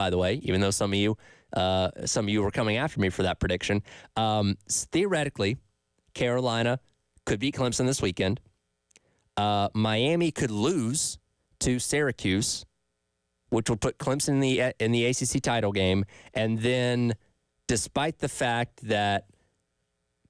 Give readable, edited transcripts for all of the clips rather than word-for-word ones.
by the way, even though some of you were coming after me for that prediction. Theoretically, Carolina could beat Clemson this weekend. Miami could lose to Syracuse, which will put Clemson in the ACC title game. And then, despite the fact that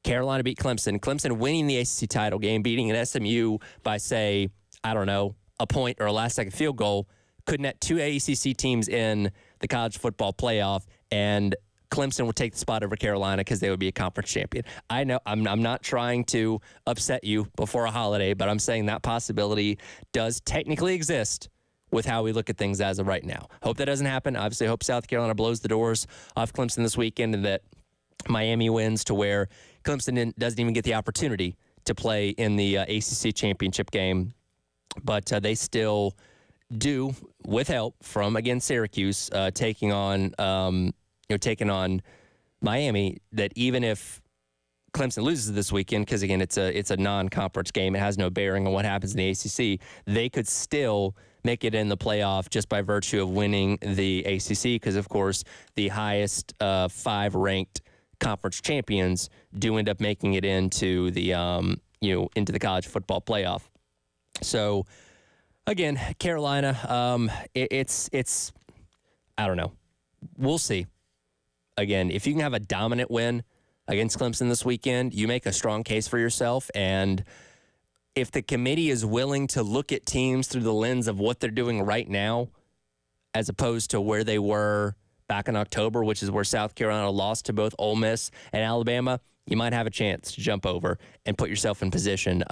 Carolina beat Clemson winning the ACC title game, beating an SMU by, say, I don't know, a point or a last-second field goal, could net two ACC teams in the college football playoff, and Clemson would take the spot over Carolina because they would be a conference champion. I know I'm not trying to upset you before a holiday, but I'm saying that possibility does technically exist with how we look at things as of right now. Hope that doesn't happen. Obviously, hope South Carolina blows the doors off Clemson this weekend and that Miami wins to where Clemson doesn't even get the opportunity to play in the ACC championship game. But they still do, with help from, again, Syracuse, taking on Miami, that even if Clemson loses this weekend, because, again, it's a non-conference game, it has no bearing on what happens in the ACC, they could still make it in the playoff just by virtue of winning the ACC, because, of course, the highest five ranked conference champions do end up making it into the into the college football playoff. So, again, Carolina, it's I don't know. We'll see. Again, if you can have a dominant win against Clemson this weekend, you make a strong case for yourself. And if the committee is willing to look at teams through the lens of what they're doing right now, as opposed to where they were back in October, which is where South Carolina lost to both Ole Miss and Alabama, you might have a chance to jump over and put yourself in position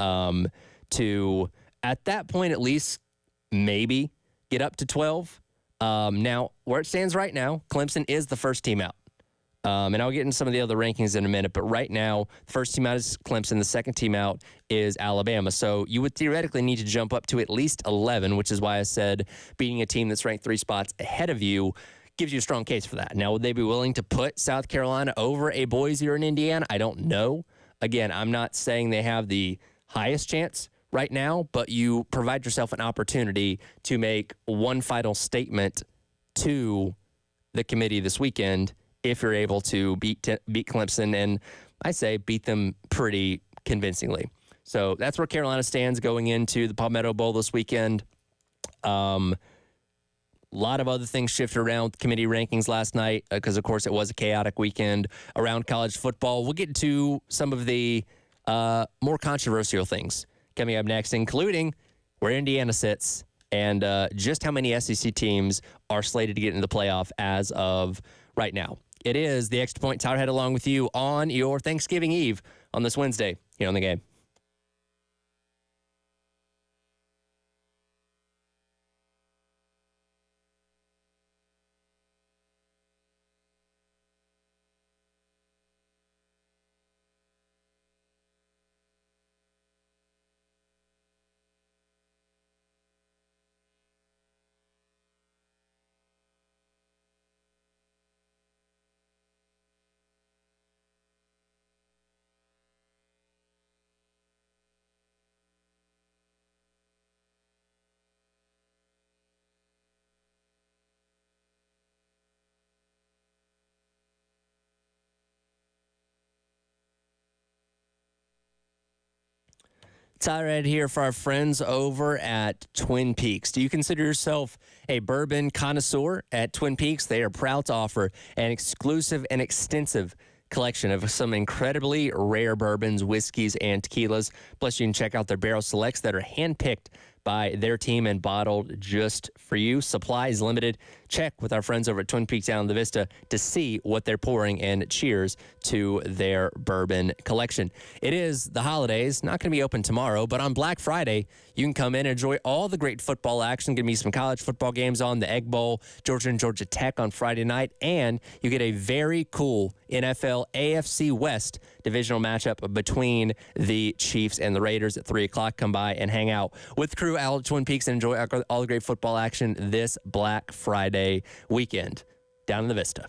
to, at that point at least, maybe get up to 12. Now, where it stands right now, Clemson is the first team out. And I'll get into some of the other rankings in a minute, but right now, first team out is Clemson. The second team out is Alabama. So you would theoretically need to jump up to at least 11, which is why I said beating a team that's ranked 3 spots ahead of you gives you a strong case for that. Now, would they be willing to put South Carolina over a Boise or an Indiana? I don't know. Again, I'm not saying they have the highest chance right now, but you provide yourself an opportunity to make one final statement to the committee this weekend if you're able to beat Clemson, and I say beat them pretty convincingly. So that's where Carolina stands going into the Palmetto Bowl this weekend. A lot of other things shifted around committee rankings last night because, of course, it was a chaotic weekend around college football. We'll get to some of the more controversial things coming up next, including where Indiana sits and just how many SEC teams are slated to get into the playoff as of right now. It is the Extra Point. Tyler Head along with you on your Thanksgiving Eve on this Wednesday here on The Game. Tyler Ed here for our friends over at Twin Peaks. Do you consider yourself a bourbon connoisseur? At Twin Peaks, they are proud to offer an exclusive and extensive collection of some incredibly rare bourbons, whiskeys, and tequilas. Plus, you can check out their barrel selects that are handpicked by their team and bottled just for you. Supply is limited. Check with our friends over at Twin Peaks down in the Vista to see what they're pouring, and cheers to their bourbon collection. It is the holidays, not going to be open tomorrow, but on Black Friday, you can come in and enjoy all the great football action. Going to be some college football games on, the Egg Bowl, Georgia and Georgia Tech on Friday night, and you get a very cool NFL AFC West divisional matchup between the Chiefs and the Raiders at 3 o'clock. Come by and hang out with the crew out at Twin Peaks and enjoy all the great football action this Black Friday weekend down in the Vista.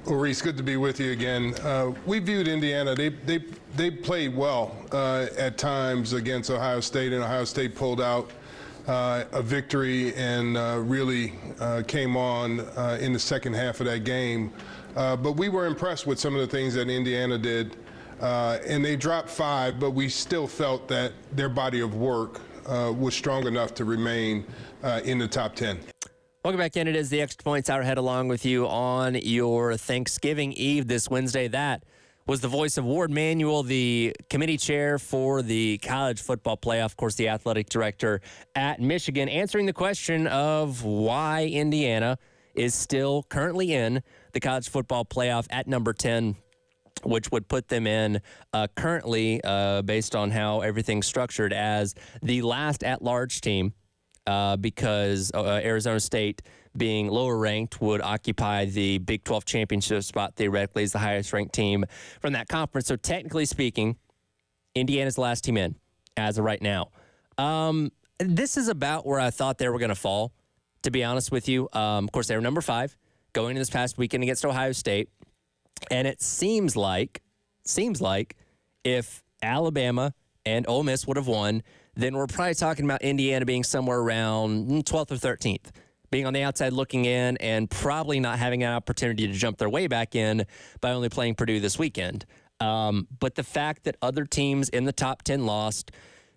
Well, Reese, good to be with you again. We viewed Indiana. They played well at times against Ohio State, and Ohio State pulled out a victory and really came on in the second half of that game. But we were impressed with some of the things that Indiana did. And they dropped 5, but we still felt that their body of work was strong enough to remain in the top 10. Welcome back in. It is the Extra Points Hour. Head along with you on your Thanksgiving Eve this Wednesday. That was the voice of Ward Manuel, the committee chair for the college football playoff, of course, the athletic director at Michigan, answering the question of why Indiana is still currently in the college football playoff at number 10, which would put them in currently, based on how everything's structured, as the last at-large team, because Arizona State, being lower ranked, would occupy the Big 12 championship spot theoretically as the highest ranked team from that conference. So technically speaking, Indiana's the last team in as of right now. This is about where I thought they were going to fall, to be honest with you. Of course, they were number 5 going into this past weekend against Ohio State. And it seems like if Alabama and Ole Miss would have won, then we're probably talking about Indiana being somewhere around 12th or 13th, being on the outside looking in and probably not having an opportunity to jump their way back in by only playing Purdue this weekend. But the fact that other teams in the top 10 lost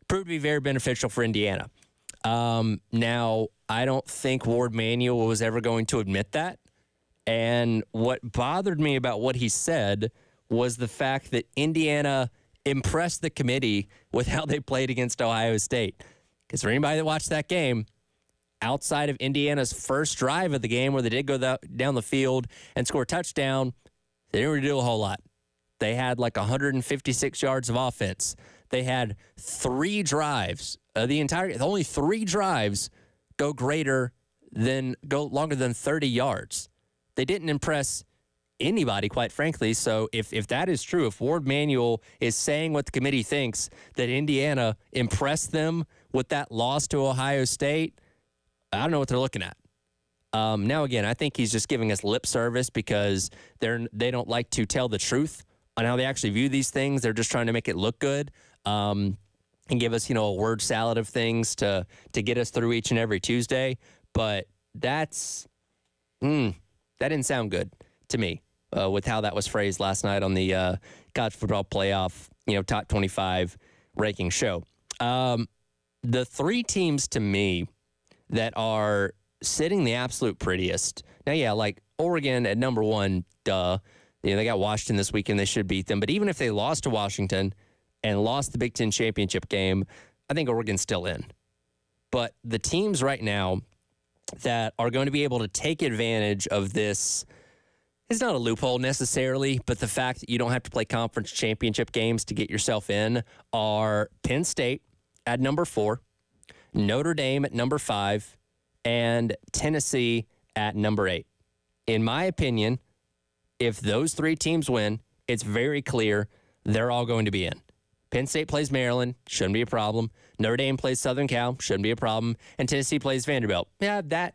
proved to be very beneficial for Indiana. Now, I don't think Ward Manuel was ever going to admit that. And what bothered me about what he said was the fact that Indiana impressed the committee with how they played against Ohio State. Because for anybody that watched that game, outside of Indiana's first drive of the game where they did go down the field and score a touchdown, they didn't really do a whole lot. They had like 156 yards of offense. They had 3 drives. Only 3 drives go longer than 30 yards. They didn't impress anybody, quite frankly. So if that is true, if Ward Manuel is saying what the committee thinks, that Indiana impressed them with that loss to Ohio State, I don't know what they're looking at. Now, again, I think he's just giving us lip service because they don't like to tell the truth on how they actually view these things. They're just trying to make it look good and give us, a word salad of things to get us through each and every Tuesday. But that didn't sound good to me with how that was phrased last night on the college football playoff, top 25 ranking show. The 3 teams to me that are sitting the absolute prettiest. Now, yeah, like Oregon at number 1, duh. They got Washington this weekend. They should beat them. But even if they lost to Washington and lost the Big Ten championship game, I think Oregon's still in. But the teams right now that are going to be able to take advantage of this, it's not a loophole necessarily, but the fact that you don't have to play conference championship games to get yourself in, are Penn State at number 4, Notre Dame at number 5, and Tennessee at number 8. In my opinion, if those 3 teams win, it's very clear they're all going to be in. Penn State plays Maryland, shouldn't be a problem. Notre Dame plays Southern Cal, shouldn't be a problem. And Tennessee plays Vanderbilt. Yeah, that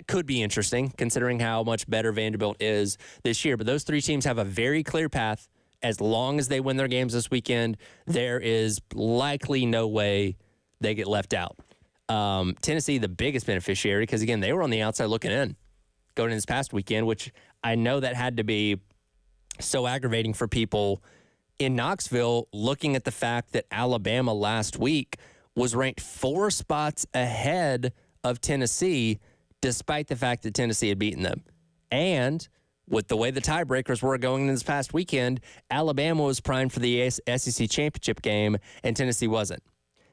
could be interesting, considering how much better Vanderbilt is this year. But those 3 teams have a very clear path. As long as they win their games this weekend, there is likely no way they get left out. Tennessee, the biggest beneficiary, because, again, they were on the outside looking in going in this past weekend, which I know that had to be so aggravating for people in Knoxville, looking at the fact that Alabama last week was ranked 4 spots ahead of Tennessee, despite the fact that Tennessee had beaten them. And with the way the tiebreakers were going in this past weekend, Alabama was primed for the SEC championship game, and Tennessee wasn't.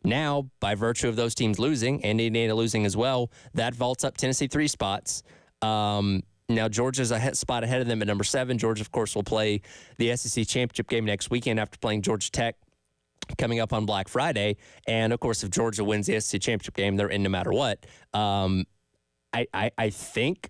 Now, by virtue of those teams losing, and Indiana losing as well, that vaults up Tennessee 3 spots. Now, Georgia's a spot ahead of them at number 7. Georgia, of course, will play the SEC championship game next weekend after playing Georgia Tech coming up on Black Friday. And, of course, if Georgia wins the SEC championship game, they're in no matter what. I think,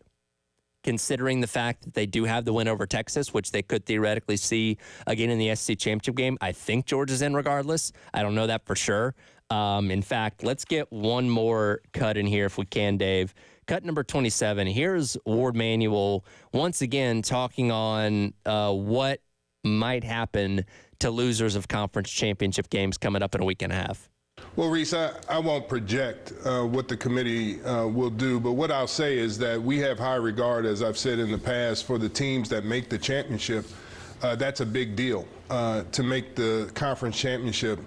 considering the fact that they do have the win over Texas, which they could theoretically see again in the SEC championship game, I think Georgia's in regardless. I don't know that for sure. In fact, let's get one more cut in here if we can, Dave, Cut number 27. Here's Ward Manuel once again talking on what might happen to losers of conference championship games coming up in a week and a half. Well, Reese, I won't project what the committee will do, but what I'll say is that we have high regard, as I've said in the past, for the teams that make the championship. That's a big deal to make the conference championship.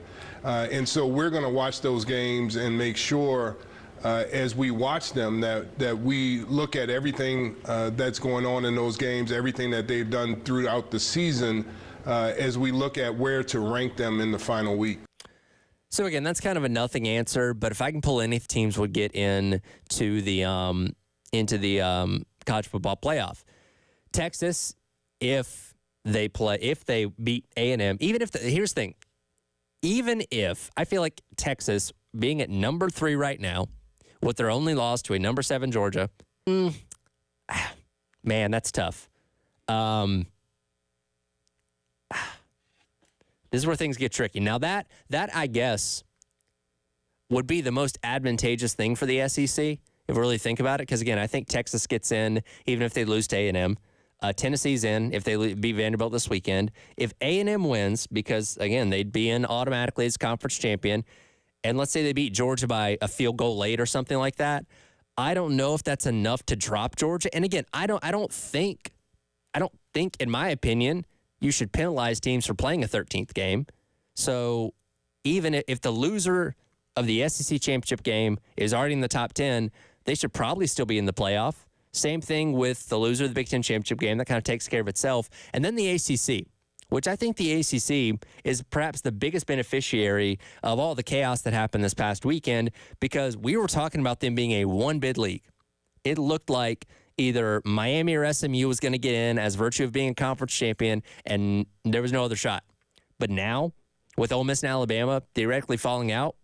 And so we're going to watch those games and make sure as we watch them that we look at everything that's going on in those games, everything that they've done throughout the season, as we look at where to rank them in the final week. So again, that's kind of a nothing answer, but if I can pull any teams would get into the college football playoff. Texas, if they beat A&M, here's the thing, even if I feel like Texas being at number 3 right now, with their only loss to a number 7 Georgia, man, that's tough. This is where things get tricky. Now that I guess would be the most advantageous thing for the SEC if we really think about it. Because again, I think Texas gets in even if they lose to A&M. Tennessee's in if they beat Vanderbilt this weekend. If A&M wins, because again they'd be in automatically as conference champion, and let's say they beat Georgia by a field goal late or something like that, I don't know if that's enough to drop Georgia. And again, I don't think in my opinion, you should penalize teams for playing a 13th game. So even if the loser of the SEC championship game is already in the top 10, they should probably still be in the playoff. Same thing with the loser of the Big Ten championship game. That kind of takes care of itself. And then the ACC, which I think the ACC is perhaps the biggest beneficiary of all the chaos that happened this past weekend, because we were talking about them being a one-bid league. It looked like either Miami or SMU was going to get in as virtue of being a conference champion, and there was no other shot. But now, with Ole Miss and Alabama theoretically falling out,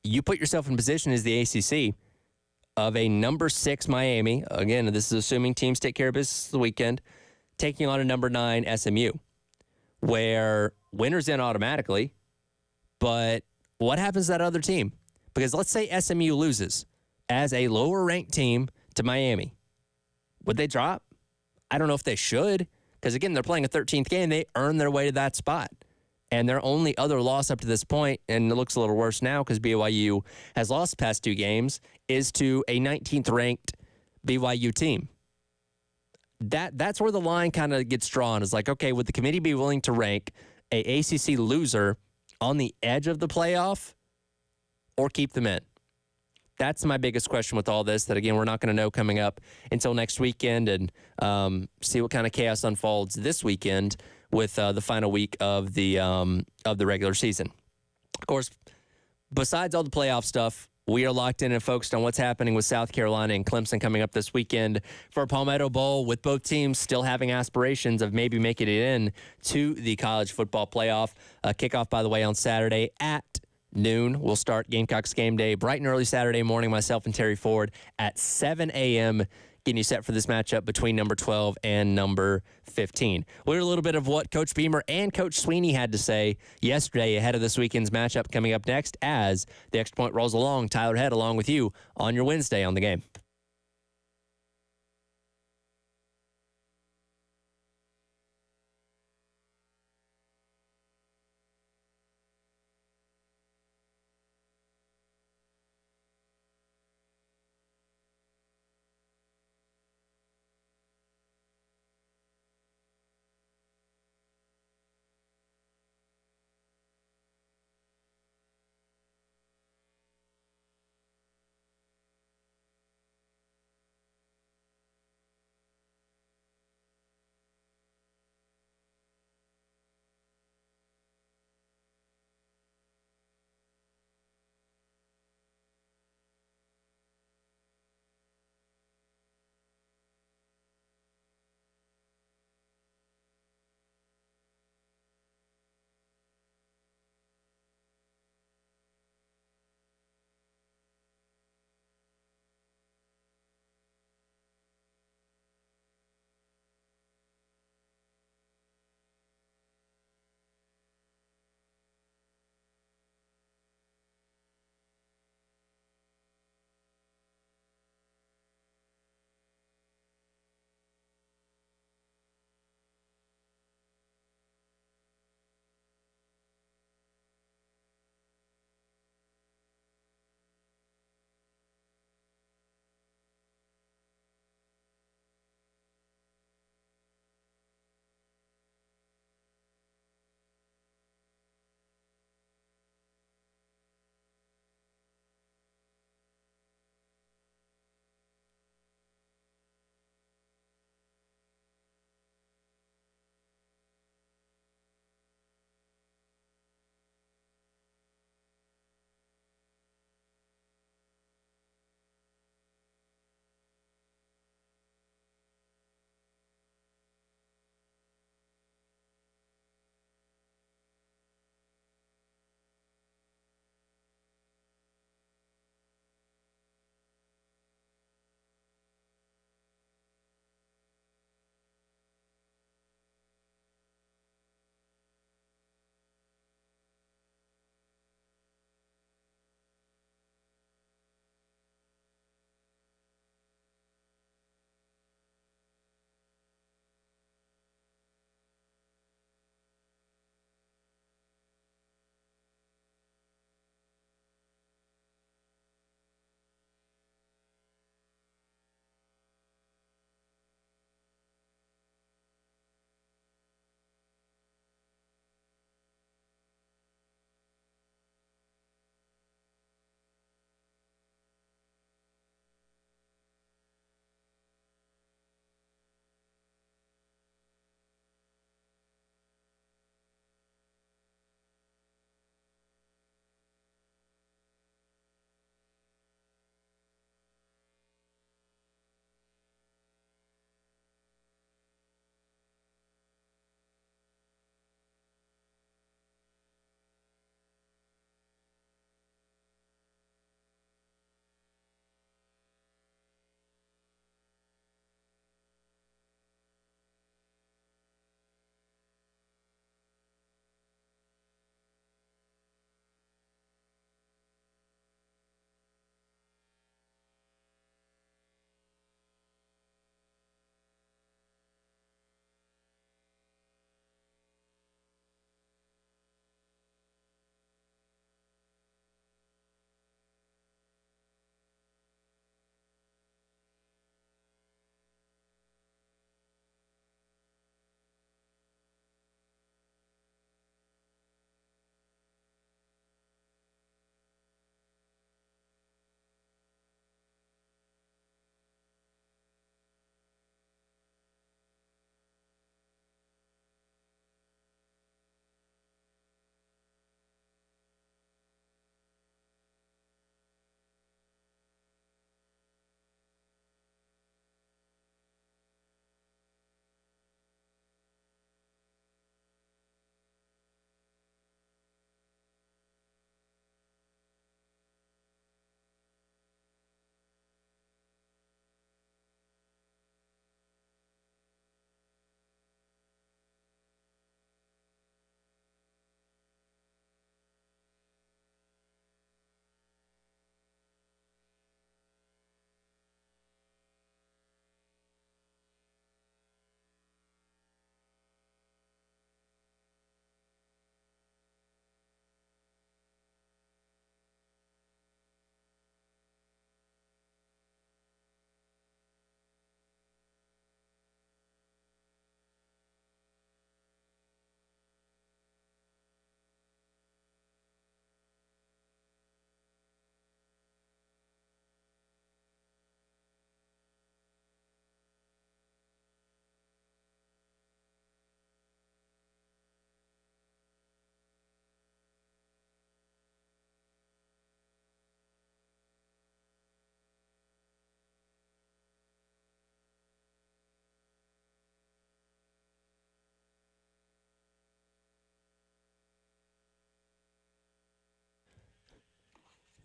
you put yourself in position as the ACC of a number 6 Miami. Again, this is assuming teams take care of business this weekend, taking on a number 9 SMU, where winner's in automatically. But what happens to that other team? Because let's say SMU loses as a lower-ranked team to Miami. Would they drop? I don't know if they should, because again, they're playing a 13th game. They earn their way to that spot. And their only other loss up to this point, and it looks a little worse now because BYU has lost the past 2 games, is to a 19th ranked BYU team. That's where the line kind of gets drawn. Is like, okay, would the committee be willing to rank a ACC loser on the edge of the playoff or keep them in? That's my biggest question with all this, that, again, we're not going to know coming up until next weekend, and see what kind of chaos unfolds this weekend with the final week of the regular season. Of course, besides all the playoff stuff, we are locked in and focused on what's happening with South Carolina and Clemson coming up this weekend for Palmetto Bowl, with both teams still having aspirations of maybe making it in to the college football playoff. Kickoff, by the way, on Saturday at noon. We'll start Gamecocks game day bright and early Saturday morning, myself and Terry Ford at 7 a.m., getting you set for this matchup between number 12 and number 15. We'll hear a little bit of what Coach Beamer and Coach Sweeney had to say yesterday ahead of this weekend's matchup coming up next as the Extra Point rolls along. Tyler Head along with you on your Wednesday on the Game.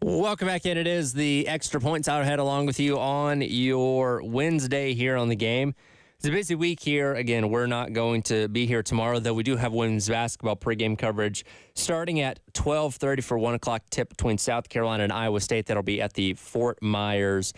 Welcome back in. It is the Extra Points Hour Head along with you on your Wednesday here on the game. It's a busy week here. Again, we're not going to be here tomorrow, though we do have women's basketball pregame coverage starting at 12:30 for 1 o'clock tip between South Carolina and Iowa State. That'll be at the Fort Myers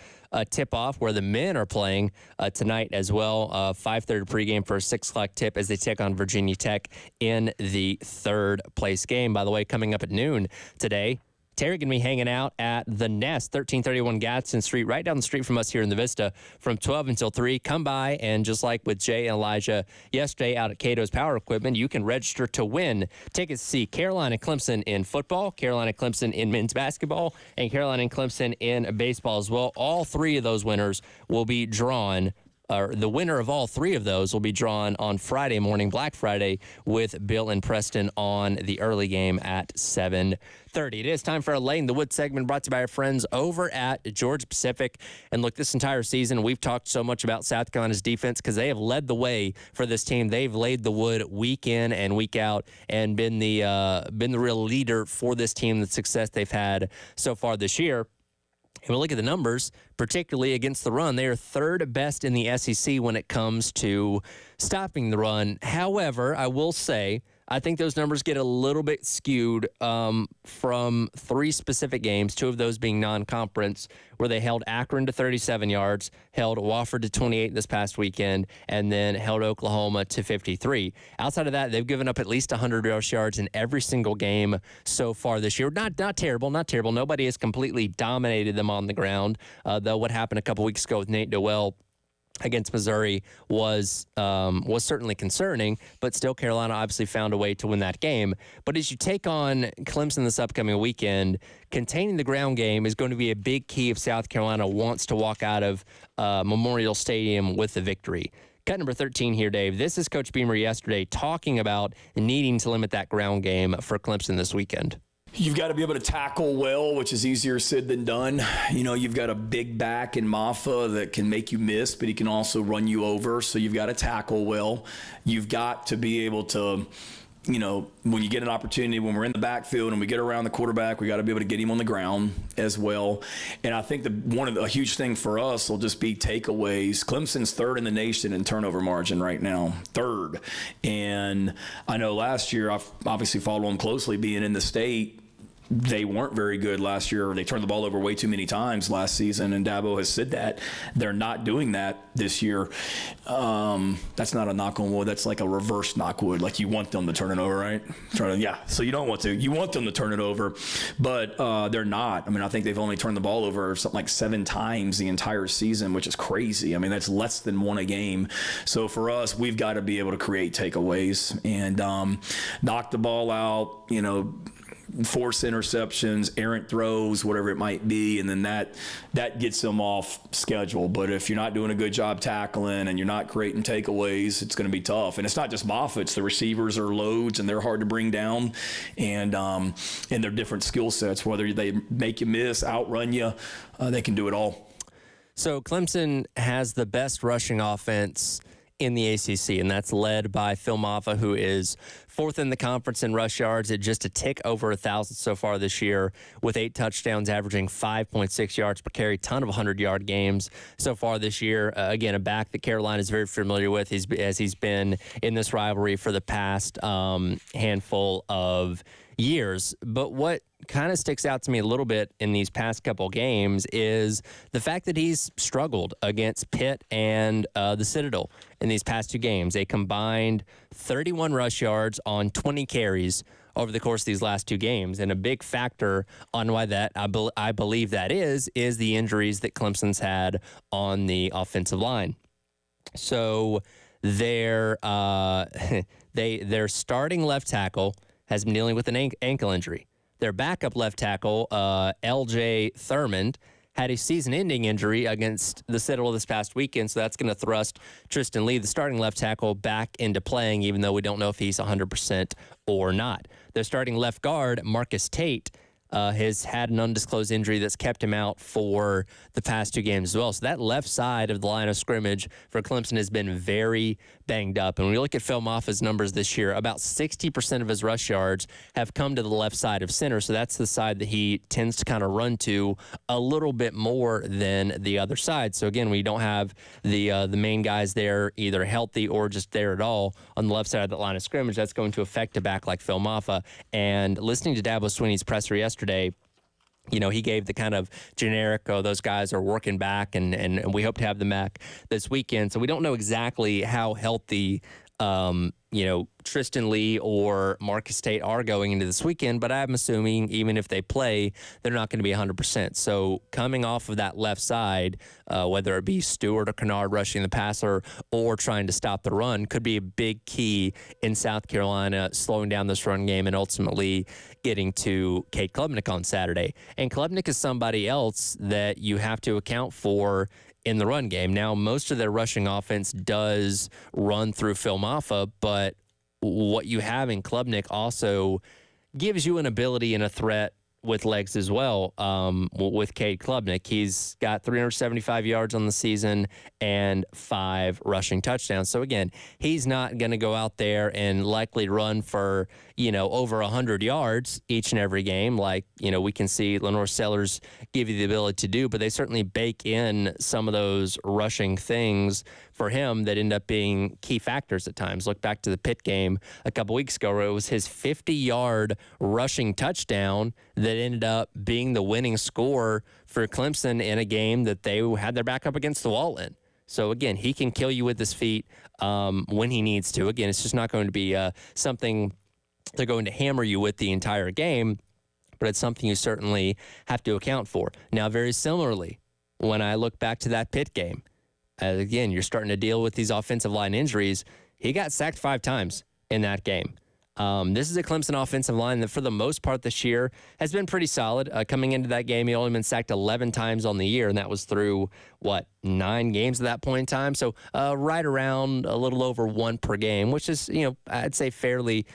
tip-off where the men are playing tonight as well. 5:30 pregame for a 6 o'clock tip as they take on Virginia Tech in the third place game. By the way, coming up at noon today, Terry going to be hanging out at the Nest, 1331 Gadsden Street, right down the street from us here in the Vista, from 12 until 3. Come by, and just like with Jay and Elijah yesterday out at Cato's Power Equipment, you can register to win tickets to see Carolina Clemson in football, Carolina Clemson in men's basketball, and Carolina and Clemson in baseball as well. All three of those winners will be drawn. The winner of all three of those will be drawn on Friday morning, Black Friday, with Bill and Preston on the early game at 7:30. It is time for our Lane in the Wood segment brought to you by our friends over at Georgia Pacific. And look, this entire season, we've talked so much about South Carolina's defense because they have led the way for this team. They've laid the wood week in and week out and been the real leader for this team, the success they've had so far this year. And we look at the numbers, particularly against the run. They are third best in the SEC when it comes to stopping the run. However, I will say, I think those numbers get a little bit skewed from three specific games, two of those being non-conference, where they held Akron to 37 yards, held Wofford to 28 this past weekend, and then held Oklahoma to 53. Outside of that, they've given up at least 100 rush yards in every single game so far this year. Not terrible. Nobody has completely dominated them on the ground, though what happened a couple weeks ago with Nate Dowell against Missouri was certainly concerning, but still Carolina obviously found a way to win that game. But as you take on Clemson this upcoming weekend, containing the ground game is going to be a big key if South Carolina wants to walk out of Memorial Stadium with a victory. Cut number 13 here, Dave. This is Coach Beamer yesterday talking about needing to limit that ground game for Clemson this weekend. You've got to be able to tackle well, which is easier said than done. You know, you've got a big back in Maffa that can make you miss, but he can also run you over. So you've got to tackle well. You've got to be able to, you know, when you get an opportunity, when we're in the backfield and we get around the quarterback, we got to be able to get him on the ground as well. And I think a huge thing for us will just be takeaways. Clemson's third in the nation in turnover margin right now, third. And I know last year, I've obviously followed them closely being in the state. They weren't very good last year. They turned the ball over way too many times last season, and Dabo has said that. They're not doing that this year. That's not a knock on wood. That's like a reverse knock wood. Like you want them to turn it over, right? So you don't want to. You want them to turn it over, but they're not. I mean, I think they've only turned the ball over something like 7 times the entire season, which is crazy. I mean, that's less than 1 a game. So for us, we've got to be able to create takeaways and knock the ball out, you know, force interceptions, errant throws, whatever it might be, and then that gets them off schedule. But if you're not doing a good job tackling and you're not creating takeaways, it's going to be tough. And it's not just Moffitt, it's the receivers are loads and they're hard to bring down, and they're different skill sets. Whether they make you miss, outrun you, they can do it all. So Clemson has the best rushing offense in the ACC, and that's led by Phil Maffa, who is 4th in the conference in rush yards at just a tick over 1,000 so far this year, with 8 touchdowns, averaging 5.6 yards per carry. Ton of 100-yard games so far this year. Again, a back that Carolina is very familiar with, as he's been in this rivalry for the past handful of years. But what kind of sticks out to me a little bit in these past couple games is the fact that he's struggled against Pitt and the Citadel in these past 2 games. They combined 31 rush yards on 20 carries over the course of these last 2 games. And a big factor on why that I believe that is the injuries that Clemson's had on the offensive line. So their starting left tackle has been dealing with an ankle injury. Their backup left tackle, L.J. Thurmond, had a season-ending injury against the Citadel this past weekend, so that's going to thrust Tristan Lee, the starting left tackle, back into playing, even though we don't know if he's 100% or not. Their starting left guard, Marcus Tate, has had an undisclosed injury that's kept him out for the past 2 games as well. So that left side of the line of scrimmage for Clemson has been very banged up. And when you look at Phil Maffa's numbers this year, about 60% of his rush yards have come to the left side of center. So that's the side that he tends to kind of run to a little bit more than the other side. So again, we don't have the main guys there either healthy or just there at all on the left side of the line of scrimmage. That's going to affect a back like Phil Maffa. And listening to Dabo Swinney's presser yesterday, he gave the kind of generic, oh, those guys are working back, and we hope to have them back this weekend. So we don't know exactly how healthy, Tristan Lee or Marcus Tate are going into this weekend, but I'm assuming even if they play, they're not going to be 100%. So coming off of that left side, whether it be Stewart or Kennard rushing the passer or trying to stop the run, could be a big key in South Carolina slowing down this run game and ultimately getting to Cade Klubnik on Saturday. And Klubnik is somebody else that you have to account for in the run game. Now, most of their rushing offense does run through Phil Maffa, but what you have in Klubnik also gives you an ability and a threat with legs as well. With Cade Klubnik, he's got 375 yards on the season and 5 rushing touchdowns. So again, he's not going to go out there and likely run for, over 100 yards each and every game like, we can see Lenore Sellers give you the ability to do, but they certainly bake in some of those rushing things for him that end up being key factors at times. Look back to the Pitt game a couple weeks ago where it was his 50-yard rushing touchdown that ended up being the winning score for Clemson in a game that they had their back up against the wall in. So, again, he can kill you with his feet when he needs to. Again, it's just not going to be something they're going to hammer you with the entire game, but it's something you certainly have to account for. Now, very similarly, when I look back to that Pitt game, again, you're starting to deal with these offensive line injuries. He got sacked 5 times in that game. This is a Clemson offensive line that, for the most part this year, has been pretty solid. Coming into that game, he only been sacked 11 times on the year, and that was through, 9 games at that point in time. So right around a little over 1 per game, which is, I'd say fairly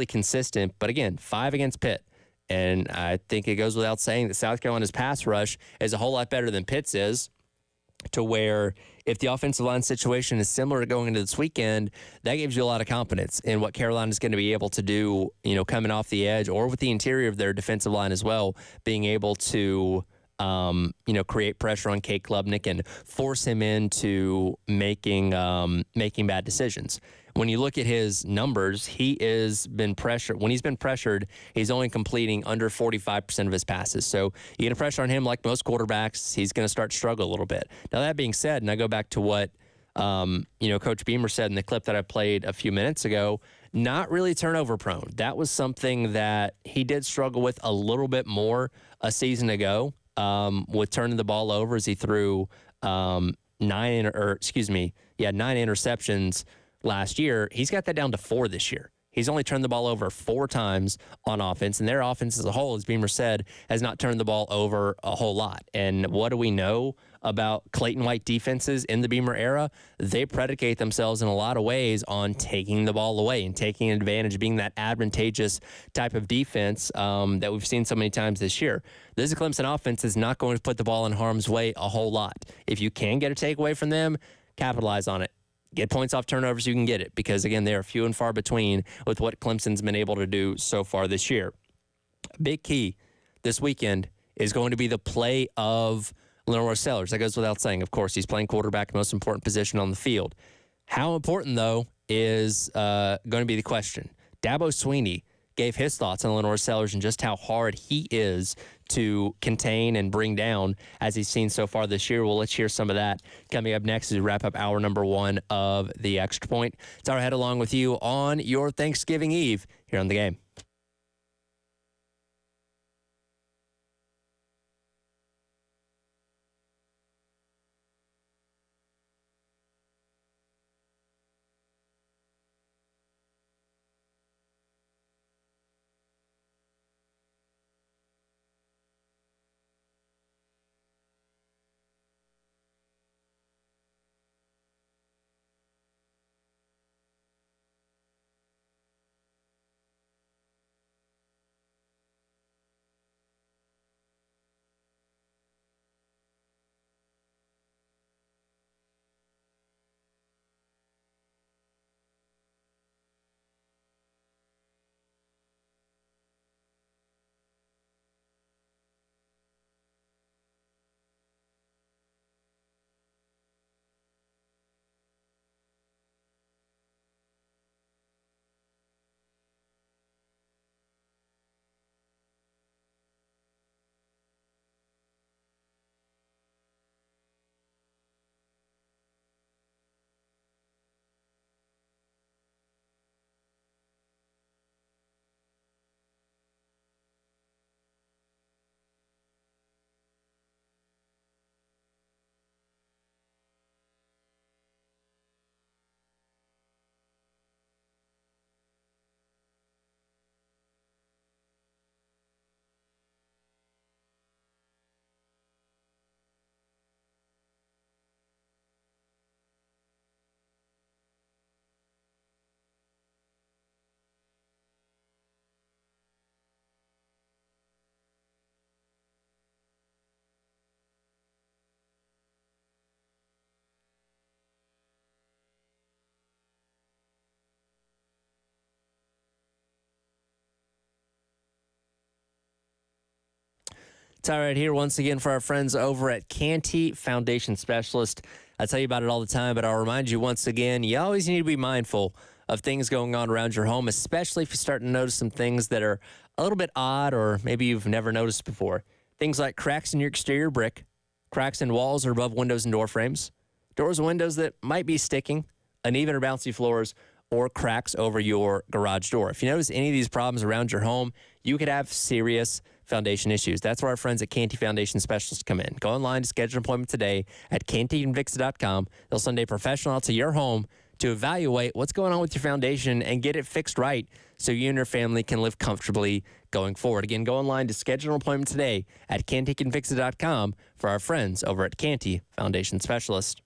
consistent. But again, 5 against Pitt. And I think it goes without saying that South Carolina's pass rush is a whole lot better than Pitt's is, to where if the offensive line situation is similar to going into this weekend, that gives you a lot of confidence in what Carolina is going to be able to do, coming off the edge or with the interior of their defensive line as well, being able to, create pressure on Cade Klubnik and force him into making bad decisions. When you look at his numbers, he has been pressured. When he's been pressured, he's only completing under 45% of his passes. So you get a pressure on him like most quarterbacks, he's going to start to struggle a little bit. Now, that being said, and I go back to what, Coach Beamer said in the clip that I played a few minutes ago, not really turnover prone. That was something that he did struggle with a little bit more a season ago with turning the ball over as he threw 9 interceptions last year. He's got that down to 4 this year. He's only turned the ball over 4 times on offense, and their offense as a whole, as Beamer said, has not turned the ball over a whole lot. And what do we know about Clayton White defenses in the Beamer era? They predicate themselves in a lot of ways on taking the ball away and taking advantage, being that advantageous type of defense that we've seen so many times this year. This Clemson offense is not going to put the ball in harm's way a whole lot. If you can get a takeaway from them, capitalize on it. Get points off turnovers, you can get it, because, again, they are few and far between with what Clemson's been able to do so far this year. Big key this weekend is going to be the play of Lenore Sellers. That goes without saying. Of course, he's playing quarterback, most important position on the field. How important, though, is going to be the question. Dabo Swinney gave his thoughts on Lenore Sellers and just how hard he is to contain and bring down as he's seen so far this year. Well, let's hear some of that coming up next as we wrap up hour number 1 of The Extra Point. It's our head along with you on your Thanksgiving Eve here on The Game. Ty right here once again for our friends over at Canty Foundation Specialist. I tell you about it all the time, but I'll remind you once again, you always need to be mindful of things going on around your home, especially if you start to notice some things that are a little bit odd or maybe you've never noticed before. Things like cracks in your exterior brick, cracks in walls or above windows and door frames, doors and windows that might be sticking, uneven or bouncy floors, or cracks over your garage door. If you notice any of these problems around your home, you could have serious foundation issues. That's where our friends at Canty Foundation Specialists come in. Go online to schedule an appointment today at cantyandvixa.com. They'll send a professional out to your home to evaluate what's going on with your foundation and get it fixed right so you and your family can live comfortably going forward. Again, go online to schedule an appointment today at cantyandvixa.com for our friends over at Canty Foundation Specialist.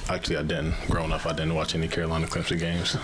Actually, I didn't. Growing up, I didn't watch any Carolina Clemson games.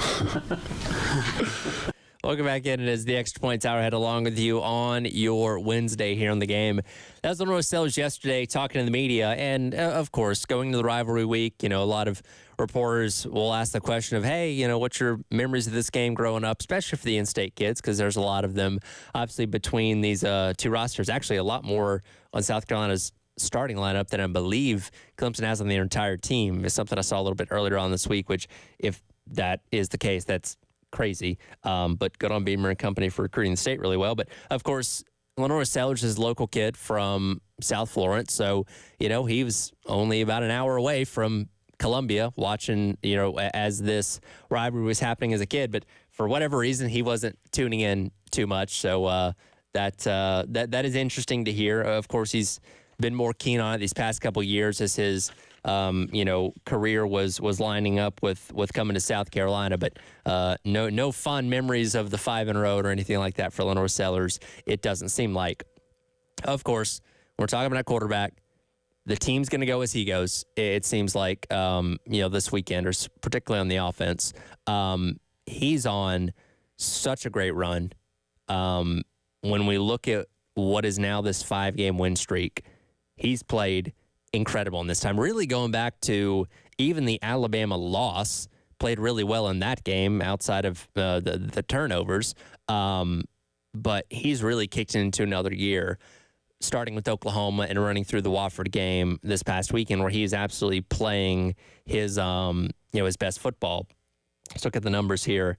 Welcome back in. It is the Extra Points Hour head along with you on your Wednesday here on the game. That was Lenore Sellers yesterday talking to the media. And, of course, going to the rivalry week, a lot of reporters will ask the question of, hey, what's your memories of this game growing up, especially for the in-state kids, because there's a lot of them, obviously, between these two rosters. Actually, a lot more on South Carolina's starting lineup than I believe Clemson has on their entire team. Is something I saw a little bit earlier on this week, which if that is the case, that's crazy. But good on Beamer and company for recruiting the state really well. But of course, Lenore Sellers is a local kid from South Florence. So, he was only about an hour away from Columbia watching, as this rivalry was happening as a kid. But for whatever reason, he wasn't tuning in too much. So that is interesting to hear. Of course, he's been more keen on it these past couple of years as his career was lining up with coming to South Carolina, but no fond memories of the 5 in a row or anything like that for Lenore Sellers. It doesn't seem like. Of course, we're talking about quarterback. The team's going to go as he goes. It seems like this weekend, or particularly on the offense. He's on such a great run. When we look at what is now this 5-game win streak, he's played incredible in this time. Really going back to even the Alabama loss, played really well in that game outside of the turnovers. But he's really kicked into another year, starting with Oklahoma and running through the Wofford game this past weekend, where he's absolutely playing his his best football. Let's look at the numbers here.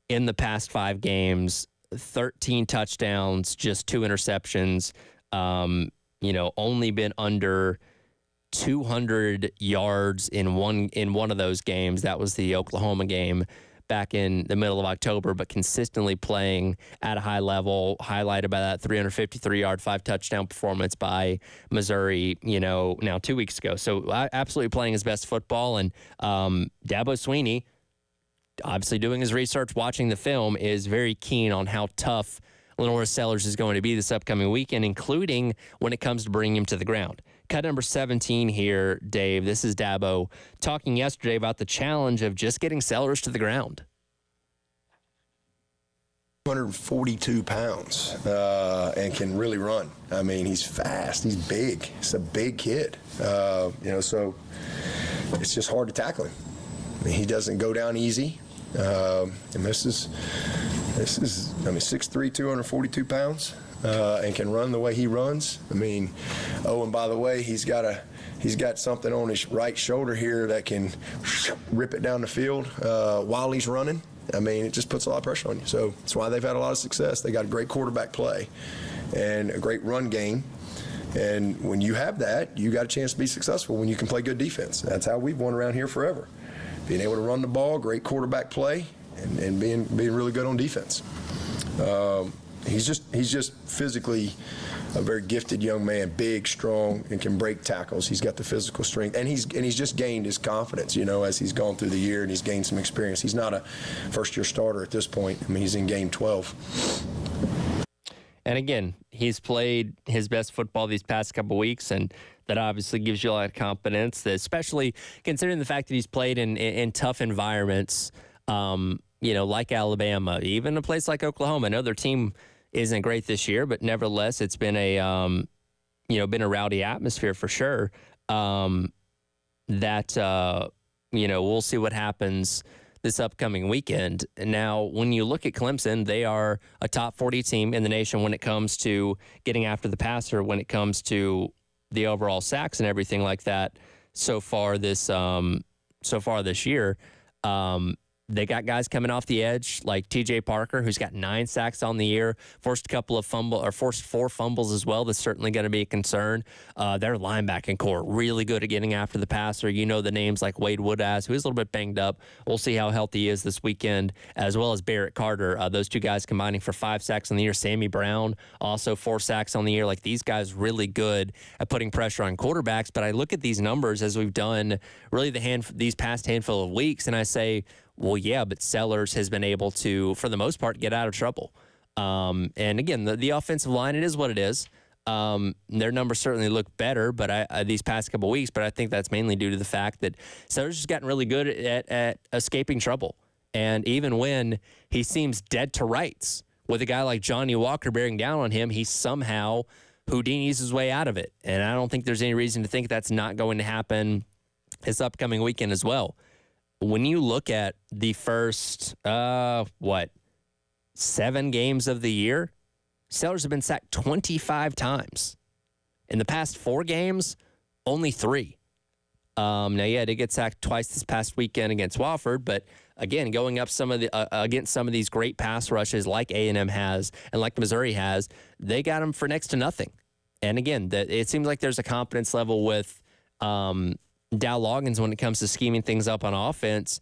In the past 5 games, 13 touchdowns, just 2 interceptions. Only been under 200 yards in one of those games. That was the Oklahoma game back in the middle of October, but consistently playing at a high level, highlighted by that 353-yard, 5-touchdown performance by Missouri, now 2 weeks ago. So absolutely playing his best football. And Dabo Swinney, obviously doing his research, watching the film, is very keen on how tough Lenore Sellers is going to be this upcoming weekend, including when it comes to bringing him to the ground. Cut number 17 here, Dave. This is Dabo talking yesterday about the challenge of just getting Sellers to the ground. 242 pounds and can really run. I mean, he's fast. He's big. He's a big kid. So it's just hard to tackle him. I mean, he doesn't go down easy. And this is 6'3", 242 pounds, and can run the way he runs. I mean, and by the way, he's got something on his right shoulder here that can rip it down the field while he's running. I mean, it just puts a lot of pressure on you. So that's why they've had a lot of success. They got a great quarterback play and a great run game. And when you have that, you got a chance to be successful when you can play good defense. That's how we've won around here forever. Being able to run the ball, great quarterback play, and being really good on defense. He's just physically a very gifted young man, big, strong, and can break tackles. He's got the physical strength, and he's just gained his confidence, as he's gone through the year, and he's gained some experience. He's not a first-year starter at this point. I mean, he's in game 12. And again, he's played his best football these past couple weeks, and that obviously gives you a lot of confidence, that especially considering the fact that he's played in tough environments, like Alabama, even a place like Oklahoma. I know their team isn't great this year, but nevertheless, it's been a rowdy atmosphere for sure. We'll see what happens this upcoming weekend. Now, when you look at Clemson, they are a top 40 team in the nation when it comes to getting after the passer, when it comes to the overall sacks and everything like that so far this year. They got guys coming off the edge like T.J. Parker, who's got 9 sacks on the year, forced 4 fumbles as well. That's certainly going to be a concern. Their linebacking core really good at getting after the passer. The names like Wade Woodaz, who is a little bit banged up. We'll see how healthy he is this weekend, as well as Barrett Carter. Those two guys combining for 5 sacks on the year. Sammy Brown, also 4 sacks on the year. Like, these guys really good at putting pressure on quarterbacks. But I look at these numbers as we've done really these past handful of weeks, and I say, well, yeah, but Sellers has been able to, for the most part, get out of trouble. And again, the offensive line, it is what it is. Their numbers certainly look better, but these past couple weeks. But I think that's mainly due to the fact that Sellers has gotten really good at escaping trouble. And even when he seems dead to rights, with a guy like Johnny Walker bearing down on him, he somehow Houdini's his way out of it. And I don't think there's any reason to think that's not going to happen this upcoming weekend as well. When you look at the first, 7 games of the year, Sellers have been sacked 25 times. In the past 4 games, only 3. Now, yeah, they get sacked twice this past weekend against Wofford, but again, going up against some of these great pass rushes like A&M has and like Missouri has, they got them for next to nothing. And again, it seems like there's a confidence level with Dow Loggins when it comes to scheming things up on offense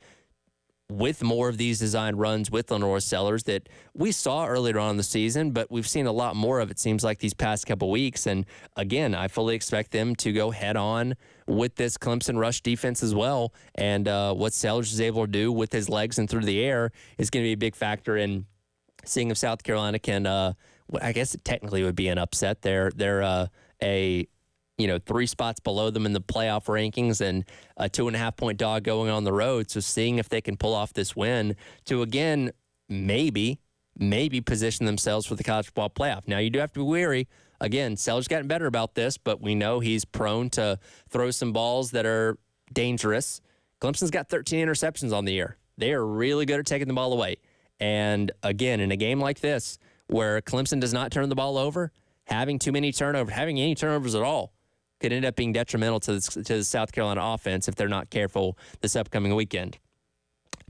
with more of these designed runs with Lenore Sellers that we saw earlier on in the season, but we've seen a lot more of, it seems like, these past couple weeks. And again, I fully expect them to go head on with this Clemson rush defense as well. And what Sellers is able to do with his legs and through the air is going to be a big factor in seeing if South Carolina can, I guess it technically would be an upset. They're 3 spots below them in the playoff rankings and a 2.5-point dog going on the road. So seeing if they can pull off this win to, again, maybe position themselves for the college football playoff. Now, you do have to be wary. Again, Sellers gotten better about this, but we know he's prone to throw some balls that are dangerous. Clemson's got 13 interceptions on the year. They are really good at taking the ball away. And again, in a game like this, where Clemson does not turn the ball over, having any turnovers at all, could end up being detrimental to the South Carolina offense if they're not careful this upcoming weekend.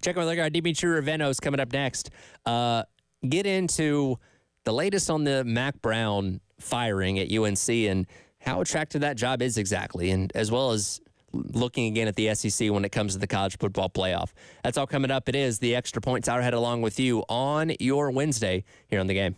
Check out our guy, Dimitri Ravenos, coming up next. Get into the latest on the Mac Brown firing at UNC and how attractive that job is exactly, and as well as looking again at the SEC when it comes to the college football playoff. That's all coming up. It is the Extra Points Hour head along with you on your Wednesday here on The Game.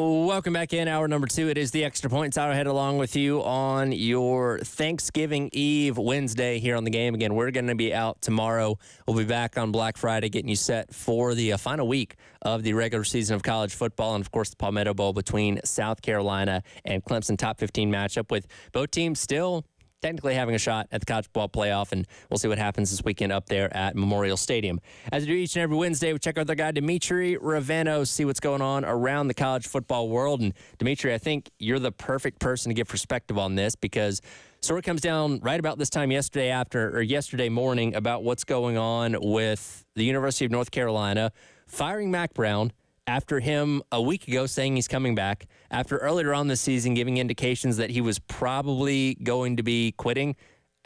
Welcome back in hour number 2. It is the Extra Point. Tyler Head along with you on your Thanksgiving Eve Wednesday here on the game. Again, we're going to be out tomorrow. We'll be back on Black Friday getting you set for the final week of the regular season of college football and, of course, the Palmetto Bowl between South Carolina and Clemson. Top 15 matchup with both teams still technically having a shot at the college football playoff, and we'll see what happens this weekend up there at Memorial Stadium. As we do each and every Wednesday, we check out our guy, Dimitri Ravano, see what's going on around the college football world. And, Dimitri, I think you're the perfect person to give perspective on this because story comes down right about this time yesterday morning about what's going on with the University of North Carolina firing Mack Brown after him a week ago saying he's coming back, after earlier on this season giving indications that he was probably going to be quitting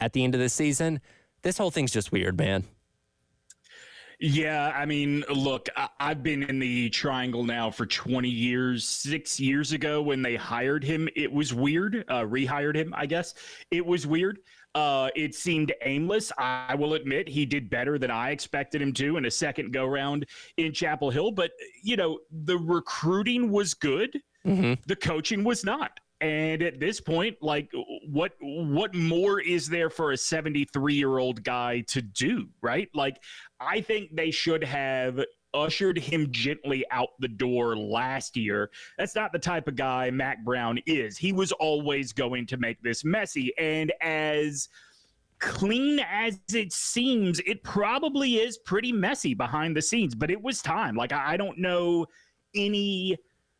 at the end of the season. This whole thing's just weird, man. Yeah, I mean, look, I've been in the triangle now for 20 years. 6 years ago when they hired him, it was weird. Rehired him, I guess. It was weird. It seemed aimless. I will admit he did better than I expected him to in a second go-round in Chapel Hill. But, the recruiting was good. Mm-hmm. The coaching was not. And at this point, like, what more is there for a 73-year-old guy to do, right? Like, I think they should have ushered him gently out the door last year. That's not the type of guy Mack Brown is. He was always going to make this messy. And as clean as it seems, it probably is pretty messy behind the scenes. But it was time. Like, I don't know any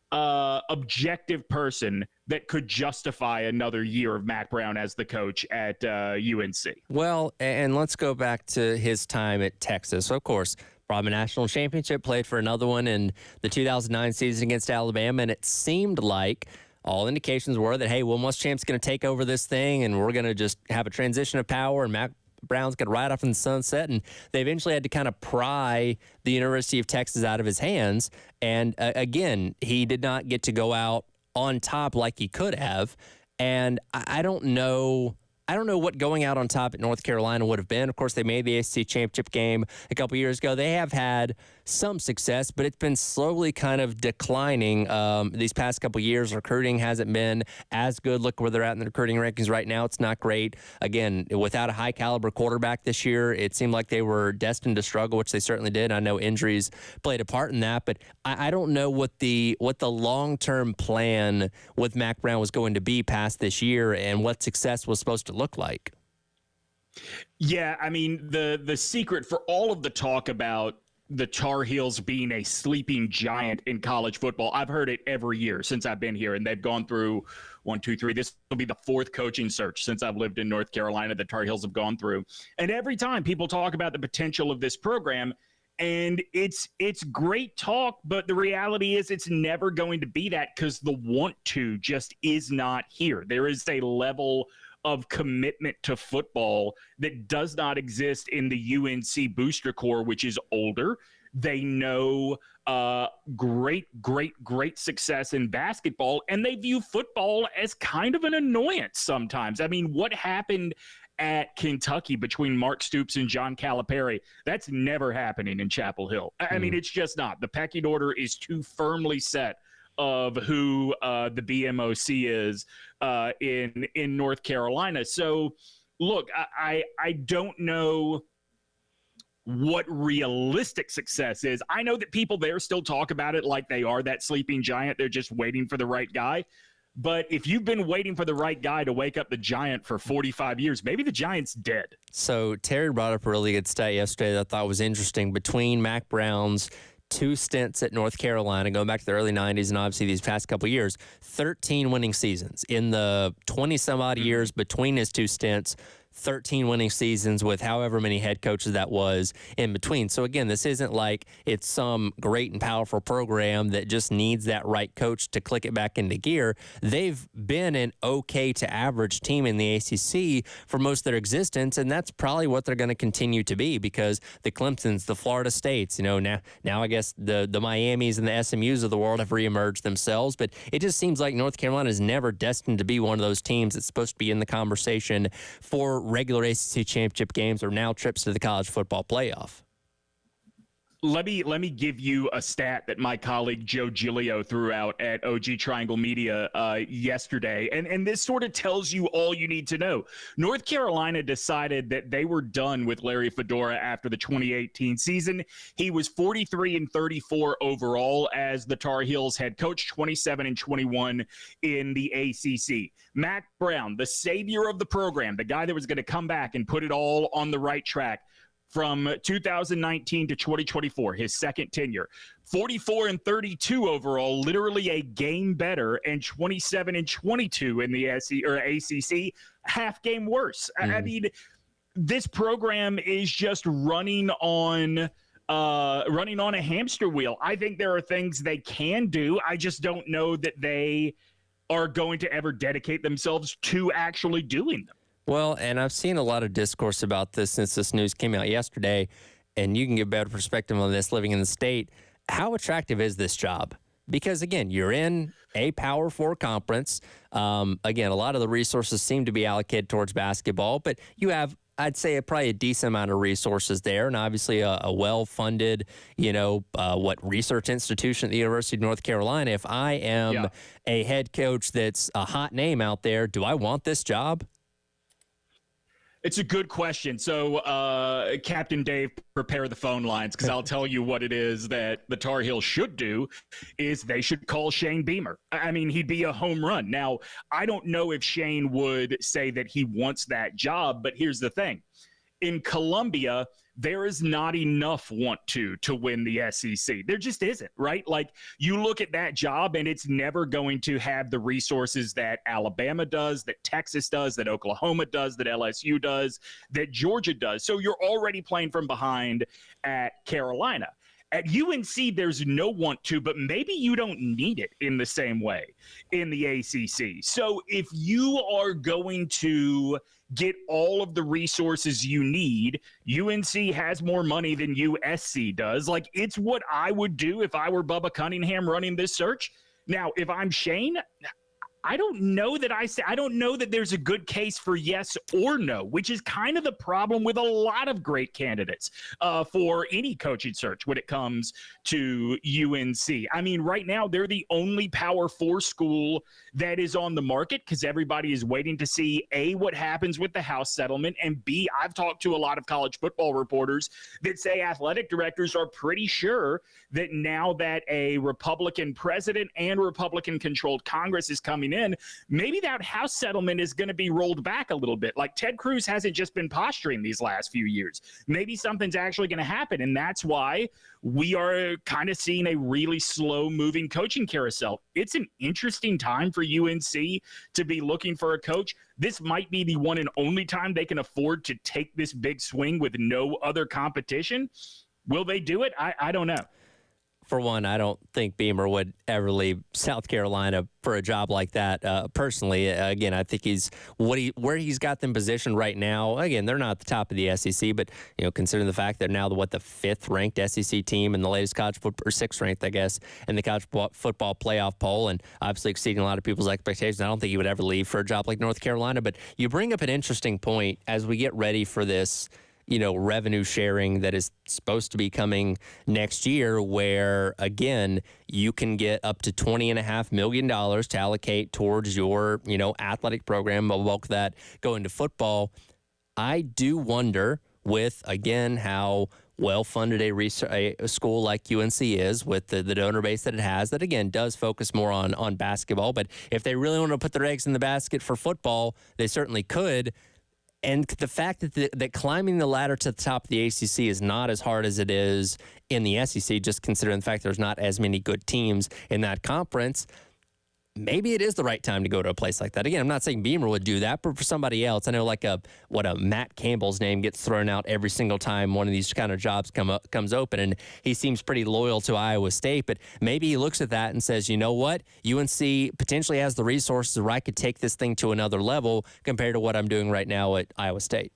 objective person that could justify another year of Mack Brown as the coach at UNC. Well, and let's go back to his time at Texas. Of course, brought him a national championship, played for another one in the 2009 season against Alabama, and it seemed like all indications were that, hey, Will Muschamp's going to take over this thing, and we're going to just have a transition of power, and Mack Brown's going to ride off in the sunset. And they eventually had to kind of pry the University of Texas out of his hands. And again, he did not get to go out on top like he could have. And I don't know what going out on top at North Carolina would have been. Of course, they made the ACC championship game a couple years ago. They have had some success, but it's been slowly kind of declining these past couple years. Recruiting hasn't been as good. Look where they're at in the recruiting rankings right now. It's not great. Again, without a high-caliber quarterback this year, it seemed like they were destined to struggle, which they certainly did. I know injuries played a part in that, but I don't know what the long-term plan with Mack Brown was going to be past this year and what success was supposed to look like. Yeah, I mean, the secret for all of the talk about the Tar Heels being a sleeping giant in college football, I've heard it every year since I've been here, and they've gone through 1, 2, 3. This will be the 4th coaching search since I've lived in North Carolina the Tar Heels have gone through. And every time people talk about the potential of this program, and it's great talk, but the reality is it's never going to be that because the want to just is not here. There is a level of commitment to football that does not exist in the UNC booster corps, which is older. They know great success in basketball, and they view football as kind of an annoyance sometimes. I mean, what happened at Kentucky between Mark Stoops and John Calipari? That's never happening in Chapel Hill. I mean, it's just not. The pecking order is too firmly set of who the BMOC is in North Carolina. So, look, I don't know what realistic success is. I know that people there still talk about it like they are that sleeping giant. They're just waiting for the right guy. But if you've been waiting for the right guy to wake up the giant for 45 years, maybe the giant's dead. So Terry brought up a really good stat yesterday that I thought was interesting. Between Mack Brown's 2 stints at North Carolina, going back to the early 90s and obviously these past couple of years, 13 winning seasons. In the 20-some-odd years between his 2 stints, 13 winning seasons with however many head coaches that was in between. So again, this isn't like it's some great and powerful program that just needs that right coach to click it back into gear. They've been an okay to average team in the ACC for most of their existence, and that's probably what they're going to continue to be because the Clemsons, the Florida States, now I guess the Miamis and the SMUs of the world have reemerged themselves, but it just seems like North Carolina is never destined to be one of those teams that's supposed to be in the conversation for regular ACC championship games or now trips to the college football playoff. Let me give you a stat that my colleague Joe Giglio threw out at OG Triangle Media yesterday, and this sort of tells you all you need to know. North Carolina decided that they were done with Larry Fedora after the 2018 season. He was 43-34 overall as the Tar Heels head coach, 27-21 in the ACC. Matt Brown, the savior of the program, the guy that was going to come back and put it all on the right track, from 2019 to 2024, his second tenure, 44-32 overall, literally a game better, and 27-22 in the ACC, half game worse. I mean, this program is just running on a hamster wheel. I think there are things they can do. I just don't know that they are going to ever dedicate themselves to actually doing them. Well, and I've seen a lot of discourse about this since this news came out yesterday, and you can get a better perspective on this living in the state. How attractive is this job? Because, again, you're in a Power 4 conference. Again, a lot of the resources seem to be allocated towards basketball, but you have, I'd say, probably a decent amount of resources there, and obviously a well-funded, research institution at the University of North Carolina. If I am a head coach that's a hot name out there, do I want this job? It's a good question. So, Captain Dave, prepare the phone lines, because I'll tell you what it is that the Tar Heels should do is they should call Shane Beamer. I mean, he'd be a home run. Now, I don't know if Shane would say that he wants that job, but here's the thing. In Columbia, there is not enough want to win the SEC. There just isn't, right? Like, you look at that job and it's never going to have the resources that Alabama does, that Texas does, that Oklahoma does, that LSU does, that Georgia does. So you're already playing from behind at Carolina. At UNC, there's no want to, but maybe you don't need it in the same way in the ACC. So if you are going to get all of the resources you need, UNC has more money than USC does. Like, it's what I would do if I were Bubba Cunningham running this search. Now, if I'm Shane, I don't know that there's a good case for yes or no, which is kind of the problem with a lot of great candidates for any coaching search when it comes to UNC. I mean, right now, they're the only Power 4 school that is on the market because everybody is waiting to see, A, what happens with the House settlement, and B, I've talked to a lot of college football reporters that say athletic directors are pretty sure that now that a Republican president and Republican-controlled Congress is coming in, maybe that House settlement is going to be rolled back a little bit. Like, Ted Cruz hasn't just been posturing these last few years. Maybe something's actually going to happen, and that's why we are kind of seeing a really slow-moving coaching carousel. It's an interesting time for UNC to be looking for a coach. This might be the one and only time they can afford to take this big swing with no other competition. Will they do it? I don't know. For one, I don't think Beamer would ever leave South Carolina for a job like that. Personally, again, I think where he's got them positioned right now. Again, they're not at the top of the SEC, but considering the fact they're now the fifth ranked SEC team in the latest college football, or sixth ranked, I guess, in the college football playoff poll, and obviously exceeding a lot of people's expectations. I don't think he would ever leave for a job like North Carolina. But you bring up an interesting point as we get ready for this revenue sharing that is supposed to be coming next year, where, again, you can get up to $20.5 million to allocate towards your, athletic program, a bulk of that going to football. I do wonder with, again, how well-funded a school like UNC is with the donor base that it has, that, again, does focus more on basketball. But if they really want to put their eggs in the basket for football, they certainly could. And the fact that climbing the ladder to the top of the ACC is not as hard as it is in the SEC, just considering the fact there's not as many good teams in that conference, maybe it is the right time to go to a place like that. Again, I'm not saying Beamer would do that, but for somebody else, I know like a Matt Campbell's name gets thrown out every single time one of these kind of jobs comes open, and he seems pretty loyal to Iowa State, but maybe he looks at that and says, you know what, UNC potentially has the resources where I could take this thing to another level compared to what I'm doing right now at Iowa State.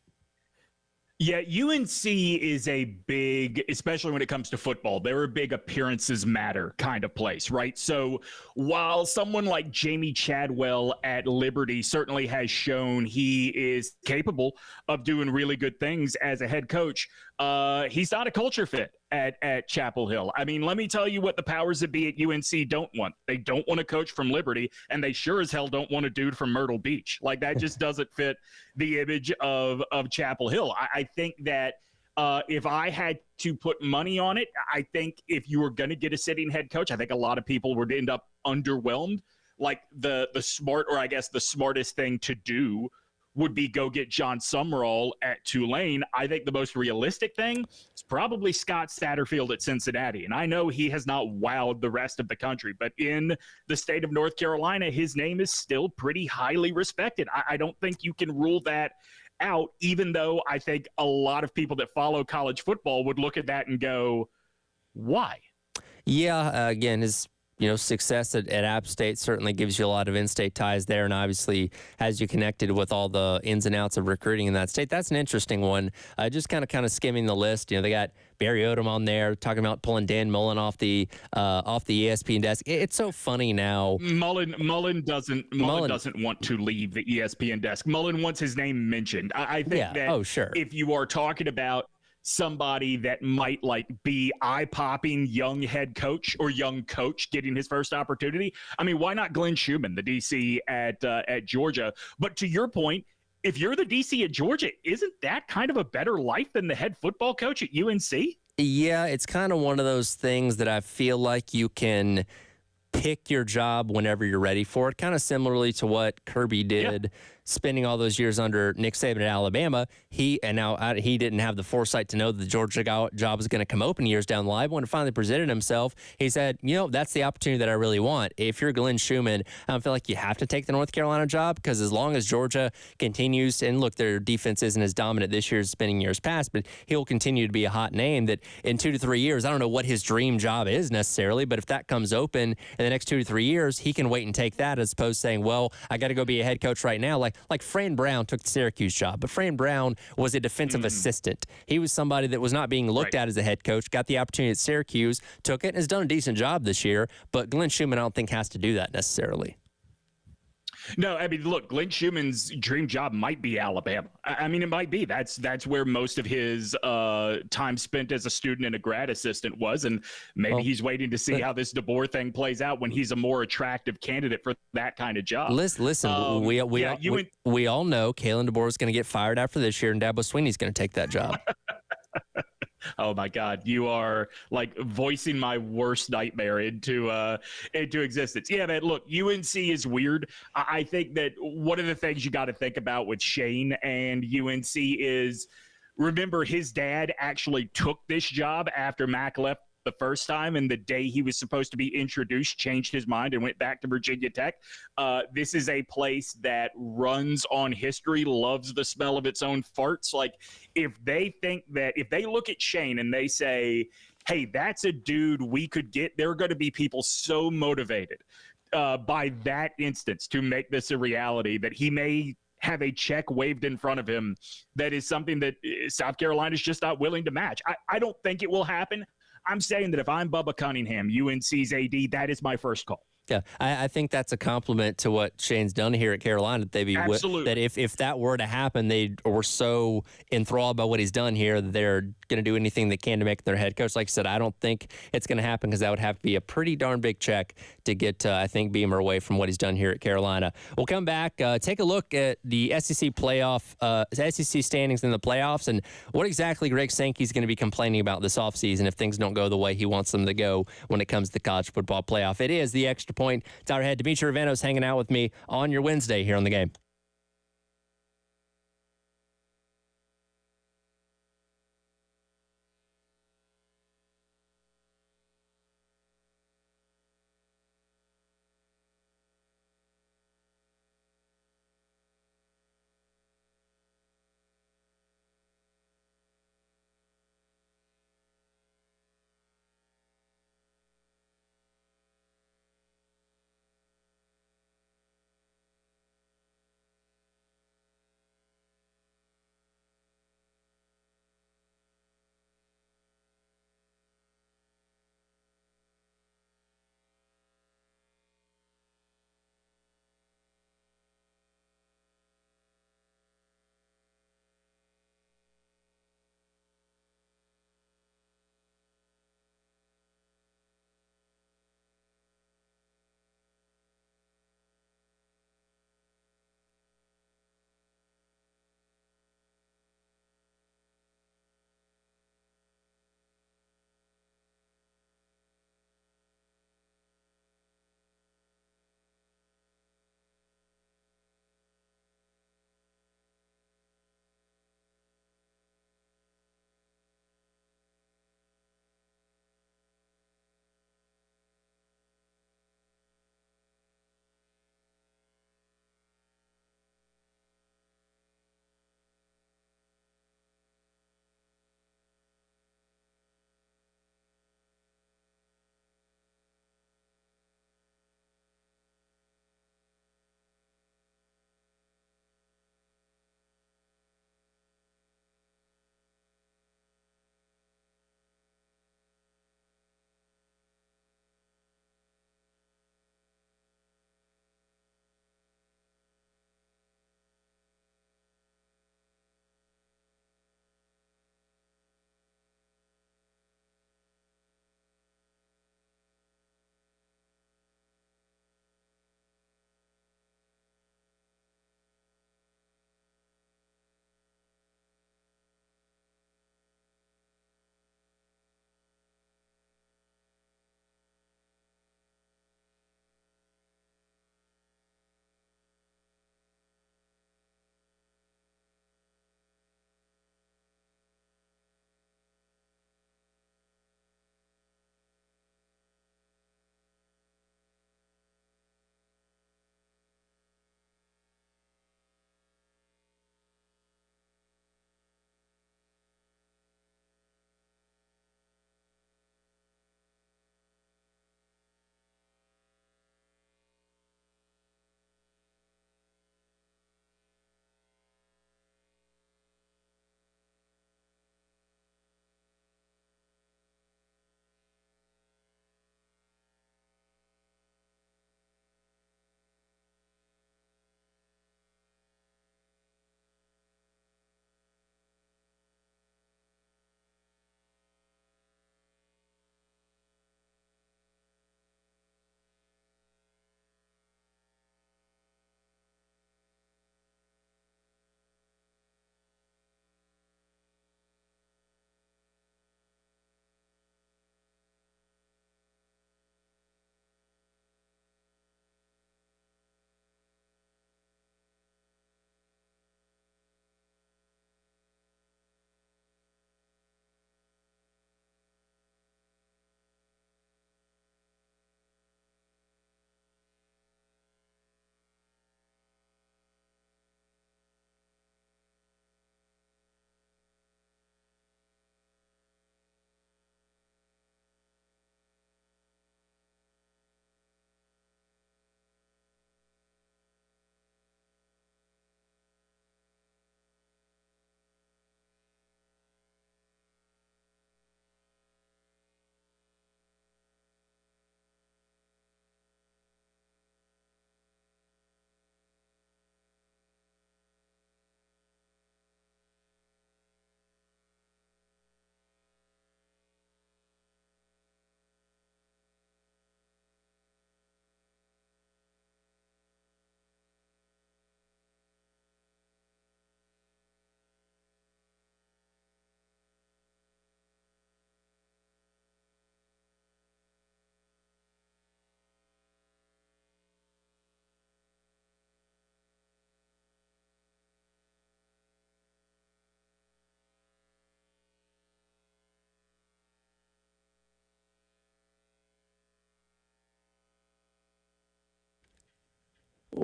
Yeah, UNC is a big, especially when it comes to football, they're a big appearances matter kind of place, right? So while someone like Jamie Chadwell at Liberty certainly has shown he is capable of doing really good things as a head coach, he's not a culture fit at Chapel Hill. I mean, let me tell you what the powers that be at UNC don't want. They don't want a coach from Liberty, and they sure as hell don't want a dude from Myrtle Beach. Like, that just doesn't fit the image of Chapel Hill. I think that if I had to put money on it, I think if you were going to get a sitting head coach, I think a lot of people would end up underwhelmed. Like, the smart, or I guess the smartest thing to do would be go get John Summerall at Tulane. I think the most realistic thing is probably Scott Satterfield at Cincinnati. And I know he has not wowed the rest of the country, but in the state of North Carolina, his name is still pretty highly respected. I don't think you can rule that out, even though I think a lot of people that follow college football would look at that and go, why? Yeah, again, his success at App State certainly gives you a lot of in-state ties there, and obviously has you connected with all the ins and outs of recruiting in that state. That's an interesting one. Just kind of skimming the list. They got Barry Odom on there talking about pulling Dan Mullen off the ESPN desk. It's so funny now. Mullen doesn't want to leave the ESPN desk. Mullen wants his name mentioned. I think that sure. If you are talking about somebody that might be eye-popping young head coach or young coach getting his first opportunity, I mean, why not Glenn Schumann, the DC at Georgia? But to your point, if you're the DC at Georgia, isn't that kind of a better life than the head football coach at UNC? Yeah, it's kind of one of those things that I feel like you can pick your job whenever you're ready for it, kind of similarly to what Kirby did spending all those years under Nick Saban at Alabama. He didn't have the foresight to know that the Georgia job was going to come open years down the line. When it finally presented himself, he said, that's the opportunity that I really want. If you're Glenn Schumann, I don't feel like you have to take the North Carolina job, because as long as Georgia continues, and look, their defense isn't as dominant this year as it's been in years past, but he'll continue to be a hot name that in 2 to 3 years, I don't know what his dream job is necessarily, but if that comes open in the next 2 to 3 years, he can wait and take that, as opposed to saying, well, I got to go be a head coach right now. Like Fran Brown took the Syracuse job, but Fran Brown was a defensive assistant. He was somebody that was not being looked at as a head coach, got the opportunity at Syracuse, took it, and has done a decent job this year. But Glenn Schumann, I don't think, has to do that necessarily. No, I mean, look, Glenn Schumann's dream job might be Alabama. I mean, it might be. That's where most of his time spent as a student and a grad assistant was, and maybe he's waiting to see how this DeBoer thing plays out when he's a more attractive candidate for that kind of job. Listen, we all know Kalen DeBoer is going to get fired after this year, and Dabo Swinney's going to take that job. Oh my God, you are voicing my worst nightmare into existence. Yeah, man, look, UNC is weird. I think that one of the things you got to think about with Shane and UNC is, remember, his dad actually took this job after Mac left the first time, and the day he was supposed to be introduced, changed his mind and went back to Virginia Tech. This is a place that runs on history, loves the smell of its own farts. If they look at Shane and they say, hey, that's a dude we could get, there are going to be people so motivated by that instance to make this a reality that he may have a check waved in front of him that is something that South Carolina is just not willing to match. I don't think it will happen. I'm saying that if I'm Bubba Cunningham, UNC's AD, that is my first call. Yeah, I think that's a compliment to what Shane's done here at Carolina. That if that were to happen, they were so enthralled by what he's done here that they're going to do anything they can to make their head coach. Like I said, I don't think it's going to happen, because that would have to be a pretty darn big check to get, I think, Beamer away from what he's done here at Carolina. We'll come back, take a look at the SEC SEC standings in the playoffs, and what exactly Greg Sankey's going to be complaining about this offseason if things don't go the way he wants them to go when it comes to the college football playoff. It is the Extra Point. It's our head. Dimitri Ravenos hanging out with me on your Wednesday here on The Game.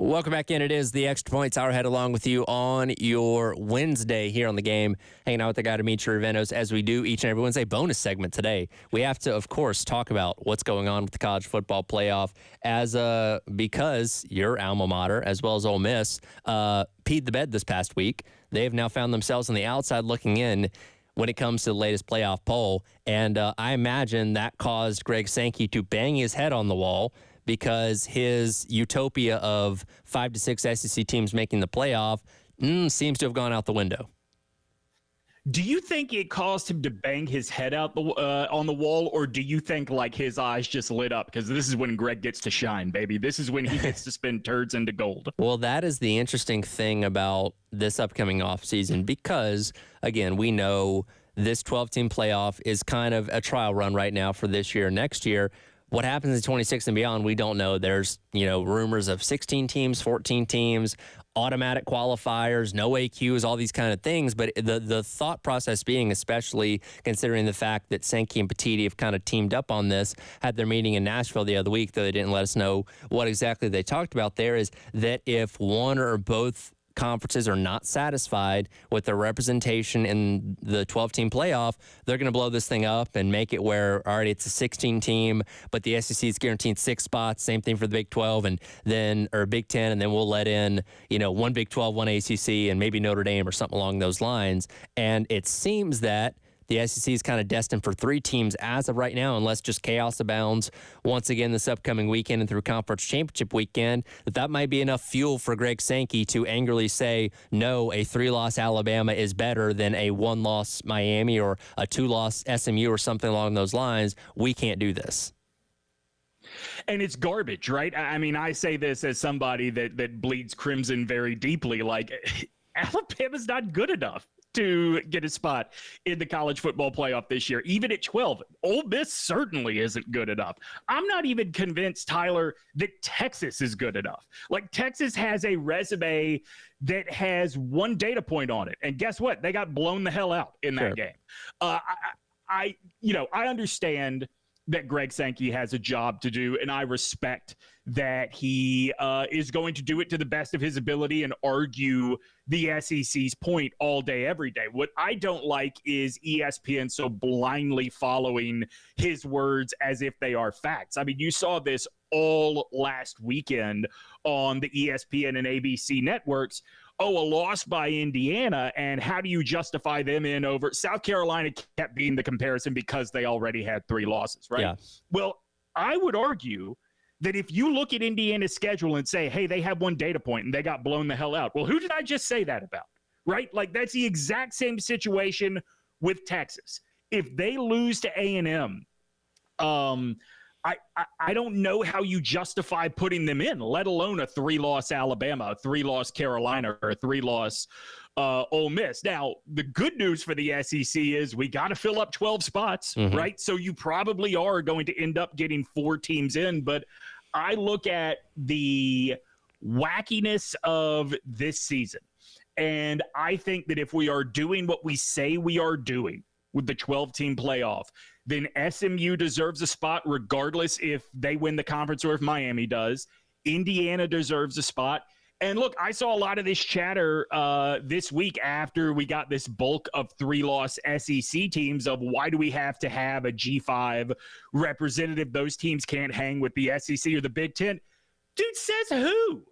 Welcome back in. It is the Extra Points Hour head along with you on your Wednesday here on the game, hanging out with the guy Dimitri Ravenos as we do each and every Wednesday. Bonus segment today. We have to, of course, talk about what's going on with the college football playoff because your alma mater, as well as Ole Miss, peed the bed this past week. They have now found themselves on the outside looking in when it comes to the latest playoff poll. And I imagine that caused Greg Sankey to bang his head on the wall, because his utopia of 5 to 6 SEC teams making the playoff seems to have gone out the window. Do you think it caused him to bang his head out on the wall, or do you think like his eyes just lit up? Because this is when Greg gets to shine, baby. This is when he gets to spin turds into gold. Well, that is the interesting thing about this upcoming offseason, because, again, we know this 12-team playoff is kind of a trial run right now for this year. Next year, what happens in 26 and beyond, we don't know. There's, rumors of 16 teams, 14 teams, automatic qualifiers, no AQs, all these kind of things. But the thought process being, especially considering the fact that Sankey and Petiti have kind of teamed up on this, had their meeting in Nashville the other week, though they didn't let us know what exactly they talked about there, is that if one or both conferences are not satisfied with their representation in the 12-team playoff, they're going to blow this thing up and make it where already it's a 16-team, but the SEC is guaranteed 6 spots. Same thing for the Big 12 or Big 10, and then we'll let in, one Big 12, one ACC, and maybe Notre Dame or something along those lines. And it seems that the SEC is kind of destined for 3 teams as of right now, unless just chaos abounds once again this upcoming weekend and through Conference Championship weekend. That might be enough fuel for Greg Sankey to angrily say, no, a 3-loss Alabama is better than a 1-loss Miami or a 2-loss SMU or something along those lines. We can't do this. And it's garbage, right? I mean, I say this as somebody that bleeds crimson very deeply. Like, Alabama's not good enough to get a spot in the college football playoff this year, even at 12. Ole Miss certainly isn't good enough. I'm not even convinced, Tyler, that Texas is good enough. Like, Texas has a resume that has one data point on it, and guess what? They got blown the hell out in that game. I understand that Greg Sankey has a job to do, and I respect that he is going to do it to the best of his ability and argue the SEC's point all day, every day. What I don't like is ESPN so blindly following his words as if they are facts. I mean, you saw this all last weekend on the ESPN and ABC networks. Oh, a loss by Indiana, and how do you justify them in over? South Carolina kept being the comparison because they already had 3 losses, right? Yeah. Well, I would argue that if you look at Indiana's schedule and say, hey, they have one data point and they got blown the hell out. Well, who did I just say that about, right? Like, that's the exact same situation with Texas. If they lose to A&M, I don't know how you justify putting them in, let alone a 3-loss Alabama, a 3-loss Carolina, or a 3-loss Ole Miss. Now, the good news for the SEC is we got to fill up 12 spots, right? So you probably are going to end up getting 4 teams in. But I look at the wackiness of this season, and I think that if we are doing what we say we are doing with the 12-team playoff, then SMU deserves a spot regardless if they win the conference or if Miami does. Indiana deserves a spot. And look, I saw a lot of this chatter this week after we got this bulk of 3-loss SEC teams of why do we have to have a G5 representative? Those teams can't hang with the SEC or the Big Ten. Dude, says who?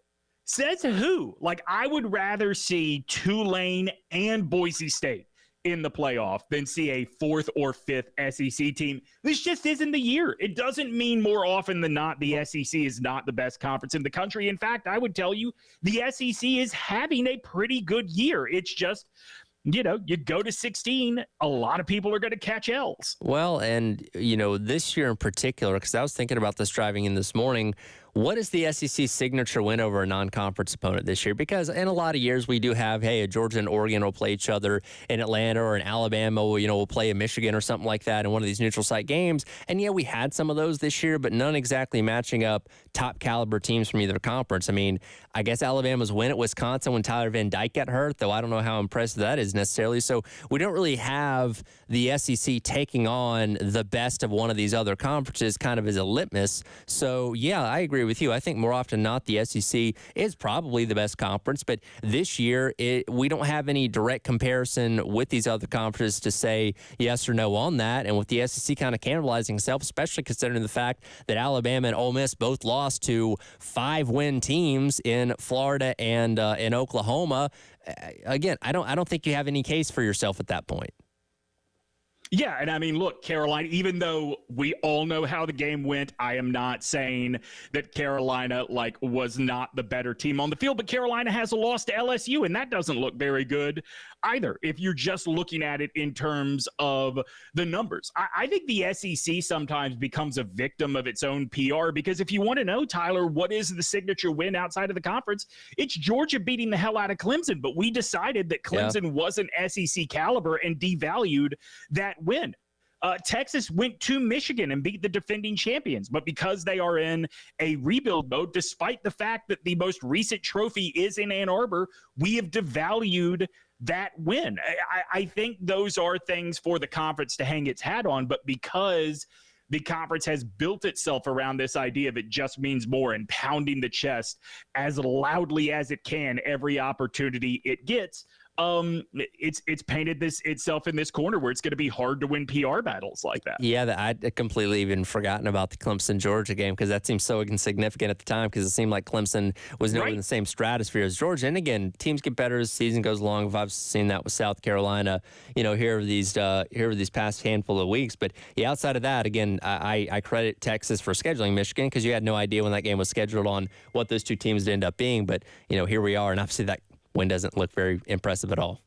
Says who? Like, I would rather see Tulane and Boise State in the playoff than see a 4th or 5th SEC team. This just isn't the year. It doesn't mean more often than not the SEC is not the best conference in the country. In fact, I would tell you the SEC is having a pretty good year. It's just, you go to 16, a lot of people are going to catch L's. Well, and, this year in particular, because I was thinking about this driving in this morning, what is the SEC's signature win over a non-conference opponent this year? Because in a lot of years, we do have, hey, a Georgia and Oregon will play each other in Atlanta, or an Alabama will play a Michigan or something like that in one of these neutral site games. And yeah, we had some of those this year, but none exactly matching up top caliber teams from either conference. I mean, I guess Alabama's win at Wisconsin when Tyler Van Dyke got hurt, though I don't know how impressive that is necessarily. So we don't really have the SEC taking on the best of one of these other conferences kind of as a litmus. So yeah, I agree with you. I think more often than not, the SEC is probably the best conference, but this year we don't have any direct comparison with these other conferences to say yes or no on that. And with the SEC kind of cannibalizing itself, especially considering the fact that Alabama and Ole Miss both lost to 5-win teams in Florida and in Oklahoma. Again, I don't think you have any case for yourself at that point. Yeah, and I mean, look, Carolina, even though we all know how the game went, I am not saying that Carolina, was not the better team on the field, but Carolina has a loss to LSU, and that doesn't look very good either, if you're just looking at it in terms of the numbers. I think the SEC sometimes becomes a victim of its own PR, because if you want to know, Tyler, what is the signature win outside of the conference, it's Georgia beating the hell out of Clemson, but we decided that Clemson wasn't SEC caliber and devalued that win. Texas went to Michigan and beat the defending champions, but because they are in a rebuild mode, despite the fact that the most recent trophy is in Ann Arbor, we have devalued that win. I think those are things for the conference to hang its hat on, but because the conference has built itself around this idea of it just means more and pounding the chest as loudly as it can every opportunity it gets, it's painted itself in this corner where it's going to be hard to win PR battles like that. Yeah, I'd completely even forgotten about the Clemson-Georgia game, because that seemed so insignificant at the time, because it seemed like Clemson was nowhere in the same stratosphere as Georgia. And again, teams get better as the season goes along. I've seen that with South Carolina, here over these past handful of weeks. But yeah, outside of that, again, I credit Texas for scheduling Michigan, because you had no idea when that game was scheduled on what those two teams would end up being. But here we are, and obviously that win doesn't look very impressive at all.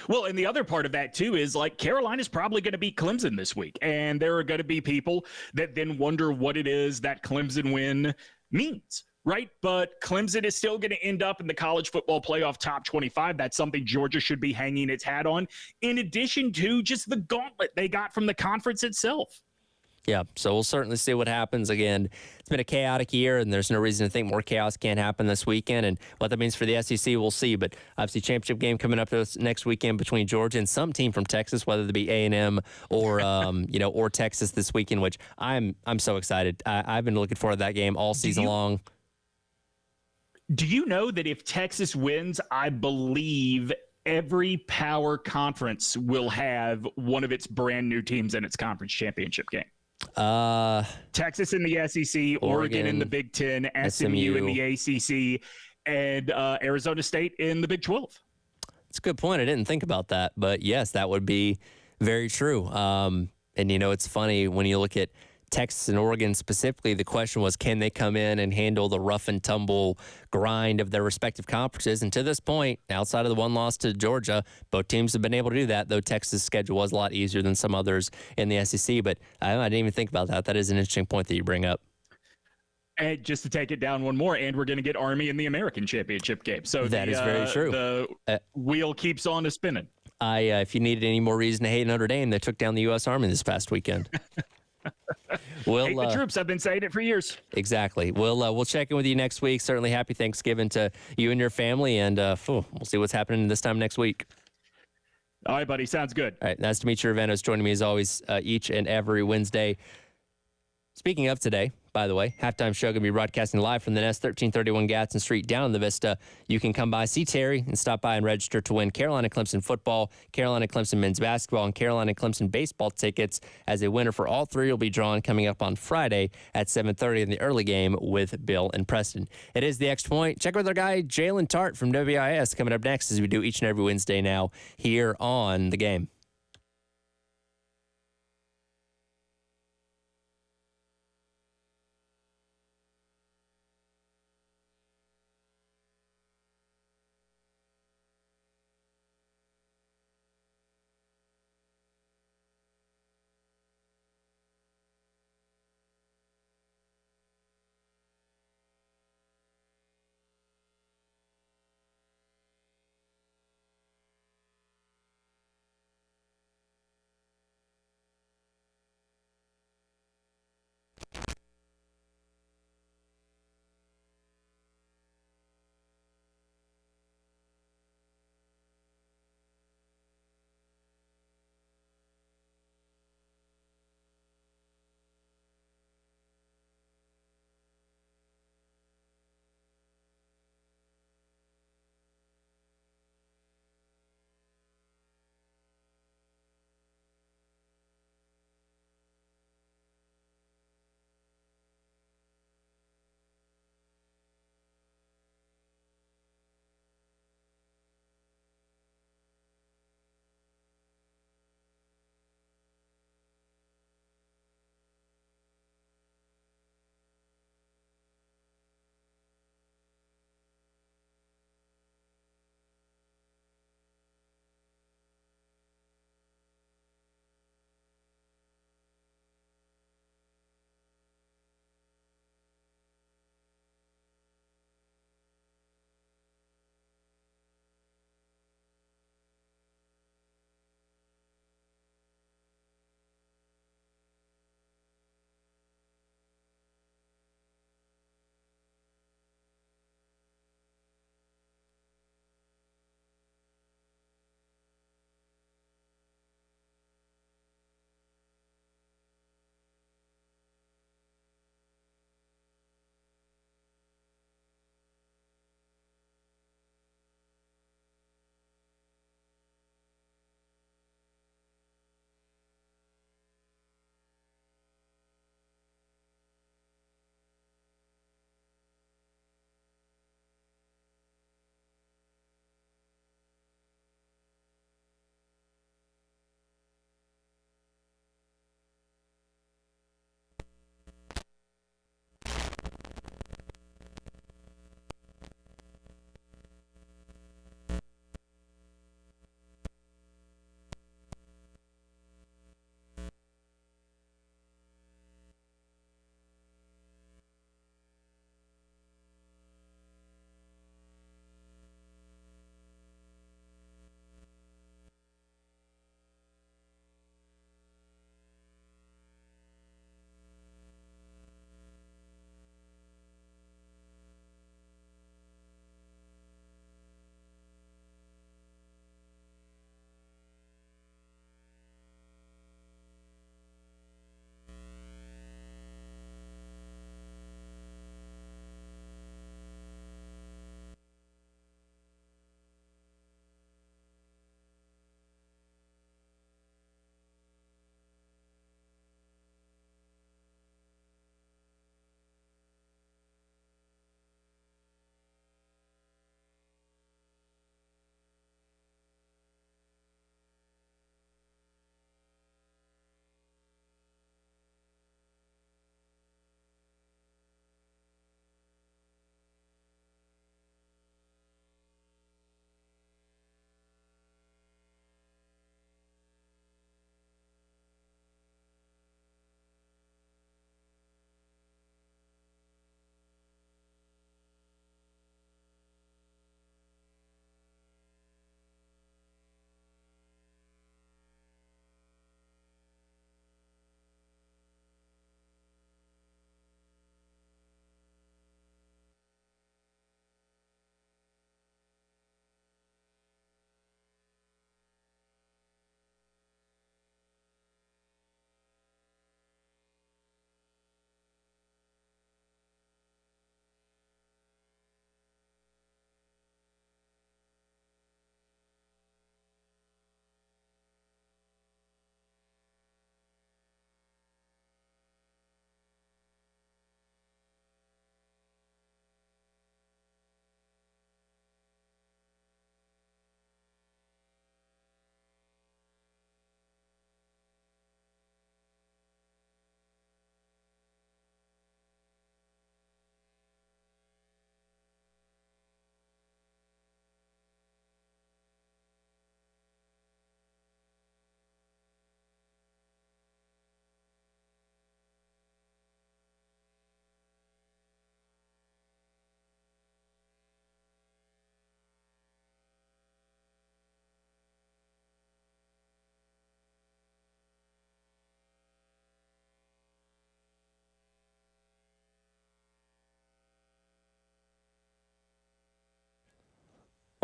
Well, and the other part of that, too, is Carolina's probably going to beat Clemson this week. And there are going to be people that then wonder what it is that Clemson win means, right? But Clemson is still going to end up in the college football playoff top 25. That's something Georgia should be hanging its hat on, in addition to just the gauntlet they got from the conference itself. Yeah, so we'll certainly see what happens. Again, it's been a chaotic year, and there's no reason to think more chaos can't happen this weekend. And what that means for the SEC, we'll see. But obviously, championship game coming up this next weekend between Georgia and some team from Texas, whether it be A&M or or Texas this weekend, which I'm so excited. I've been looking forward to that game all season long. Do you know that if Texas wins, I believe every power conference will have one of its brand new teams in its conference championship game? Texas in the SEC, Oregon in the Big Ten, SMU in the ACC, and Arizona State in the Big 12. It's a good point. I didn't think about that, but yes, that would be very true. And it's funny when you look at Texas and Oregon specifically, the question was, can they come in and handle the rough and tumble grind of their respective conferences? And to this point, outside of the one loss to Georgia, both teams have been able to do that, though Texas' schedule was a lot easier than some others in the SEC. But I didn't even think about that. That is an interesting point that you bring up. And just to take it down one more, and we're going to get Army in the American Championship game. So that is very true. The wheel keeps on a spinning. If you needed any more reason to hate Notre Dame, they took down the U.S. Army this past weekend. Hate the troops. I've been saying it for years. Exactly. We'll check in with you next week. Certainly happy Thanksgiving to you and your family, and we'll see what's happening this time next week. All right, buddy. Sounds good. All right. Nice to meet you, Ravennos, joining me as always each and every Wednesday. Speaking of today, by the way, halftime show going to be broadcasting live from the Nest, 1331 Gadsden Street down in the Vista. You can come by, see Terry, and stop by and register to win Carolina Clemson football, Carolina Clemson men's basketball, and Carolina Clemson baseball tickets, as a winner for all three will be drawn coming up on Friday at 7:30 in the early game with Bill and Preston. It is the Extra Point. Check with our guy Jalen Tart from WIS coming up next, as we do each and every Wednesday now here on The Game.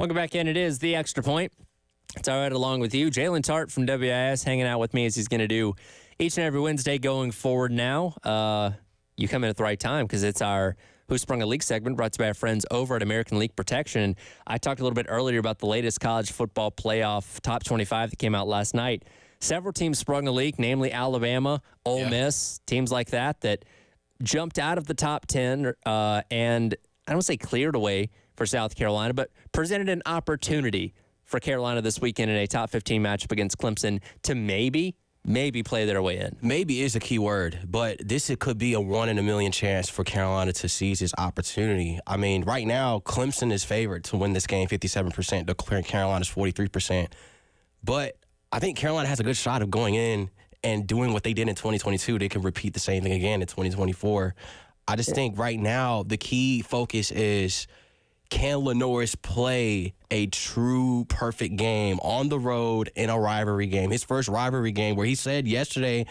Welcome back in. It is The Extra Point. It's all right along with you. Jalen Tart from WIS hanging out with me as he's going to do each and every Wednesday going forward now. You come in at the right time because it's our Who Sprung a Leak segment brought to you by our friends over at American Leak Protection. I talked a little bit earlier about the latest college football playoff top 25 that came out last night. Several teams sprung a leak, namely Alabama, Ole Miss, teams like that jumped out of the top 10 and I don't say cleared away for South Carolina, but presented an opportunity for Carolina this weekend in a top 15 matchup against Clemson to maybe play their way in. Maybe is a key word, but it could be a 1 in a million chance for Carolina to seize this opportunity. I mean, right now, Clemson is favored to win this game 57%, declaring Carolina's 43%. But I think Carolina has a good shot of going in and doing what they did in 2022. They can repeat the same thing again in 2024. I just think right now the key focus is, can Lenoris play a true perfect game on the road in a rivalry game? His first rivalry game, where he said yesterday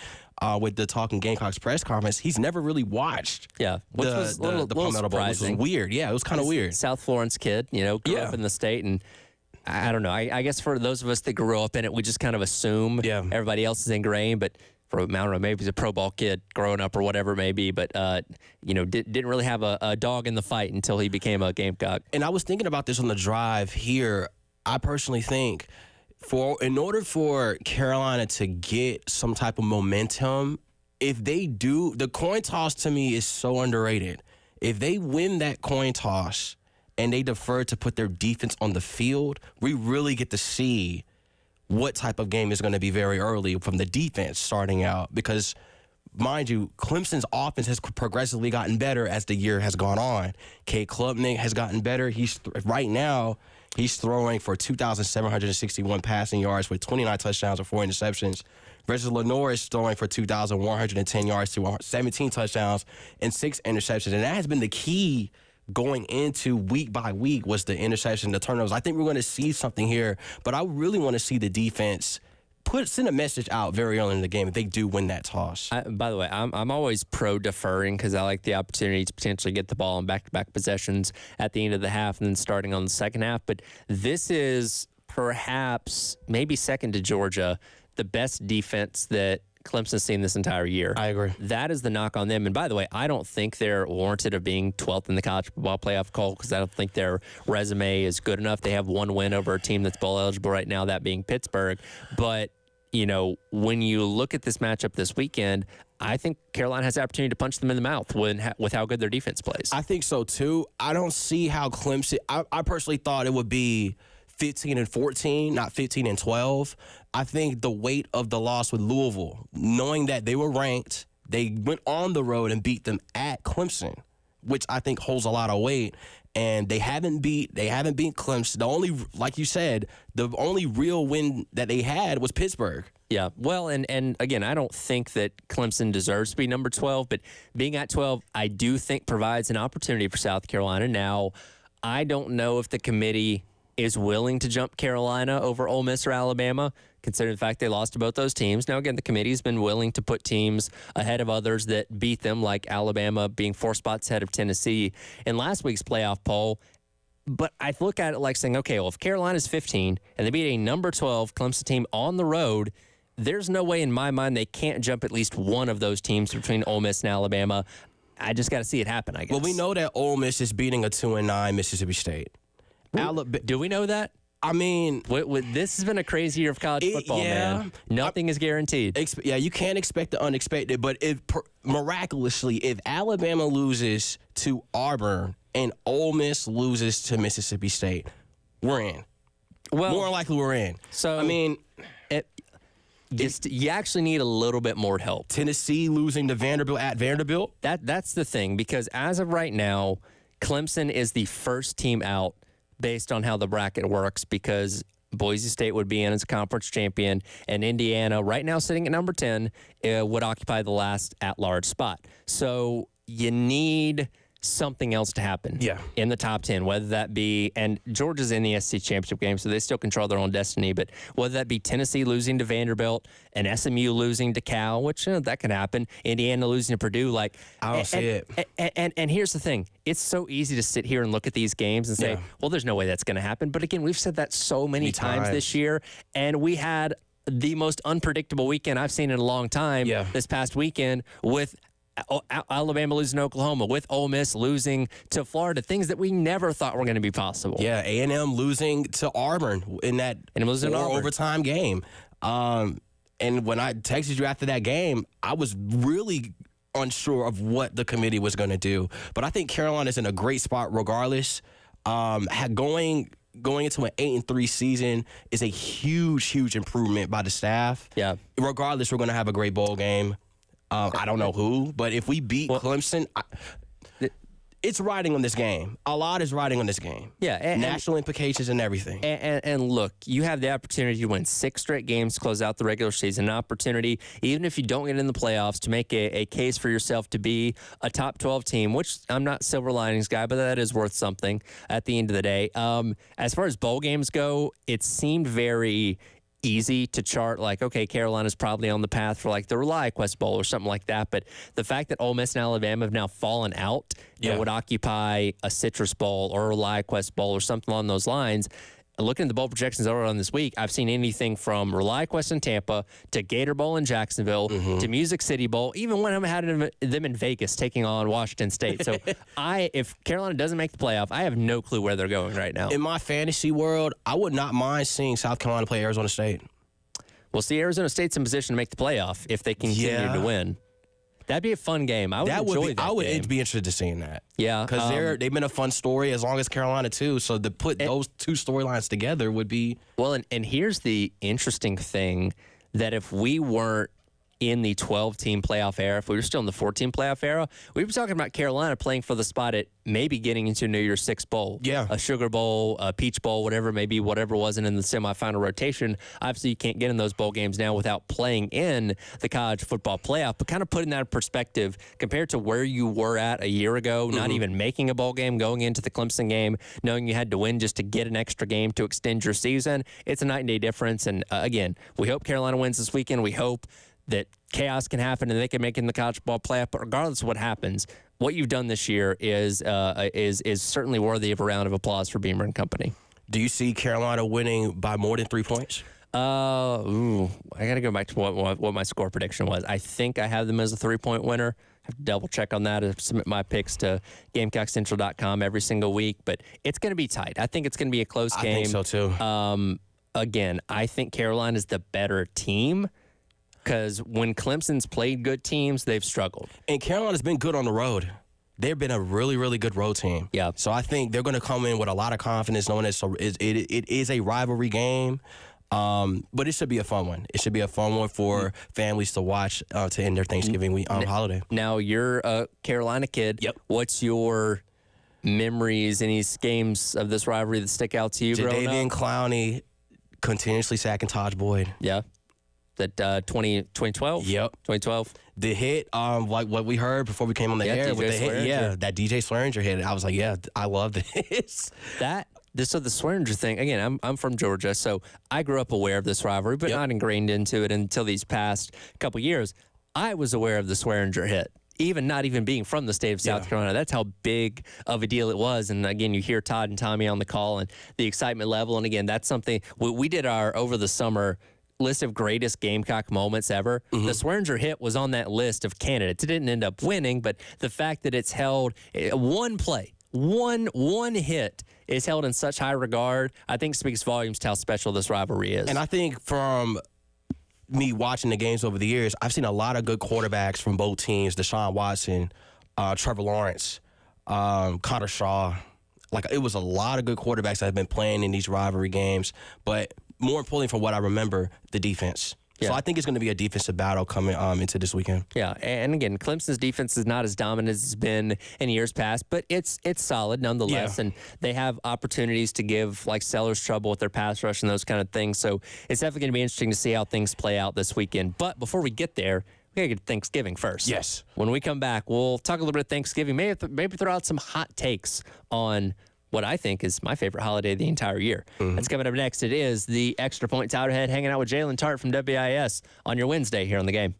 with the Talking Gamecocks press conference, he's never really watched. Yeah, which was a little Palmetto Bowl, which was weird. Yeah, it was kind of weird. South Florence kid, grew up in the state, and I don't know. I guess for those of us that grew up in it, we just kind of assume everybody else is ingrained, but for, I don't know, maybe he's a pro ball kid growing up or whatever it may be, but, didn't really have a dog in the fight until he became a Gamecock. And I was thinking about this on the drive here. I personally think in order for Carolina to get some type of momentum, if they do, the coin toss to me is so underrated. If they win that coin toss and they defer to put their defense on the field, we really get to see what type of game is going to be very early from the defense starting out. Because, mind you, Clemson's offense has progressively gotten better as the year has gone on. Cade Klubnik has gotten better. Right now, he's throwing for 2,761 passing yards with 29 touchdowns and 4 interceptions. Versus Lenoris throwing for 2,110 yards to 17 touchdowns and 6 interceptions. And that has been the key going into week by week, was the interception, the turnovers. I think we're going to see something here, but I really want to see the defense send a message out very early in the game if they do win that toss. By the way, I'm always pro deferring because I like the opportunity to potentially get the ball in back-to-back possessions at the end of the half and then starting on the second half. But this is perhaps, maybe second to Georgia, the best defense that Clemson's seen this entire year. I agree. That is the knock on them. And by the way, I don't think they're warranted of being 12th in the college football playoff call because I don't think their resume is good enough. They have one win over a team that's bowl eligible right now, that being Pittsburgh. But, when you look at this matchup this weekend, I think Carolina has the opportunity to punch them in the mouth with how good their defense plays. I think so, too. I don't see how Clemson – I personally thought it would be 15-14, not 15-12. I think the weight of the loss with Louisville, knowing that they were ranked, they went on the road and beat them at Clemson, which I think holds a lot of weight. And they haven't beat Clemson. The only, like you said, the only real win that they had was Pittsburgh. Yeah, well, and again, I don't think that Clemson deserves to be number 12, but being at 12, I do think provides an opportunity for South Carolina. Now, I don't know if the committee is willing to jump Carolina over Ole Miss or Alabama, considering the fact they lost to both those teams. Now, again, the committee's been willing to put teams ahead of others that beat them, like Alabama being 4 spots ahead of Tennessee in last week's playoff poll. But I look at it like saying, okay, well, if Carolina's 15 and they beat a number 12 Clemson team on the road, there's no way in my mind they can't jump at least one of those teams between Ole Miss and Alabama. I just got to see it happen, I guess. Well, we know that Ole Miss is beating a 2-9 Mississippi State. Do we know that? I mean, this has been a crazy year of college football, man. Nothing is guaranteed. You can't expect the unexpected, but miraculously, if Alabama loses to Auburn and Ole Miss loses to Mississippi State, we're in. Well, more likely we're in. So, I mean, you actually need a little bit more help. Tennessee losing to Vanderbilt at Vanderbilt? That's the thing, because as of right now, Clemson is the first team out based on how the bracket works, because Boise State would be in as a conference champion, and Indiana, right now sitting at number 10, would occupy the last at-large spot. So you need something else to happen Yeah. in the top 10, whether that be, and Georgia's in the SEC championship game, so they still control their own destiny, but whether that be Tennessee losing to Vanderbilt and SMU losing to Cal, which that can happen, Indiana losing to Purdue, like I don't see it. And here's the thing, it's so easy to sit here and look at these games and say, Yeah. well, there's no way that's going to happen. But again, we've said that so many times this year, and we had the most unpredictable weekend I've seen in a long time this past weekend with Alabama losing to Oklahoma, with Ole Miss losing to Florida, things that we never thought were going to be possible. Yeah, A&M losing to Auburn in that overtime game. And when I texted you after that game, I was really unsure of what the committee was going to do. But I think Carolina's in a great spot regardless. Going into an 8-3 season is a huge improvement by the staff. Yeah. Regardless, we're going to have a great bowl game. I don't know who, but if we beat Clemson, it's riding on this game. A lot is riding on this game. Yeah. National implications and everything. And look, you have the opportunity to win 6 straight games to close out the regular season. An opportunity, even if you don't get in the playoffs, to make a case for yourself to be a top 12 team, which I'm not a silver linings guy, but that is worth something at the end of the day. As far as bowl games go, it seemed very easy to chart, like, okay, Carolina's probably on the path for like the ReliaQuest Bowl or something like that. But the fact that Ole Miss and Alabama have now fallen out and would occupy a Citrus Bowl or a ReliaQuest Bowl or something along those lines. Looking at the bowl projections over on this week, I've seen anything from ReliaQuest in Tampa to Gator Bowl in Jacksonville to Music City Bowl, even when I had them in Vegas taking on Washington State. So if Carolina doesn't make the playoff, I have no clue where they're going right now. In my fantasy world, I would not mind seeing South Carolina play Arizona State. We'll see. Arizona State's in position to make the playoff if they continue to win. That'd be a fun game. I would enjoy that. I would game. be interested to seeing that. Yeah, because they've been a fun story as long as Carolina too. So to put those two storylines together would be well. And here's the interesting thing: that if we weren't in the 12-team playoff era, if we were still in the 14 playoff era, we were talking about Carolina playing for the spot at maybe getting into New Year's Six Bowl, a Sugar Bowl, a Peach Bowl, whatever it may be, whatever wasn't in the semifinal rotation. Obviously, you can't get in those bowl games now without playing in the college football playoff. But kind of putting that in perspective, compared to where you were at a year ago, not even making a bowl game, going into the Clemson game, knowing you had to win just to get an extra game to extend your season, it's a night and day difference. And again, we hope Carolina wins this weekend. We hope that chaos can happen and they can make it in the college football playoff. But regardless of what happens, what you've done this year is certainly worthy of a round of applause for Beamer and Company. Do you see Carolina winning by more than 3 points? I got to go back to what my score prediction was. I think I have them as a 3-point winner. I have to double check on that. I submit my picks to GamecockCentral.com every single week, but it's going to be tight. I think it's going to be a close game. I think so too. Again, I think Carolina is the better team, because when Clemson's played good teams, they've struggled. And Carolina's been good on the road. They've been a really, really good road team. Yeah. So I think they're going to come in with a lot of confidence, knowing it is a rivalry game. But it should be a fun one. It should be a fun one for families to watch to end their Thanksgiving week holiday. Now, you're a Carolina kid. Yep. What's your memories, any games of this rivalry that stick out to you growing Jadeveon up? Clowney continuously sacking Taj Boyd. Yeah. That 2012? Yep. 2012. The hit, like what we heard before we came on the air DJ with the Swearinger. hit, that DJ Swearinger hit. I was like, yeah, I love this. So the Swearinger thing, again, I'm from Georgia, so I grew up aware of this rivalry, but not ingrained into it until these past couple years. I was aware of the Swearinger hit, not even being from the state of South Carolina. That's how big of a deal it was. And again, you hear Todd and Tommy on the call and the excitement level. And again, that's something we did our over the summer list of greatest Gamecock moments ever. The Swearinger hit was on that list of candidates. It didn't end up winning, but the fact that it's held one play, one hit is held in such high regard, I think speaks volumes to how special this rivalry is. And I think from me watching the games over the years, I've seen a lot of good quarterbacks from both teams. Deshaun Watson, Trevor Lawrence, Connor Shaw. Like, it was a lot of good quarterbacks that have been playing in these rivalry games. But more importantly, from what I remember, the defense. Yeah. So I think it's going to be a defensive battle coming into this weekend. Yeah, and again, Clemson's defense is not as dominant as it's been in years past, but it's solid nonetheless, and they have opportunities to give like Sellers trouble with their pass rush and those kind of things. So it's definitely going to be interesting to see how things play out this weekend. But before we get there, We got to get Thanksgiving first. Yes. When we come back, we'll talk a little bit of Thanksgiving. Maybe throw out some hot takes on what I think is my favorite holiday of the entire year. That's coming up next. It is the Extra Point Powderhead hanging out with Jalen Tart from WIS on your Wednesday here on The Game.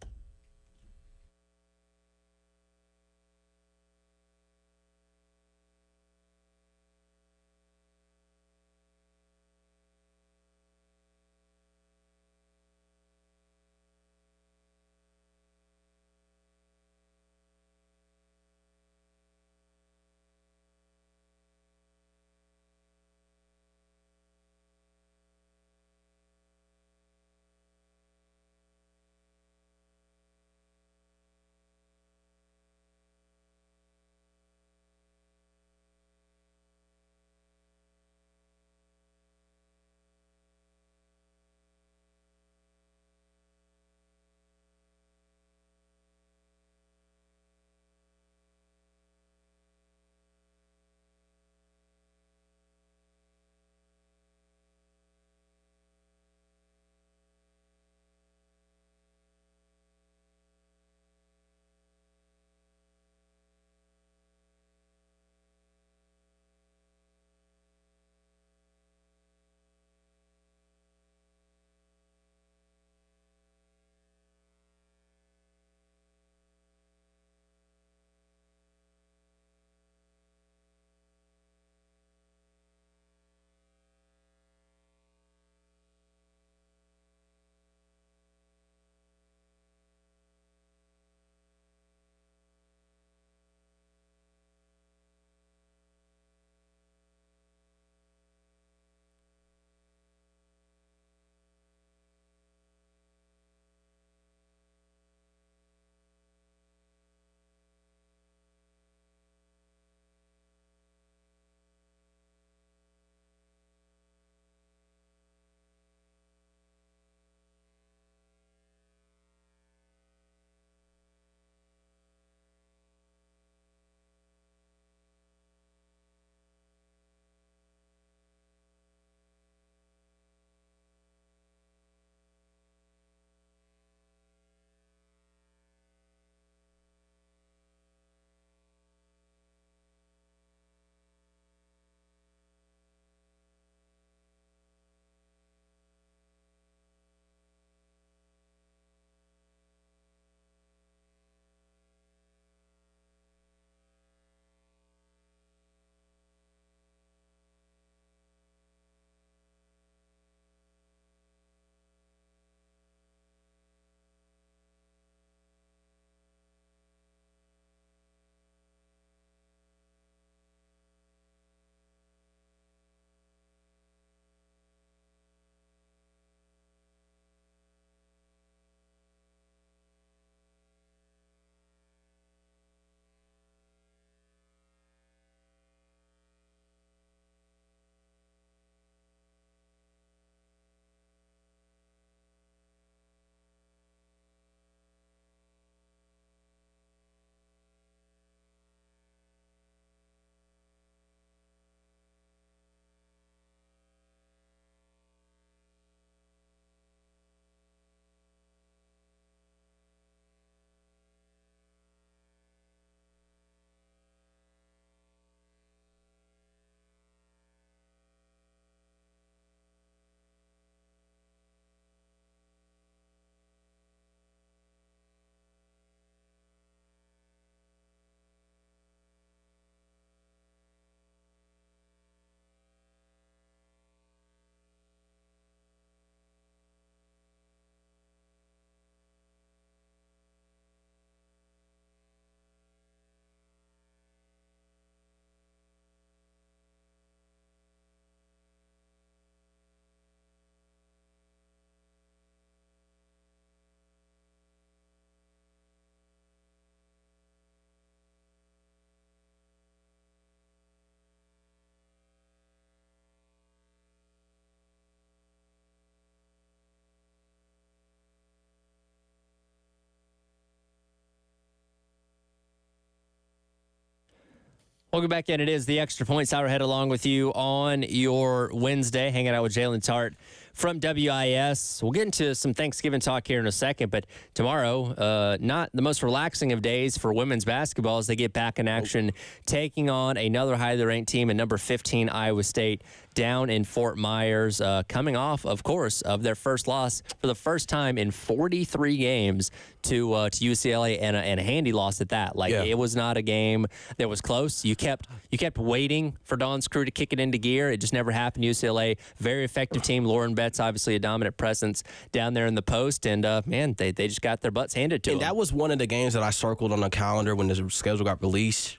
Welcome back in. It is the Extra Point Sourhead along with you on your Wednesday, hanging out with Jalen Tart from WIS. We'll get into some Thanksgiving talk here in a second, but tomorrow, not the most relaxing of days for women's basketball as they get back in action, taking on another highly ranked team at number 15, Iowa State, down in Fort Myers, coming off, of course, of their first loss for the first time in 43 games to UCLA, and a handy loss at that. It was not a game that was close. You kept waiting for Dawn's crew to kick it into gear. It just never happened. UCLA, very effective team. Lauren Betts, obviously a dominant presence down there in the post, and they just got their butts handed to them. And that was one of the games that I circled on the calendar when the schedule got released.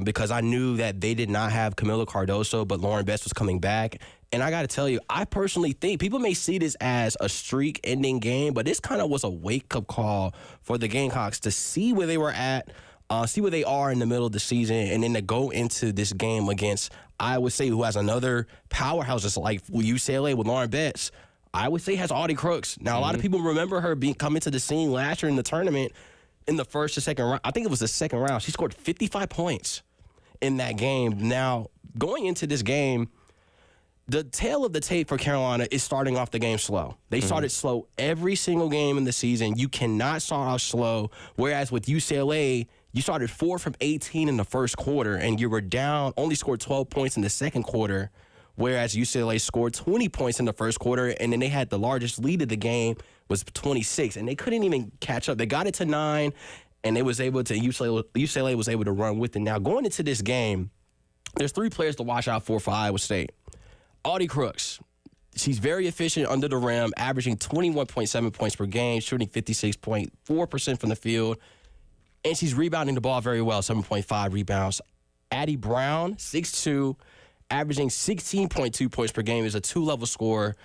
Because I knew that they did not have Camila Cardoso, but Lauren Betts was coming back. And I got to tell you, I personally think people may see this as a streak-ending game, but this kind of was a wake-up call for the Gamecocks to see where they were at, see where they are in the middle of the season, and then to go into this game against Iowa State, who has another powerhouse just like UCLA with Lauren Betts. Iowa State has Audie Crooks. Now, a lot of people remember her coming to the scene last year in the tournament. In the first or second round, I think it was the second round, she scored 55 points in that game. Now, going into this game, the tail of the tape for Carolina is starting off the game slow. They started slow every single game in the season. You cannot start off slow, whereas with UCLA, you started 4 from 18 in the first quarter, and you were down, only scored 12 points in the second quarter, whereas UCLA scored 20 points in the first quarter, and then they had the largest lead of the game was 26, and they couldn't even catch up. They got it to 9, and they was able to UCLA was able to run with it. Now, going into this game, there's 3 players to watch out for Iowa State. Audie Crooks, she's very efficient under the rim, averaging 21.7 points per game, shooting 56.4% from the field, and she's rebounding the ball very well, 7.5 rebounds. Addie Brown, 6'2", averaging 16.2 points per game, is a 2-level scorer,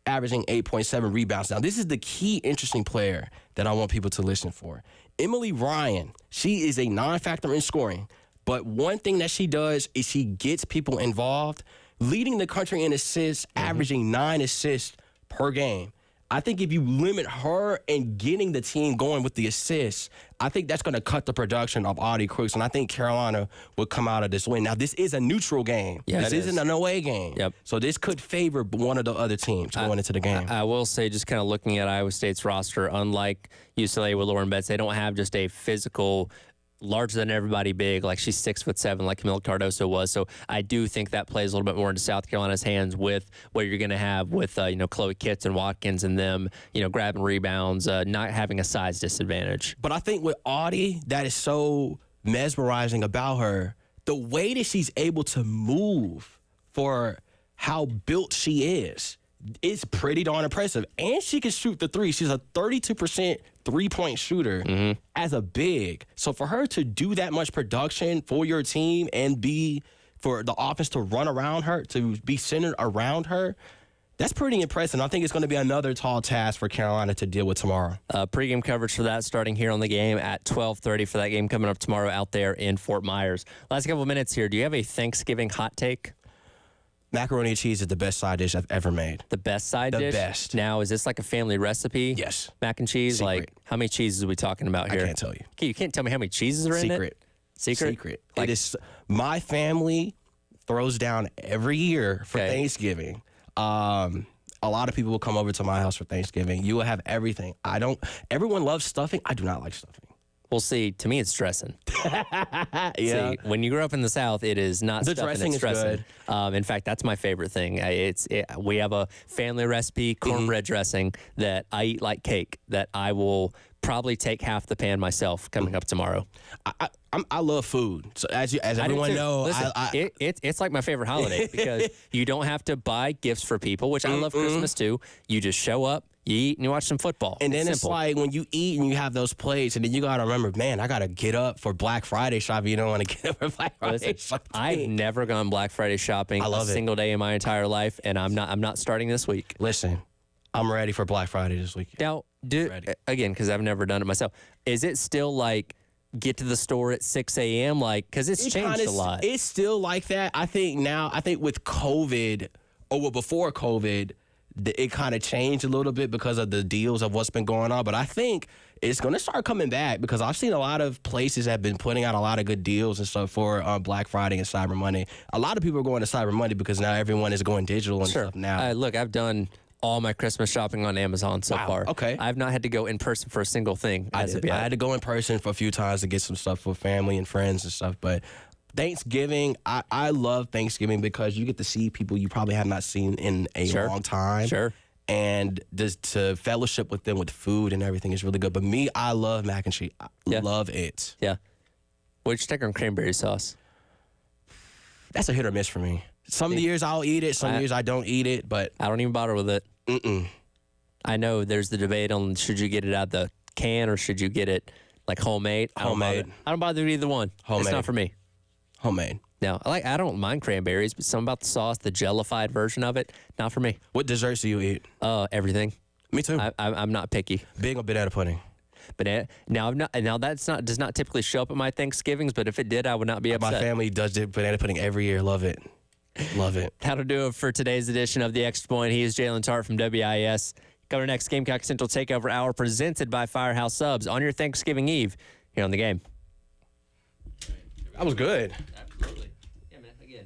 averaging 8.7 rebounds. Now, this is the key interesting player that I want people to listen for. Emily Ryan, she is a non-factor in scoring, but one thing that she does is she gets people involved, leading the country in assists, averaging 9 assists per game. I think if you limit her and getting the team going with the assists, I think that's going to cut the production of Audie Crooks, and I think Carolina would come out of this win. Now, this is a neutral game. Yeah, this isn't an away game. Yep. So this could favor one of the other teams going into the game. I will say, just kind of looking at Iowa State's roster, unlike UCLA with Lauren Betts, they don't have just a physical, larger than everybody big, like she's 6'7", like Camila Cardoso was. So I do think that plays a little bit more into South Carolina's hands with what you're going to have with Chloe Kitts and Watkins and them, grabbing rebounds, not having a size disadvantage. But I think with Audie, that is so mesmerizing about her, the way that she's able to move for how built she is. It's pretty darn impressive. And she can shoot the 3. She's a 32% three-point shooter as a big. So for her to do that much production for your team and for the offense to run around her, to be centered around her, that's pretty impressive. I think it's going to be another tall task for Carolina to deal with tomorrow. Pregame coverage for that starting here on the game at 12:30 for that game coming up tomorrow out there in Fort Myers. Last couple of minutes here. Do you have a Thanksgiving hot take? Macaroni and cheese is the best side dish I've ever made. The best side dish? The best. Now, is this like a family recipe? Yes. Mac and cheese? Secret. Like, how many cheeses are we talking about here? I can't tell you. Okay, you can't tell me how many cheeses are in it? Secret? Like, It is. My family throws down every year for Thanksgiving. A lot of people will come over to my house for Thanksgiving. You will have everything. Everyone loves stuffing. I do not like stuffing. Well, see, to me, it's dressing. Yeah. See, when you grow up in the South, it is not The stuffing, dressing it's is dressing. good. In fact, that's my favorite thing. We have a family recipe, cornbread dressing, that I eat like cake, that I will probably take half the pan myself coming up tomorrow. I love food. So as everyone knows, Listen, it's like my favorite holiday because you don't have to buy gifts for people, which I love Christmas too. You just show up, you eat, and you watch some football. And then it's simple. like when you eat and you have those plates, and then you got to remember, man, I got to get up for Black Friday shopping. You don't want to get up for Black Friday shopping. I've never gone Black Friday shopping a single day in my entire life, and I'm not starting this week. Listen, I'm ready for Black Friday this week. Now, again, because I've never done it myself, is it still like get to the store at 6 a.m.? Like, because it's changed a lot. It's still like that. I think with COVID, before COVID, it kind of changed a little bit because of the deals of what's been going on. But I think it's going to start coming back because I've seen a lot of places have been putting out a lot of good deals and stuff for Black Friday and Cyber Monday. A lot of people are going to Cyber Monday because now everyone is going digital and stuff now. Look, I've done all my Christmas shopping on Amazon so Wow, far. okay. I've not had to go in person for a single thing as of yet. I had to go in person for a few times to get some stuff for family and friends and stuff. But Thanksgiving, I love Thanksgiving because you get to see people you probably have not seen in a long time. Sure. And just to fellowship with them with food and everything is really good. But me, I love mac and cheese. I love it. Yeah. What'd you take on cranberry sauce? That's a hit or miss for me. Some years I'll eat it. Some years I don't eat it. But I don't even bother with it. I know there's the debate on should you get it out of the can or should you get it like homemade. I don't bother with either one. Homemade. It's not for me. Homemade. No, I don't mind cranberries, but something about the sauce, the jellified version of it, not for me. What desserts do you eat? Everything. Me too. I'm not picky. Big on banana pudding. But now does not typically show up at my Thanksgivings, but if it did, I would not be upset. My family does banana pudding every year. Love it. Love it. That'll do it for today's edition of The Extra Point. He is Jalen Tart from WIS. Coming next, Gamecock Central Takeover Hour presented by Firehouse Subs on your Thanksgiving Eve here on The Game. That was good. Absolutely. Yeah, man. Again.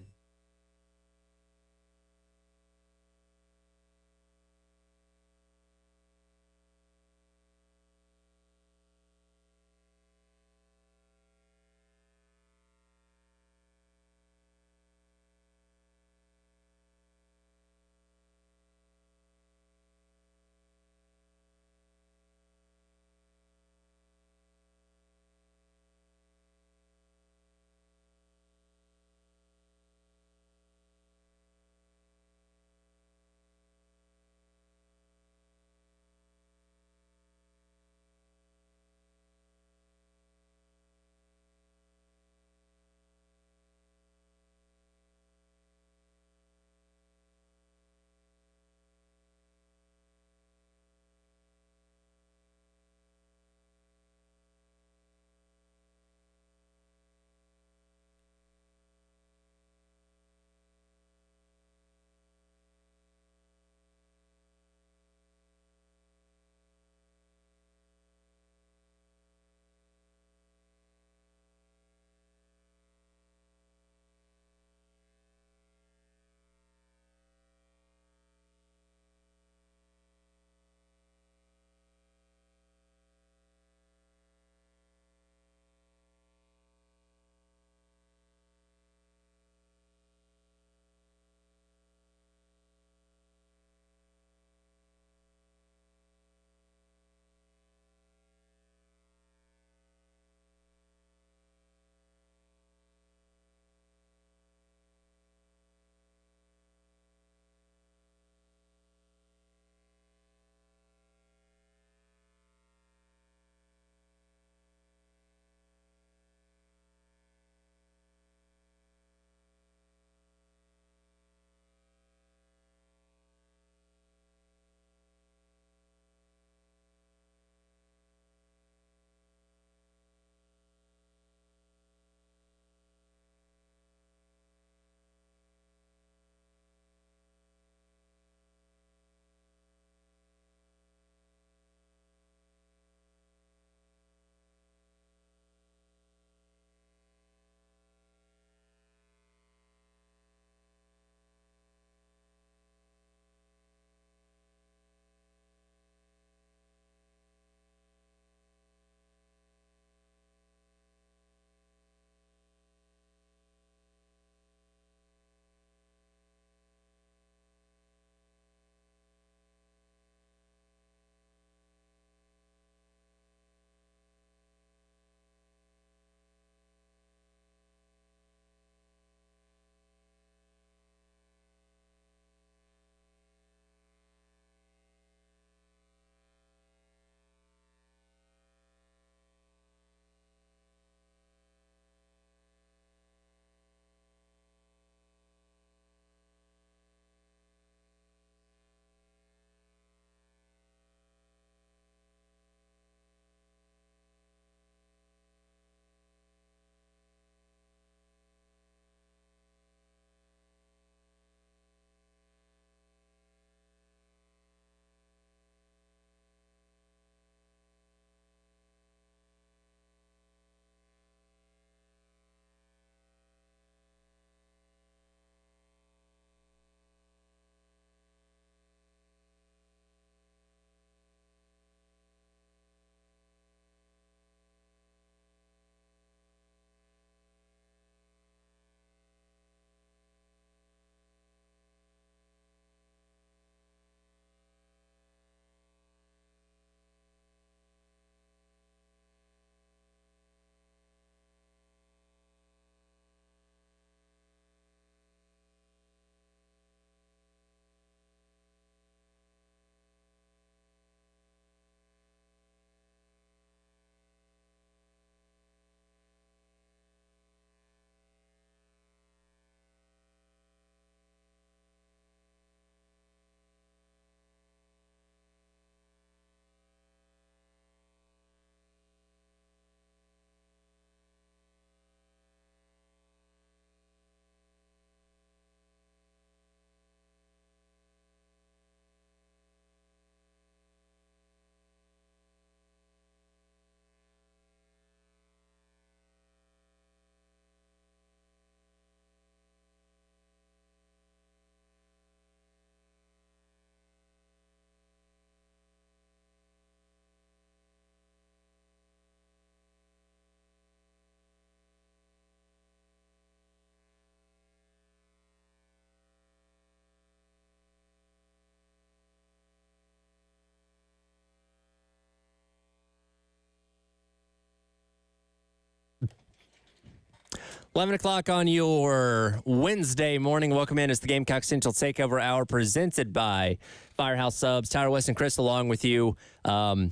11 o'clock on your Wednesday morning. Welcome in. It's the Gamecock Central Takeover Hour presented by Firehouse Subs. Tyler, West, and Chris along with you. I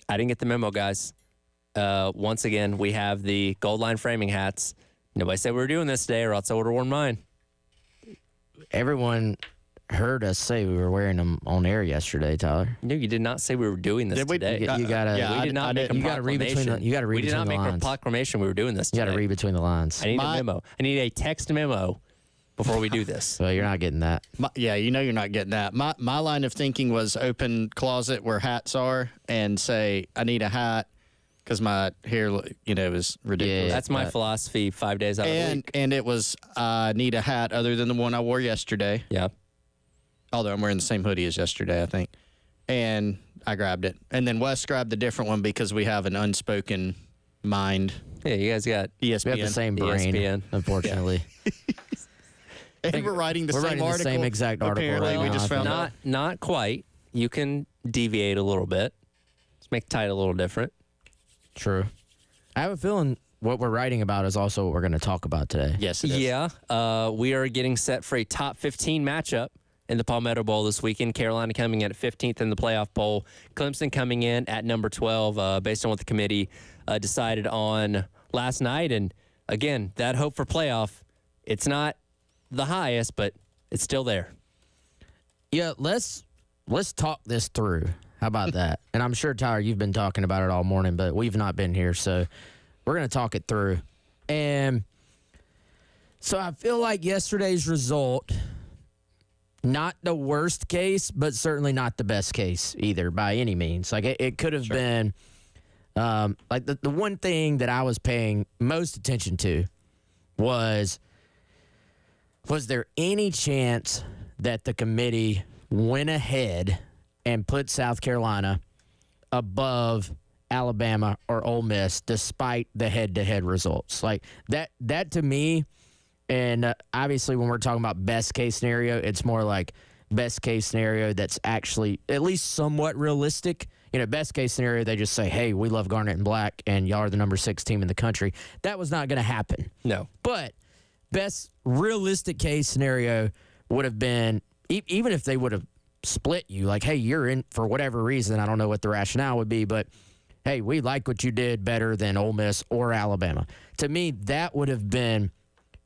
didn't get the memo, guys. Once again, we have the Gold Line framing hats. Nobody said we were doing this today, or else I would have worn mine. Everyone heard us say we were wearing them on air yesterday, Tyler. No, you did not say we were doing this today. You gotta. We did not make a You gotta read between the. You gotta read We did between not the make a lines. proclamation we were doing this You today. gotta read between the lines. I need a memo. I need a text memo before we do this. Well, you're not getting that. You know you're not getting that. My line of thinking was open closet where hats are and say, I need a hat because my hair, is ridiculous. That's my philosophy 5 days out of the week. And it was, I need a hat other than the one I wore yesterday. Yeah. Although I'm wearing the same hoodie as yesterday, I think. And I grabbed it. And then Wes grabbed the different one because we have an unspoken mind. Yeah, you guys got ESPN. We have the same brain, ESPN. unfortunately. And we're writing the same article. The same exact article Apparently, right we now, just I found think. out. Not quite. You can deviate a little bit. Let's make the title a little different. True. I have a feeling what we're writing about is also what we're going to talk about today. Yes, it is. Yeah. We are getting set for a top 15 matchup in the Palmetto Bowl this weekend. Carolina coming in at 15th in the playoff poll. Clemson coming in at number 12 based on what the committee decided on last night. And, again, that hope for playoff, it's not the highest, but it's still there. Yeah, let's talk this through. How about that? And I'm sure, Tyler, you've been talking about it all morning, but we've not been here, so we're going to talk it through. And so I feel like yesterday's result, not the worst case, but certainly not the best case either by any means. Like, it could have been, like, the one thing that I was paying most attention to was there any chance that the committee went ahead and put South Carolina above Alabama or Ole Miss despite the head-to-head results? Like, that to me, and obviously when we're talking about best-case scenario, it's more like best-case scenario that's actually at least somewhat realistic. Best-case scenario, they just say, hey, we love Garnet and Black, and y'all are the number 6 team in the country. That was not going to happen. No. But best realistic case scenario would have been, even if they would have split you, like, hey, you're in for whatever reason. I don't know what the rationale would be, but hey, we like what you did better than Ole Miss or Alabama. To me, that would have been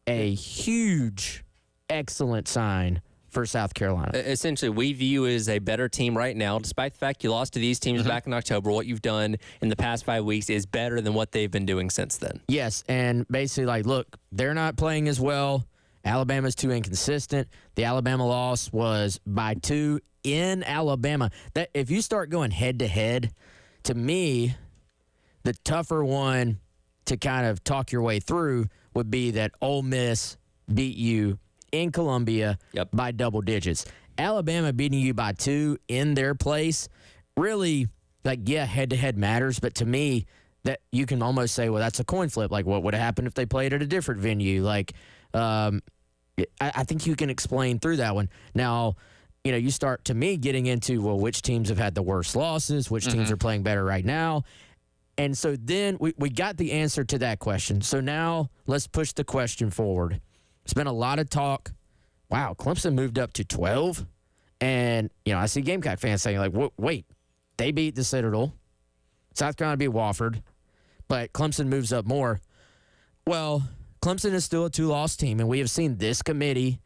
a huge, excellent sign for South Carolina. Essentially, we view you as a better team right now, despite the fact you lost to these teams back in October. What you've done in the past 5 weeks is better than what they've been doing since then. Yes, and basically, like, look, they're not playing as well. Alabama's too inconsistent. The Alabama loss was by 2 in Alabama. That if you start going head-to-head, to me, the tougher one to kind of talk your way through would be that Ole Miss beat you in Columbia by double digits. Alabama beating you by 2 in their place, really, like, yeah, head-to-head matters, but to me, that you can almost say, well, that's a coin flip. Like, what would have happened if they played at a different venue? Like, I think you can explain through that one. Now, you start, to me, getting into, well, which teams have had the worst losses, which teams are playing better right now. And so then we got the answer to that question. So now let's push the question forward. It's been a lot of talk. Wow, Clemson moved up to 12. And, I see Gamecock fans saying, like, wait, they beat the Citadel. South Carolina beat Wofford. But Clemson moves up more. Well, Clemson is still a 2-loss team, and we have seen this committee,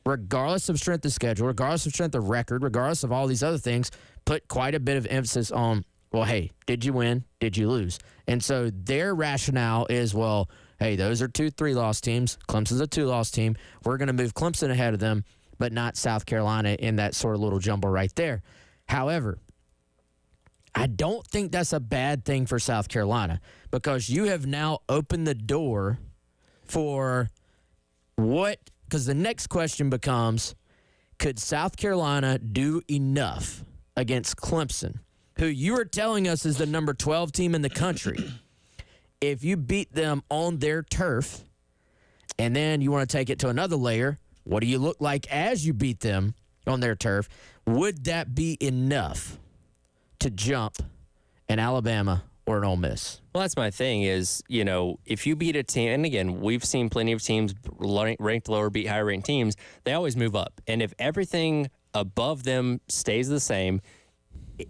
regardless of strength of schedule, regardless of strength of record, regardless of all these other things, put quite a bit of emphasis on, well, hey, did you win? Did you lose? And so their rationale is, well, hey, those are 2 3-loss teams. Clemson's a 2-loss team. We're going to move Clemson ahead of them, but not South Carolina in that sort of little jumble right there. However, I don't think that's a bad thing for South Carolina because you have now opened the door for what, because the next question becomes, could South Carolina do enough against Clemson, who you are telling us is the number 12 team in the country? If you beat them on their turf, and then you want to take it to another layer, what do you look like as you beat them on their turf? Would that be enough to jump an Alabama or an Ole Miss. Well, that's my thing is, if you beat a team, and again, we've seen plenty of teams ranked lower beat higher ranked teams, they always move up. And if everything above them stays the same,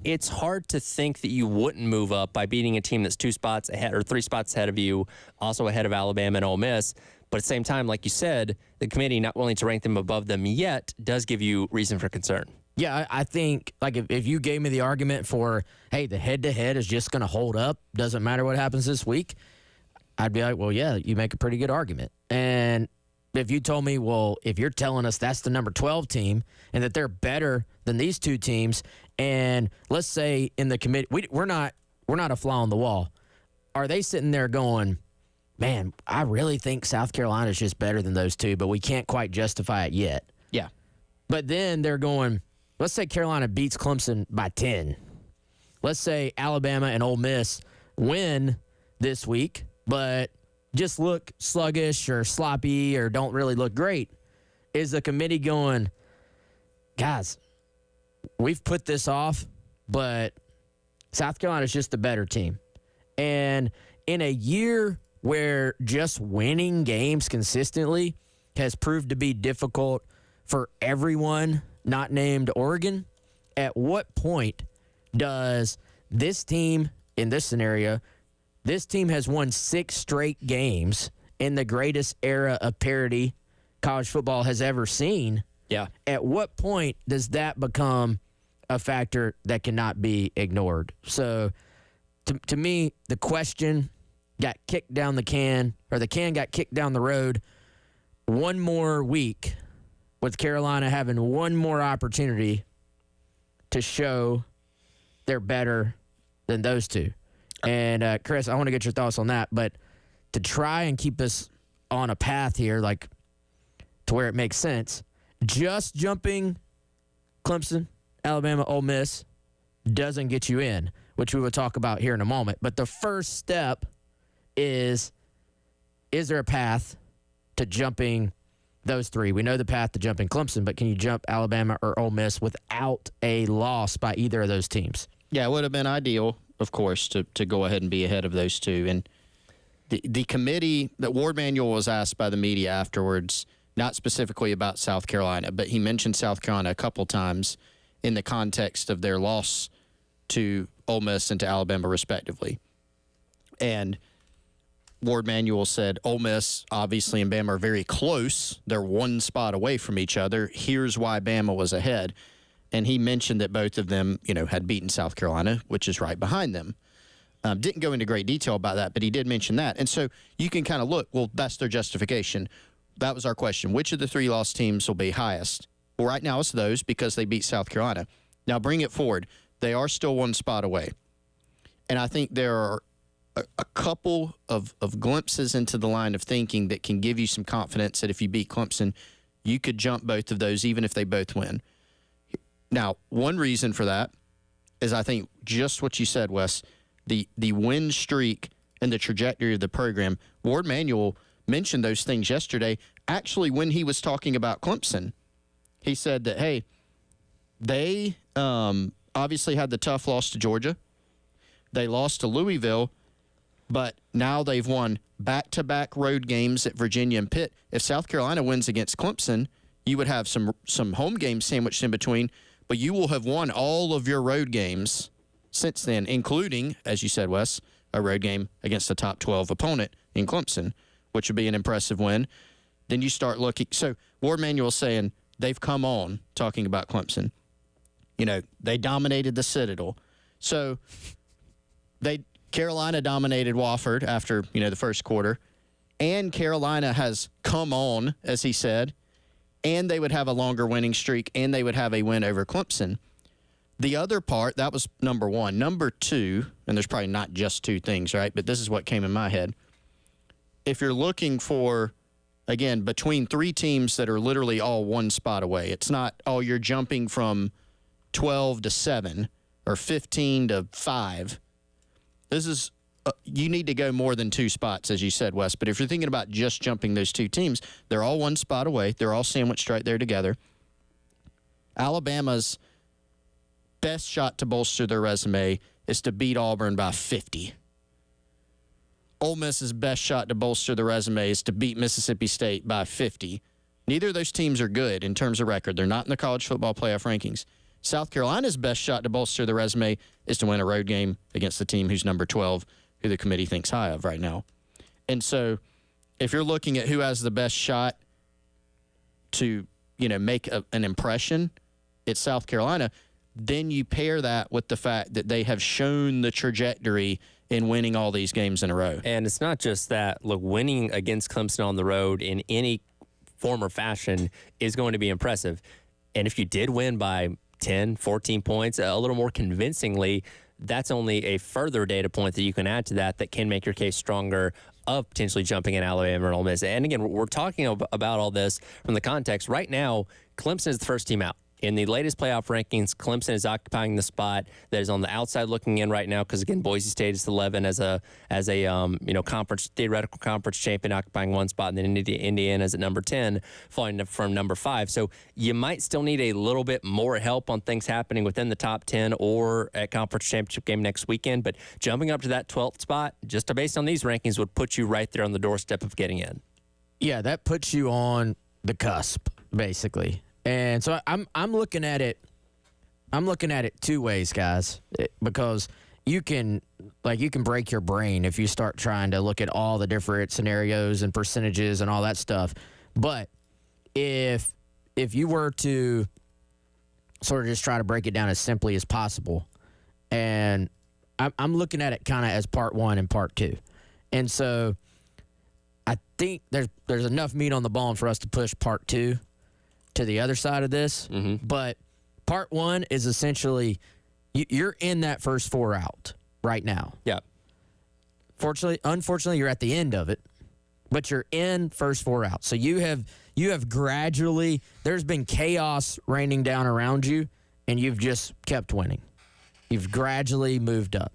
it's hard to think that you wouldn't move up by beating a team that's 2 spots ahead or 3 spots ahead of you, also ahead of Alabama and Ole Miss. But at the same time, like you said, the committee not willing to rank them above them yet does give you reason for concern. Yeah, I think like if you gave me the argument for, hey, the head-to-head is just going to hold up, doesn't matter what happens this week, I'd be like, well, yeah, you make a pretty good argument. And if you told me, well, if you're telling us that's the number 12 team and that they're better than these 2 teams, and let's say in the committee, we're not a fly on the wall. Are they sitting there going, man, I really think South Carolina's just better than those 2, but we can't quite justify it yet? Yeah. But then they're going, let's say Carolina beats Clemson by 10. Let's say Alabama and Ole Miss win this week, but just look sluggish or sloppy or don't really look great. Is the committee going, guys, we've put this off, but South Carolina's just a better team. And in a year where just winning games consistently has proved to be difficult for everyone not named Oregon, at what point does this team, in this scenario, this team has won 6 straight games in the greatest era of parity college football has ever seen. Yeah. At what point does that become a factor that cannot be ignored? So to me, the question got kicked down the can, or the can got kicked down the road one more week with Carolina having one more opportunity to show they're better than those 2. And, Chris, I want to get your thoughts on that. But to try and keep us on a path here, like to where it makes sense, just jumping Clemson, Alabama, Ole Miss doesn't get you in, which we will talk about here in a moment. But the first step is there a path to jumping those 3? We know the path to jumping Clemson, but can you jump Alabama or Ole Miss without a loss by either of those teams? Yeah, it would have been ideal, of course, to go ahead and be ahead of those 2. And the committee, that Ward Manuel was asked by the media afterwards, not specifically about South Carolina, but he mentioned South Carolina a couple times in the context of their loss to Ole Miss and to Alabama, respectively. And Ward Manuel said, Ole Miss, obviously, and Bama are very close. They're 1 spot away from each other. Here's why Bama was ahead. And he mentioned that both of them, had beaten South Carolina, which is right behind them. Didn't go into great detail about that, but he did mention that. And so you can kind of look, well, that's their justification. That was our question. Which of the 3 lost teams will be highest? Well, right now it's those because they beat South Carolina. Now bring it forward. They are still 1 spot away. And I think there are a couple of glimpses into the line of thinking that can give you some confidence that if you beat Clemson, you could jump both of those even if they both win. Now, one reason for that is I think just what you said, Wes, the win streak and the trajectory of the program. Ward Manuel mentioned those things yesterday. Actually, when he was talking about Clemson, he said that, hey, they obviously had the tough loss to Georgia. They lost to Louisville, but now they've won back-to-back road games at Virginia and Pitt. If South Carolina wins against Clemson, you would have some home games sandwiched in between, but you will have won all of your road games since then, including, as you said, Wes, a road game against a top 12 opponent in Clemson, which would be an impressive win. Then you start looking. So Ward Manuel's saying they've come on, talking about Clemson. They dominated the Citadel. So Carolina dominated Wofford after, the first quarter. And Carolina has come on, as he said, and they would have a longer winning streak, and they would have a win over Clemson. The other part, that was number 1. Number 2, and there's probably not just 2 things, right? But this is what came in my head. If you're looking for, again, between 3 teams that are literally all 1 spot away, it's not, you're jumping from 12 to 7 or 15 to 5. This is, you need to go more than 2 spots, as you said, Wes. But if you're thinking about just jumping those 2 teams, they're all 1 spot away. They're all sandwiched right there together. Alabama's best shot to bolster their resume is to beat Auburn by 50 Ole Miss's best shot to bolster the resume is to beat Mississippi State by 50. Neither of those teams are good in terms of record. They're not in the college football playoff rankings. South Carolina's best shot to bolster the resume is to win a road game against the team who's number 12, who the committee thinks high of right now. And so if you're looking at who has the best shot to, make an impression, it's South Carolina. Then you pair that with the fact that they have shown the trajectory in winning all these games in a row. And it's not just that. Look, winning against Clemson on the road in any form or fashion is going to be impressive. And if you did win by 10, 14 points, a little more convincingly, that's only a further data point that you can add to that can make your case stronger of potentially jumping in Alabama and Ole Miss. And again, we're talking about all this from the context. Right now, Clemson is the first team out. In the latest playoff rankings, Clemson is occupying the spot that is on the outside looking in right now because, again, Boise State is 11 as a theoretical conference champion, occupying one spot, and then Indiana is at number 10, falling from number 5. So you might still need a little bit more help on things happening within the top 10 or at conference championship game next weekend. But jumping up to that 12th spot, just based on these rankings, would put you right there on the doorstep of getting in. Yeah, that puts you on the cusp, basically. And so I'm looking at it. I'm looking at it two ways, guys, because you can break your brain if you start trying to look at all the different scenarios and percentages and all that stuff. But if you were to sort of just try to break it down as simply as possible, and I'm looking at it kind of as part one and part two, and so I think there's enough meat on the bone for us to push part two to the other side of this. Mm-hmm. But part one is essentially you're in that first 4 out right now. Yeah. Unfortunately, you're at the end of it, but you're in first 4 out. So you have gradually, there's been chaos raining down around you, and you've just kept winning. You've gradually moved up.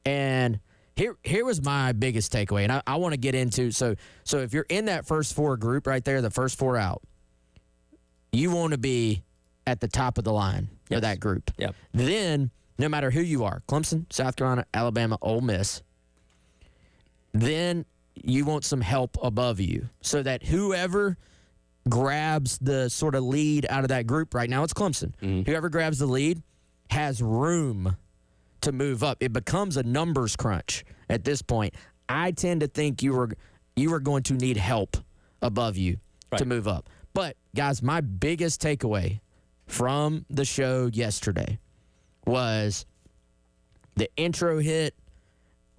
And here was my biggest takeaway, and I want to get into, so if you're in that first 4 group right there, the first 4 out, you want to be at the top of the line of that group. Yep. Then, no matter who you are, Clemson, South Carolina, Alabama, Ole Miss, then you want some help above you so that whoever grabs the sort of lead out of that group right now, it's Clemson. Mm-hmm. Whoever grabs the lead has room to move up. It becomes a numbers crunch at this point. I tend to think you are going to need help above you to move up. But, guys, my biggest takeaway from the show yesterday was the intro hit.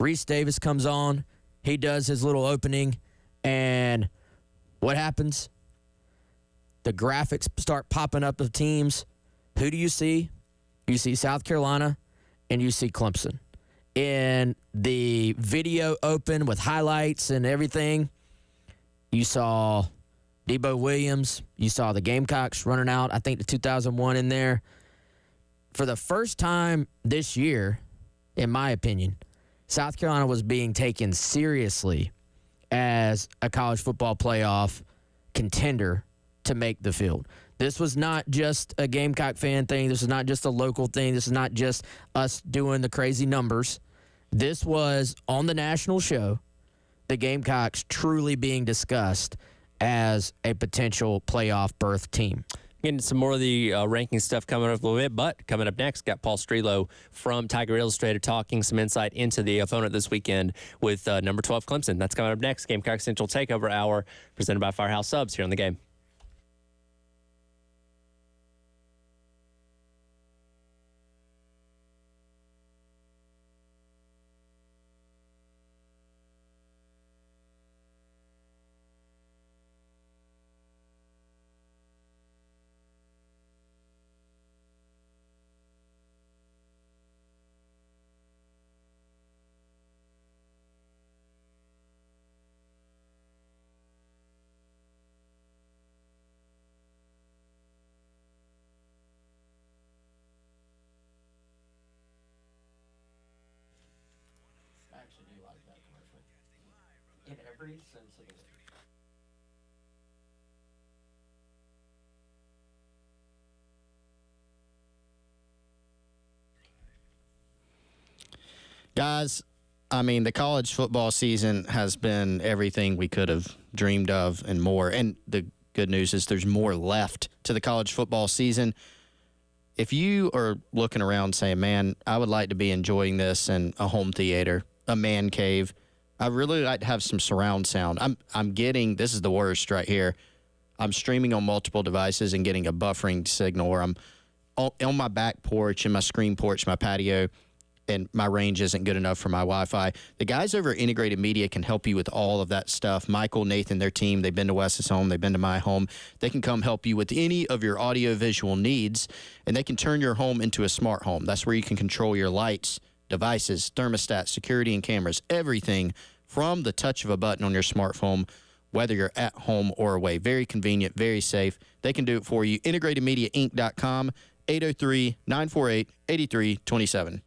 Reese Davis comes on. He does his little opening. And what happens? The graphics start popping up of teams. Who do you see? You see South Carolina and you see Clemson. In the video open with highlights and everything, you saw Debo Williams. You saw the Gamecocks running out, I think the 2001 in there. For the first time this year, in my opinion, South Carolina was being taken seriously as a college football playoff contender to make the field. This was not just a Gamecock fan thing. This is not just a local thing. This is not just us doing the crazy numbers. This was, on the national show, the Gamecocks truly being discussed as a potential playoff berth team. Getting some more of the ranking stuff coming up a little bit, but coming up next, got Paul Strelo from Tiger Illustrated talking some insight into the opponent this weekend with number 12 Clemson. That's coming up next. Gamecock Central Takeover Hour presented by Firehouse Subs here on the Game. Guys, I mean, the college football season has been everything we could have dreamed of and more. And the good news is there's more left to the college football season. If you are looking around saying, man, I would like to be enjoying this in a home theater, a man cave, I really like to have some surround sound. I'm getting, this is the worst right here, I'm streaming on multiple devices and getting a buffering signal where I'm on my back porch, in my screen porch, my patio, and my range isn't good enough for my Wi-Fi. The guys over at Integrated Media can help you with all of that stuff. Michael, Nathan, their team, they've been to Wes's home, they've been to my home. They can come help you with any of your audio-visual needs, and they can turn your home into a smart home. That's where you can control your lights, devices, thermostats, security, and cameras, everything from the touch of a button on your smartphone, whether you're at home or away. Very convenient, very safe. They can do it for you. IntegratedMediaInc.com, 803-948-8327.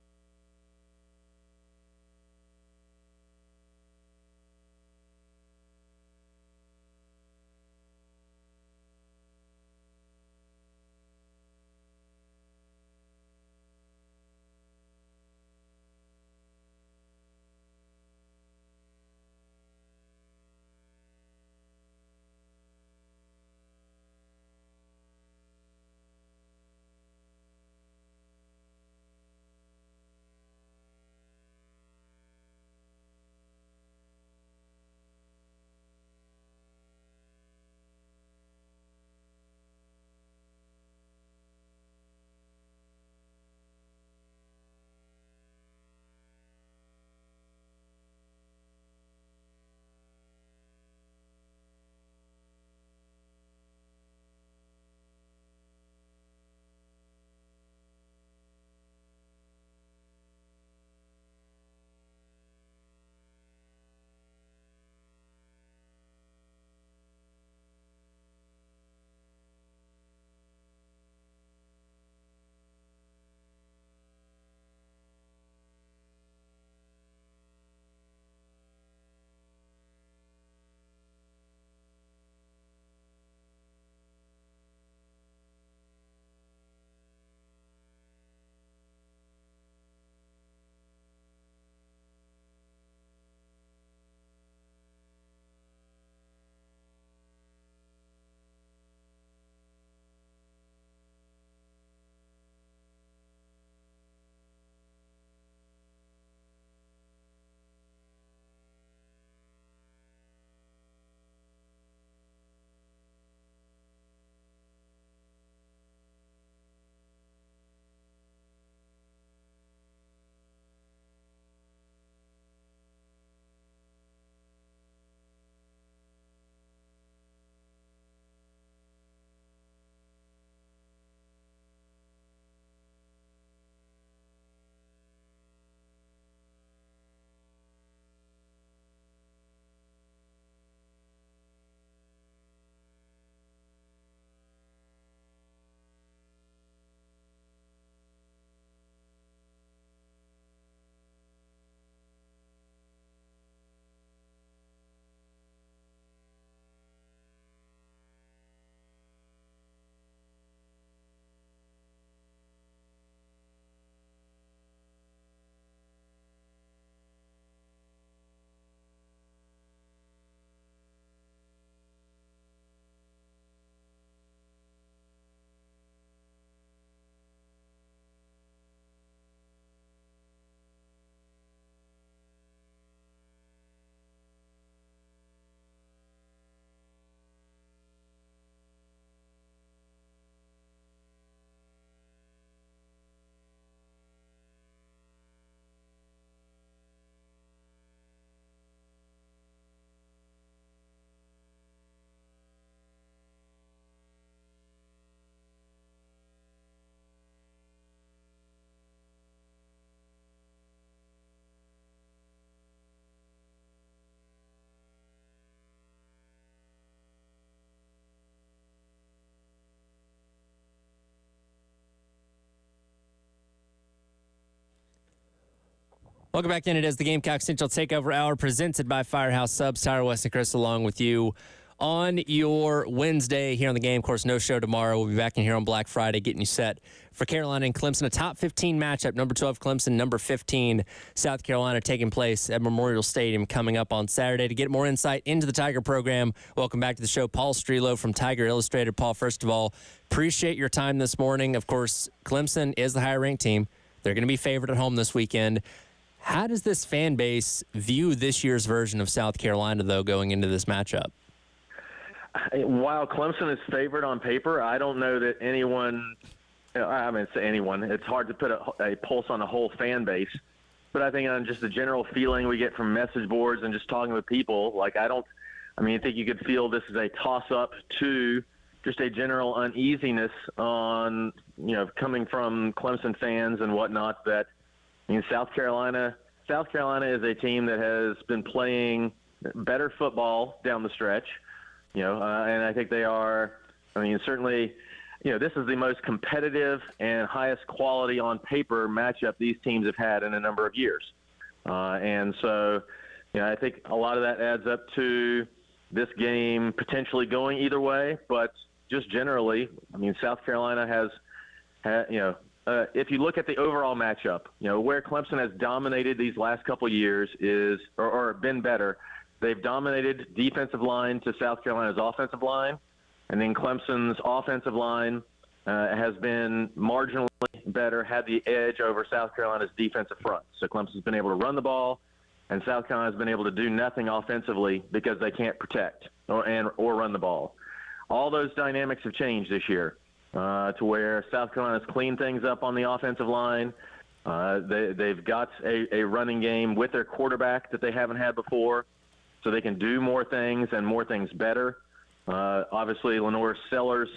Welcome back in. It is the Gamecock Central Takeover Hour presented by Firehouse Subs. Tyler, West, and Chris along with you on your Wednesday here on the game. Of course, no show tomorrow. We'll be back in here on Black Friday getting you set for Carolina and Clemson. A top 15 matchup, number 12 Clemson, number 15 South Carolina, taking place at Memorial Stadium coming up on Saturday. To get more insight into the Tiger program, welcome back to the show, Paul Strelo from Tiger Illustrated. Paul, first of all, appreciate your time this morning. Of course, Clemson is the higher-ranked team. They're going to be favored at home this weekend. How does this fan base view this year's version of South Carolina, though, going into this matchup? While Clemson is favored on paper, I don't know that anyone – say anyone. It's hard to put a pulse on the whole fan base. But I think on just the general feeling we get from message boards and just talking with people, I think you could feel this is a toss-up to just a general uneasiness on, coming from Clemson fans and whatnot that, South Carolina is a team that has been playing better football down the stretch, and I think they are, certainly, this is the most competitive and highest quality on paper matchup these teams have had in a number of years. And so, I think a lot of that adds up to this game potentially going either way, but just generally, South Carolina has if you look at the overall matchup, where Clemson has dominated these last couple of years or been better, they've dominated defensive line to South Carolina's offensive line, and then Clemson's offensive line has been marginally better, had the edge over South Carolina's defensive front. So Clemson's been able to run the ball, and South Carolina's been able to do nothing offensively because they can't protect or run the ball. All those dynamics have changed this year to where South Carolina's cleaned things up on the offensive line. They've got a running game with their quarterback that they haven't had before, so they can do more things and more things better. Obviously, Lenore Sellers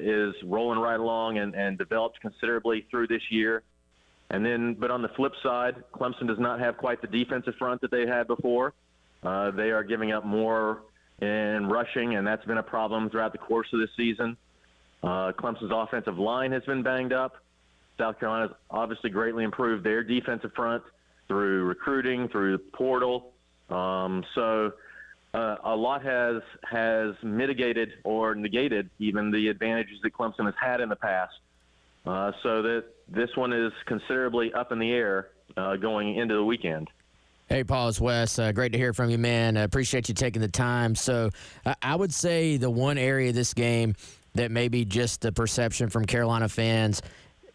is rolling right along and developed considerably through this year. But on the flip side, Clemson does not have quite the defensive front that they had before. They are giving up more in rushing, and that's been a problem throughout the course of this season. Clemson's offensive line has been banged up. South Carolina's obviously greatly improved their defensive front through recruiting, through the portal. A lot has mitigated or negated even the advantages that Clemson has had in the past. So that this one is considerably up in the air going into the weekend. Hey, Paul, it's Wes. Great to hear from you, man. I appreciate you taking the time. So I would say the one area of this game that maybe just the perception from Carolina fans,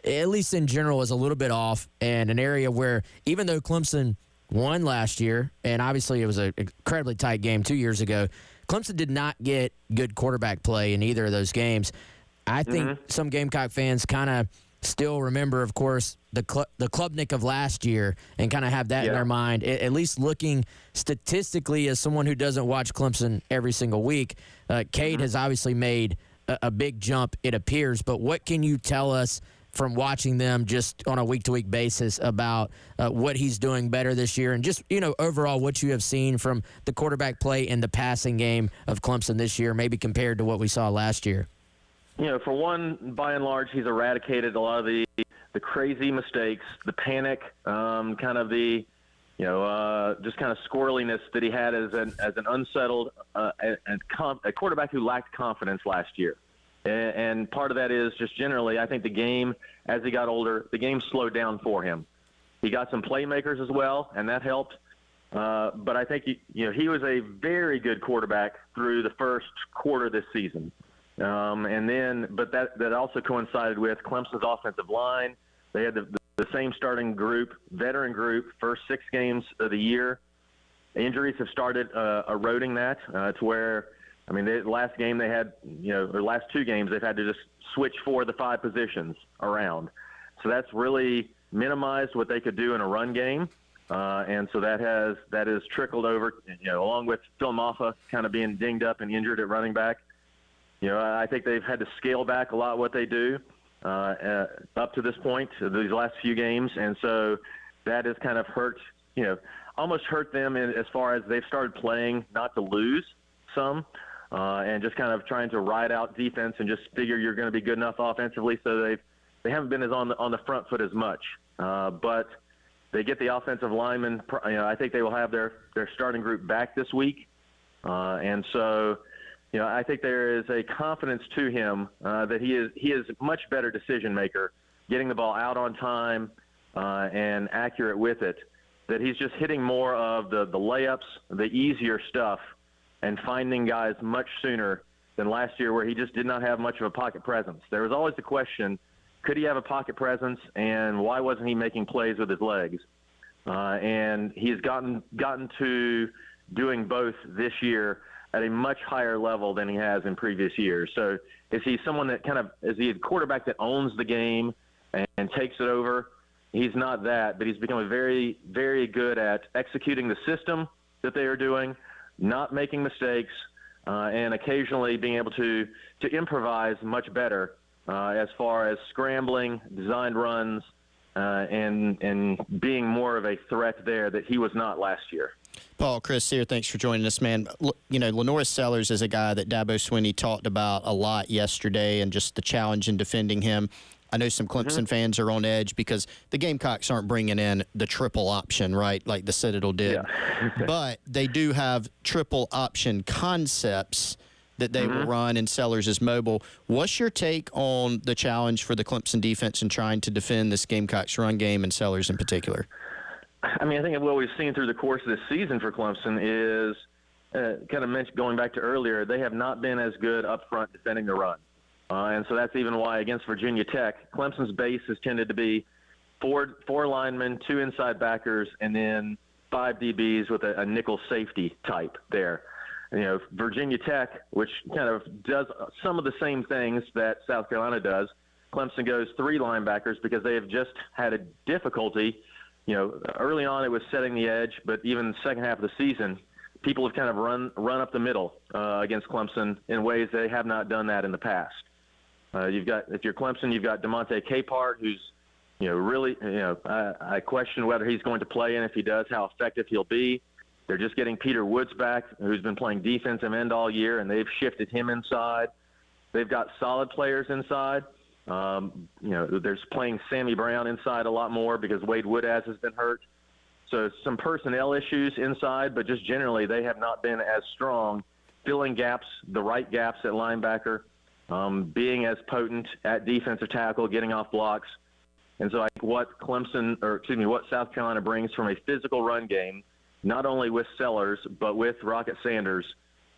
at least in general, is a little bit off, and an area where even though Clemson won last year, and obviously it was an incredibly tight game 2 years ago, Clemson did not get good quarterback play in either of those games. I think some Gamecock fans kind of still remember, of course, the Klubnik of last year and kind of have that in their mind, at least looking statistically as someone who doesn't watch Clemson every single week. Cade has obviously made a big jump, it appears, but what can you tell us from watching them just on a week-to-week basis about what he's doing better this year and just, overall what you have seen from the quarterback play and the passing game of Clemson this year, maybe compared to what we saw last year? For one, by and large, he's eradicated a lot of the crazy mistakes, the panic, kind of the, just kind of squirreliness that he had as an unsettled a quarterback who lacked confidence last year. And part of that is just generally, I think the game, as he got older, the game slowed down for him. He got some playmakers as well, and that helped. But I think he was a very good quarterback through the first quarter this season. But that also coincided with Clemson's offensive line. They had the same starting group, veteran group, first 6 games of the year. Injuries have started eroding that to where, the last game they had, or last 2 games, they've had to just switch 4 of the 5 positions around. So that's really minimized what they could do in a run game. And so that has trickled over, along with Phil Maffa kind of being dinged up and injured at running back. I think they've had to scale back a lot what they do up to this point, these last few games. And so that has kind of hurt, almost hurt them as far as they've started playing not to lose some and just kind of trying to ride out defense and just figure you're going to be good enough offensively. So they haven't been as on the front foot as much. But they get the offensive linemen. I think they will have their starting group back this week. And so I think there is a confidence to him that he is a much better decision maker, getting the ball out on time and accurate with it. That he's just hitting more of the layups, the easier stuff, and finding guys much sooner than last year, where he just did not have much of a pocket presence. There was always the question: could he have a pocket presence, and why wasn't he making plays with his legs? And he's gotten to doing both this year at a much higher level than he has in previous years. So is he someone that is he a quarterback that owns the game and takes it over? He's not that, but he's become very, very good at executing the system that they are doing, not making mistakes, and occasionally being able to improvise much better as far as scrambling, designed runs, and being more of a threat there that he was not last year. Paul, Chris here, thanks for joining us, man. Lenoris Sellers is a guy that Dabo Swinney talked about a lot yesterday, and just the challenge in defending him. I know some Clemson fans are on edge because the Gamecocks aren't bringing in the triple option, right, like the Citadel did. Yeah. But they do have triple option concepts that they will run, and Sellers is mobile. What's your take on the challenge for the Clemson defense in trying to defend this Gamecocks run game, and Sellers in particular? I mean, I think what we've seen through the course of this season for Clemson is going back to earlier, they have not been as good up front defending the run. And so that's even why against Virginia Tech, Clemson's base has tended to be four linemen, 2 inside backers, and then 5 DBs with a nickel safety type there. Virginia Tech, which kind of does some of the same things that South Carolina does, Clemson goes 3 linebackers because they have just had a difficulty. Early on it was setting the edge, but even the second half of the season, people have kind of run up the middle against Clemson in ways they have not done that in the past. If you're Clemson, you've got DeMonte Capehart, who's, really, I question whether he's going to play, and if he does, how effective he'll be. They're just getting Peter Woods back, who's been playing defensive end all year, and they've shifted him inside. They've got solid players inside. There's playing Sammy Brown inside a lot more because Wade Woodaz has been hurt. So some personnel issues inside, but just generally they have not been as strong, filling gaps, the right gaps at linebacker, being as potent at defensive tackle, getting off blocks. And so I think what South Carolina brings from a physical run game, not only with Sellers, but with Rocket Sanders,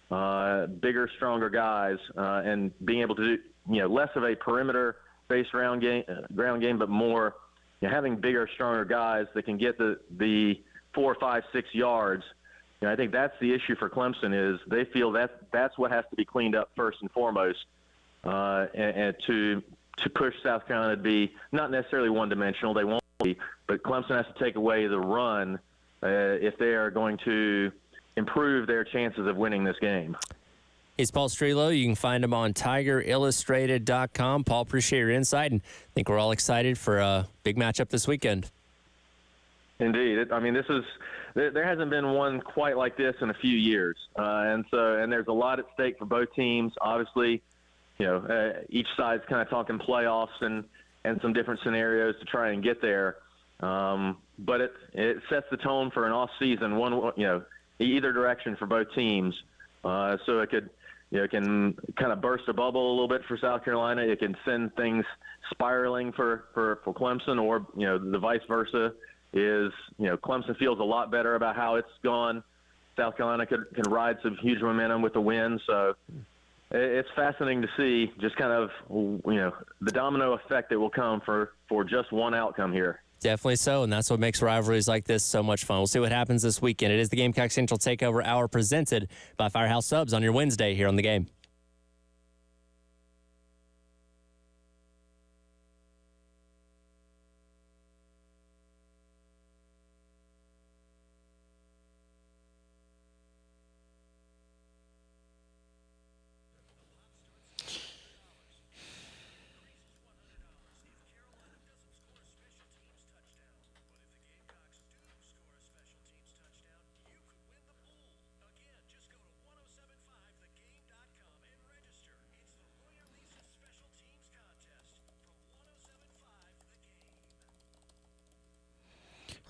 bigger, stronger guys, and being able to do, less of a perimeter-based ground game, but more having bigger, stronger guys that can get the 4, 5, 6 yards. I think that's the issue for Clemson is they feel that's what has to be cleaned up first and foremost, and to push South Carolina to be not necessarily one-dimensional. They won't be, but Clemson has to take away the run if they are going to improve their chances of winning this game. He's Paul Strelo. You can find him on TigerIllustrated.com. Paul, appreciate your insight, and I think we're all excited for a big matchup this weekend. Indeed. There hasn't been one quite like this in a few years. And there's a lot at stake for both teams. Obviously, each side's kind of talking playoffs and some different scenarios to try and get there. But it sets the tone for an off season, either direction for both teams. So it can kind of burst a bubble a little bit for South Carolina. It can send things spiraling for Clemson, or the vice versa. Is Clemson feels a lot better about how it's gone. South Carolina can ride some huge momentum with the win. So it's fascinating to see just kind of the domino effect that will come for just one outcome here. Definitely so, and that's what makes rivalries like this so much fun. We'll see what happens this weekend. It is the Gamecock Central Takeover Hour presented by Firehouse Subs on your Wednesday here on The Game.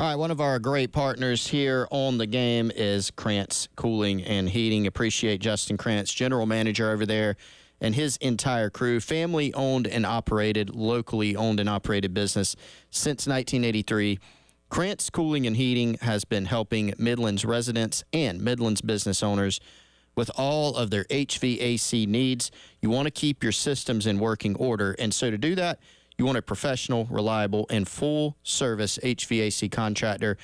All right, one of our great partners here on the game is Krantz Cooling and Heating. Appreciate Justin Krantz, general manager over there, and his entire crew. Family owned and operated, locally owned and operated business since 1983. Krantz Cooling and Heating has been helping Midlands residents and Midlands business owners with all of their HVAC needs. You want to keep your systems in working order, and so to do that, you want a professional, reliable, and full-service HVAC contractor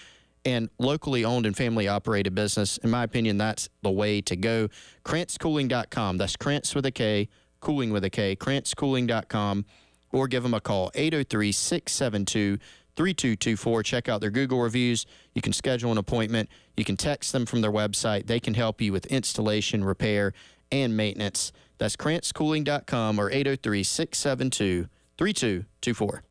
and locally owned and family-operated business. In my opinion, that's the way to go. KrantzCooling.com. That's Krantz with a K, cooling with a K, KrantzCooling.com, or give them a call, 803-672-3224. Check out their Google reviews. You can schedule an appointment. You can text them from their website. They can help you with installation, repair, and maintenance. That's KrantzCooling.com or 803-672-3224. 3224.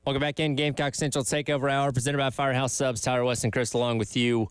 Welcome back in. Gamecock Central Takeover Hour presented by Firehouse Subs. Tyler West and Chris along with you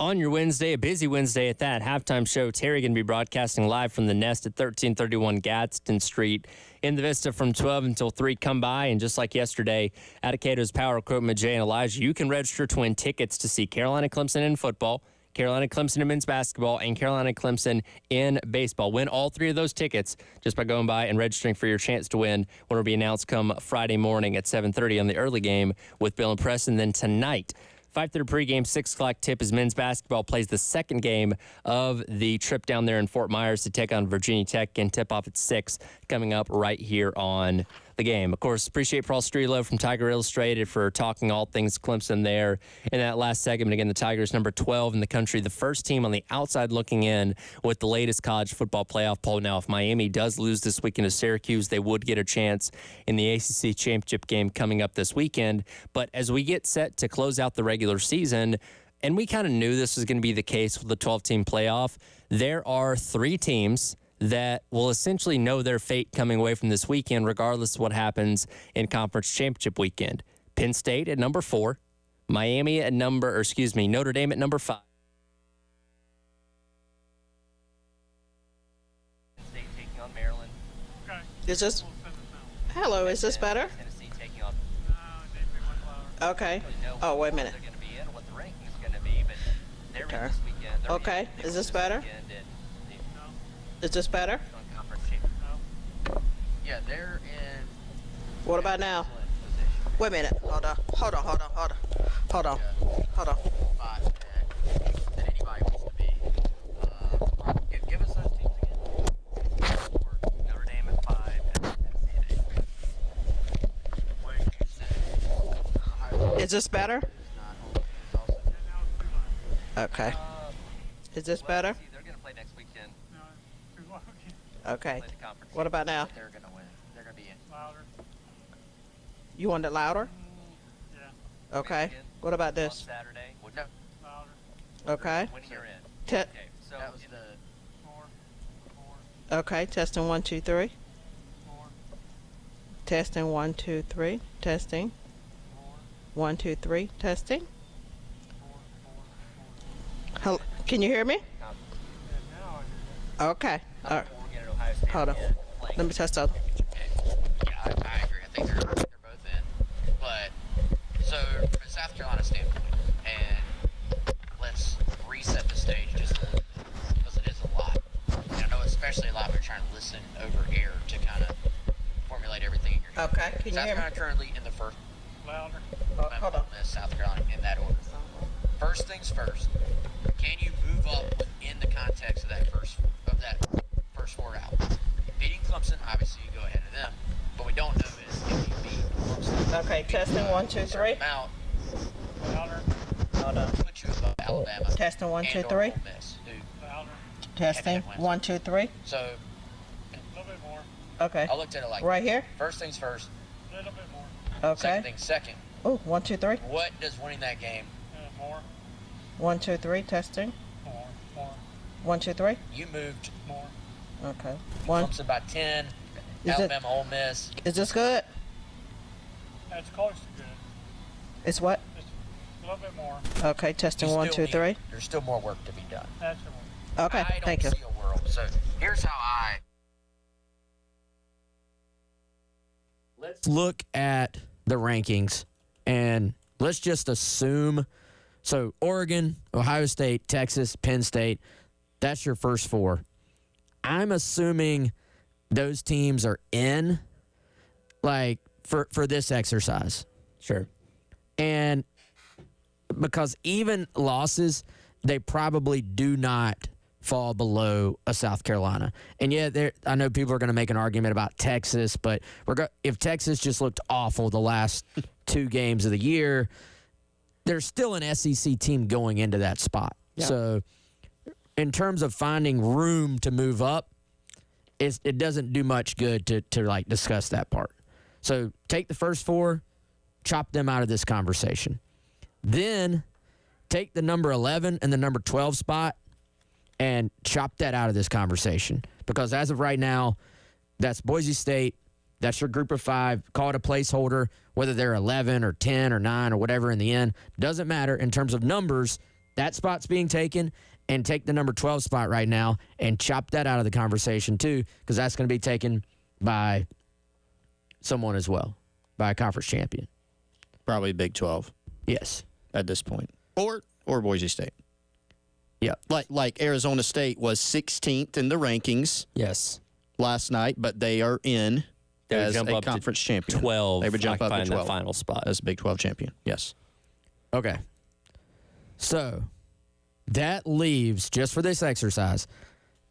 On your Wednesday, a busy Wednesday at that, halftime show. Terry going to be broadcasting live from the Nest at 1331 Gadsden Street in the Vista from 12 until 3. Come by, and just like yesterday, at Acato's Power Equipment, Jay and Elijah, you can register to win tickets to see Carolina Clemson in football, Carolina Clemson in men's basketball, and Carolina Clemson in baseball. Win all 3 of those tickets just by going by and registering for your chance to win when it will be announced come Friday morning at 7:30 on the early game with Bill and Preston. Then tonight, 5:30 pregame, 6 o'clock tip as men's basketball plays the second game of the trip down there in Fort Myers to take on Virginia Tech, and tip off at 6 coming up right here on the game. Of course, appreciate Paul Strelo from Tiger Illustrated for talking all things Clemson there in that last segment. Again, the Tigers number 12 in the country, the first team on the outside looking in with the latest college football playoff poll. Now, if Miami does lose this weekend to Syracuse, they would get a chance in the ACC championship game coming up this weekend. But as we get set to close out the regular season, and we kind of knew this was going to be the case with the 12-team playoff, there are 3 teams that will essentially know their fate coming away from this weekend, regardless of what happens in conference championship weekend. Penn State at number 4, Notre Dame at number 5. Penn State taking on Maryland. Is this? Hello, is this better? Tennessee taking on. Okay. Oh, wait a minute. They're going to be in, what the ranking is going to be, but they're in this weekend. Okay, is this better? Is this better? Yeah, they're in. What about now? Wait a minute. Hold on. 5 That anybody wants to be. Give us those teams again. Notre Dame at 5, Tennessee at 8. Is this better? Okay. Is this better? They're going to play next weekend. Okay. What about now? They're going to win. They're going to be in. Louder. You want it louder? Yeah. Okay. What about this? Saturday. No. Louder. Okay. When you're in. Te- Okay. So That was the. 4. okay. Testing 1, 2, 3. 4. Testing 1, 2, 3. Testing. 4. 1, 2, 3. Testing. 4. 4. Hello. Can you hear me? Yeah, now I hear Okay. All right. Oregon and Ohio State. Hold on. Let me test out. Yeah, I agree. I think they're both in. But so from a South Carolina standpoint, and let's reset the stage just a little bit because it is a lot. And I know especially a lot when you're trying to listen over air to kind of formulate everything in your head. Okay. Can you South hear me? Carolina currently in the first. louder. Hold on. Miss South Carolina in that order. First things first. Can you move up in the context of that first 4 out? Beating Clemson, obviously you go ahead of them. What we don't know is if you beat Clemson. Okay. Testing 1, 2, 3. Out, Louder. Hold on. put you above Alabama. Testing 1, 2, and 3. or Ole Miss, who Louder. Testing 1, 2, 3. So A little bit more. Okay. I looked at it like Right here. first things first. A little bit more. Second Okay. things second. Oh, 1, 2, 3. What does winning that game? More. 1, 2, 3. Testing. More. More. 1, 2, 3. You moved More. Okay. 1. Clemson by 10. Is it- Alabama, Ole Miss. Is this good? That's close to good. It's what? Just a little bit more. Okay. Testing You 1, still 2, 3. need- There's still more work to be done. That's the one. Okay. I don't Thank you. see a world. So here's how I. Let's look at the rankings and let's just assume. So Oregon, Ohio State, Texas, Penn State, that's your first 4. I'm assuming those teams are in, like, for this exercise. Sure. And because even losses, they probably do not fall below a South Carolina. And yeah, I know people are going to make an argument about Texas, but if Texas just looked awful the last 2 games of the year, there's still an SEC team going into that spot. Yeah. So in terms of finding room to move up, it doesn't do much good to like discuss that part. So take the first 4, chop them out of this conversation. Then take the number 11 and the number 12 spot and chop that out of this conversation. Because as of right now, that's Boise State. That's your group of 5. Call it a placeholder, whether they're 11 or 10 or 9 or whatever in the end. Doesn't matter in terms of numbers. that spot's being taken, and take the number 12 spot right now and chop that out of the conversation too, because that's going to be taken by someone as well, by a conference champion. Probably Big 12. Yes. At this point. Or Boise State. Yeah. Like Arizona State was 16th in the rankings. Yes. Last night, but they are in as a conference champion. 12. They would jump up to 12. That final spot. As a Big 12 champion. Yes. Okay. So that leaves, just for this exercise,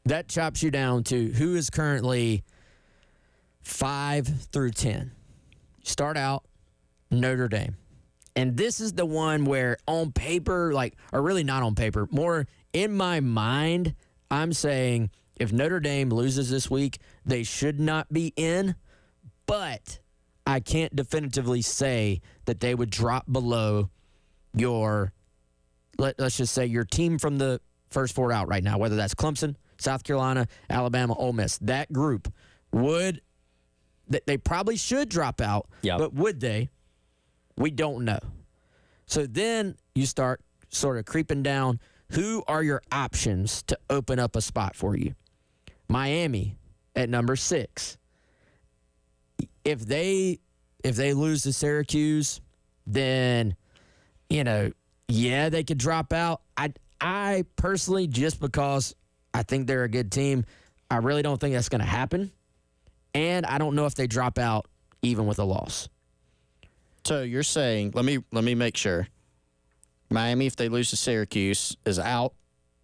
that chops you down to who is currently 5 through 10. Start out Notre Dame. And this is the one where on paper, or really not on paper, more in my mind, I'm saying if Notre Dame loses this week, they should not be in. But I can't definitively say that they would drop below your, let's just say, your team from the first four out right now, whether that's Clemson, South Carolina, Alabama, Ole Miss. That group they probably should drop out, but would they? We don't know. So then you start sort of creeping down. Who are your options to open up a spot for you? Miami at number 6. If they lose to Syracuse, then they could drop out. I personally, just because I think they're a good team, I really don't think that's going to happen. And I don't know if they drop out even with a loss. So you're saying, let me make sure. Miami, if they lose to Syracuse, is out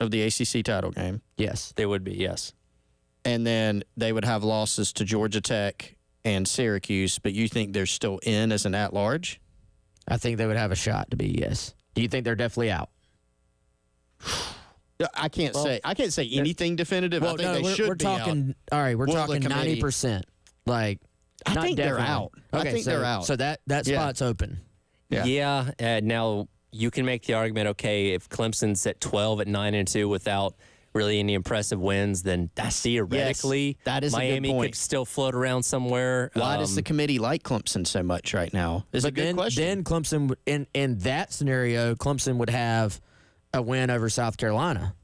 of the ACC title game. Yes. They would be, yes. And then they would have losses to Georgia Tech and Syracuse, but you think they're still in as an at-large? I think they would have a shot to be, yes. Do you think they're definitely out? I can't say anything definitive. I think they should be out. All right, we're talking 90%. I think they're out. Okay, I think they're out. So that spot's open. Yeah. Now you can make the argument, okay, if Clemson's at 12 at 9-2 without really any impressive wins, then theoretically that is Miami a good point. could still float around somewhere. Why does the committee like Clemson so much right now? Is a good question. Then Clemson, in that scenario, Clemson would have a win over South Carolina.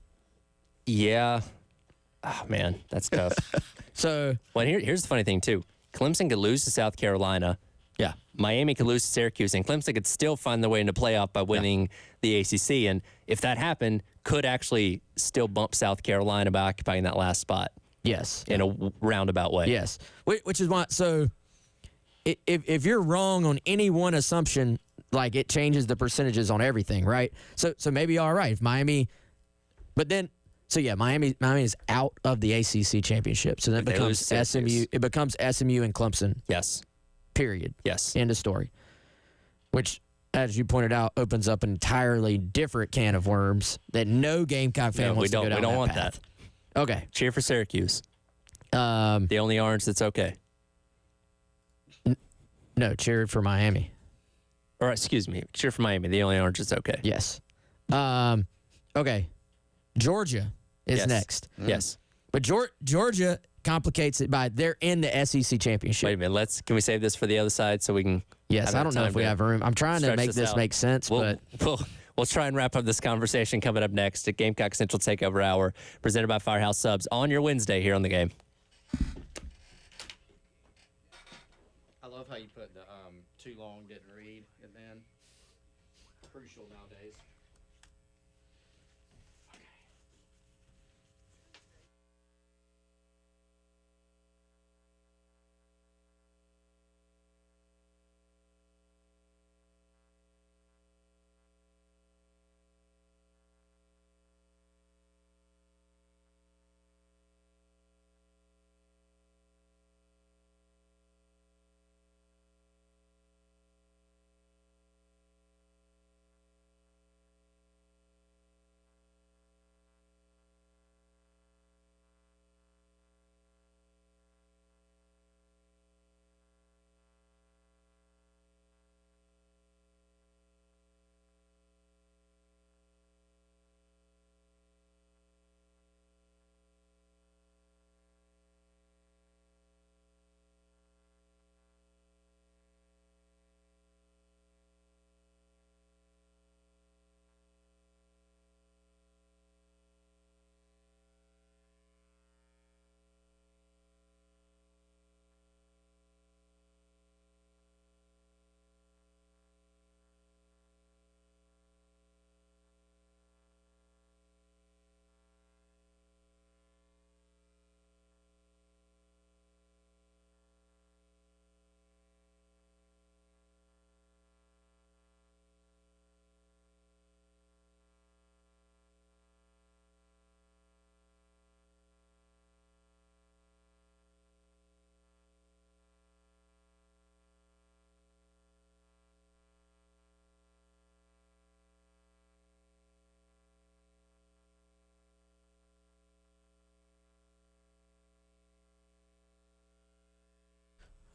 Yeah. Oh, man, that's tough. Here's the funny thing, too. Clemson could lose to South Carolina. Yeah. Miami could lose to Syracuse, and Clemson could still find their way into playoff by winning the ACC. And if that happened, could actually still bump South Carolina by occupying that last spot. Yes. In a roundabout way. Yes. Which is why, so if you're wrong on any one assumption, it changes the percentages on everything, right? So maybe all right, if Miami, but then, Miami is out of the ACC championship. So then it becomes SMU. It becomes SMU and Clemson. Yes. Period. Yes. End of story. Which, as you pointed out, opens up an entirely different can of worms that no Gamecock fan wants to go down. We don't want path. that. Okay. Cheer for Syracuse. The only orange that's okay. No, cheer for Miami. Or excuse me, cheer for Miami. The only orange that's okay. Yes. Okay. Georgia is next. Yes. But Georgia complicates it by they're in the SEC championship. Wait a minute. Can we save this for the other side so we can? Yes, I don't know if we have room. I'm trying to make this make sense, but we'll try and wrap up this conversation coming up next at Gamecock Central Takeover Hour, presented by Firehouse Subs on your Wednesday here on the game. I love how you put the too long didn't read and then crucial nowadays.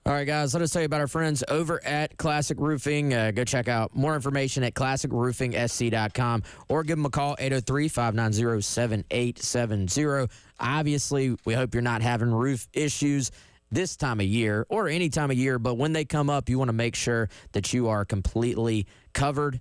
All right, guys, let us tell you about our friends over at Classic Roofing. Go check out more information at classicroofingsc.com or give them a call, 803-590-7870. Obviously, we hope you're not having roof issues this time of year or any time of year, but when they come up, you want to make sure that you are completely covered.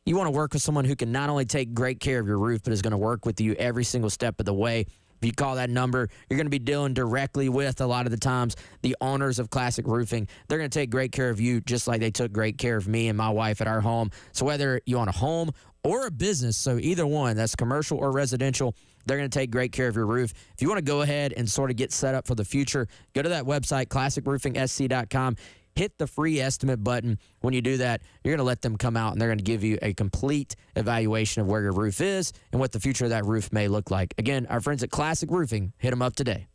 You want to work with someone who can not only take great care of your roof, but is going to work with you every single step of the way. If you call that number, you're going to be dealing directly with, a lot of the times, the owners of Classic Roofing. They're going to take great care of you just like they took great care of me and my wife at our home. So whether you own a home or a business, so either one, that's commercial or residential, they're going to take great care of your roof. If you want to go ahead and sort of get set up for the future, go to that website, classicroofingsc.com. Hit the free estimate button. When you do that, you're going to let them come out, and they're going to give you a complete evaluation of where your roof is and what the future of that roof may look like. Again, our friends at Classic Roofing, hit them up today.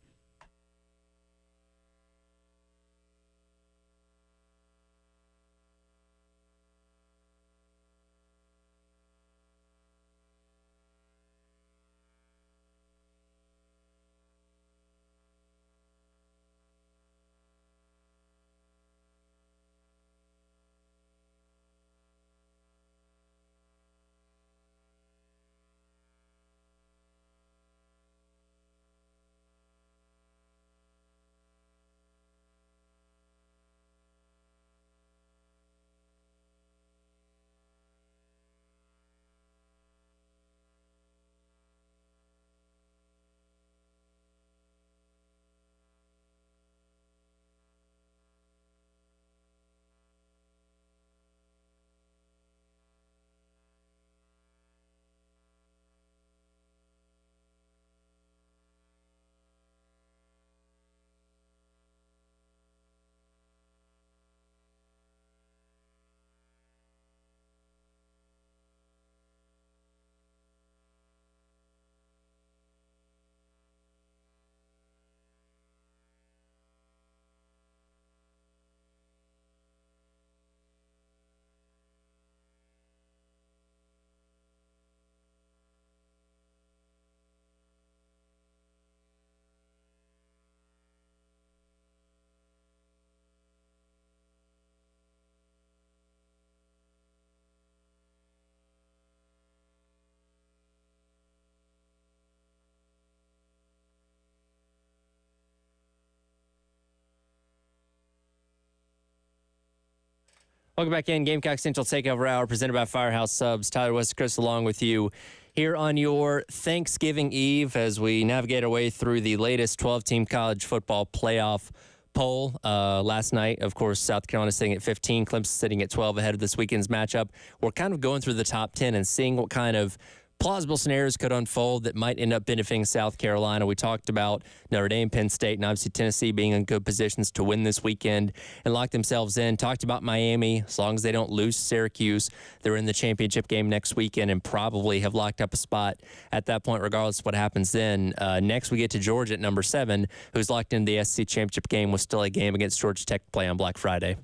Welcome back in. Gamecock Central Takeover Hour presented by Firehouse Subs. Tyler West-Chris along with you here on your Thanksgiving Eve as we navigate our way through the latest 12-team college football playoff poll. Last night, of course, South Carolina sitting at 15, Clemson sitting at 12 ahead of this weekend's matchup. We're kind of going through the top 10 and seeing what kind of plausible scenarios could unfold that might end up benefiting South Carolina. We talked about Notre Dame, Penn State, and obviously Tennessee being in good positions to win this weekend and lock themselves in. Talked about Miami. As long as they don't lose Syracuse, they're in the championship game next weekend and probably have locked up a spot at that point, regardless of what happens then. Next, we get to Georgia at number 7, who's locked in the SEC championship game with still a game against Georgia Tech to play on Black Friday.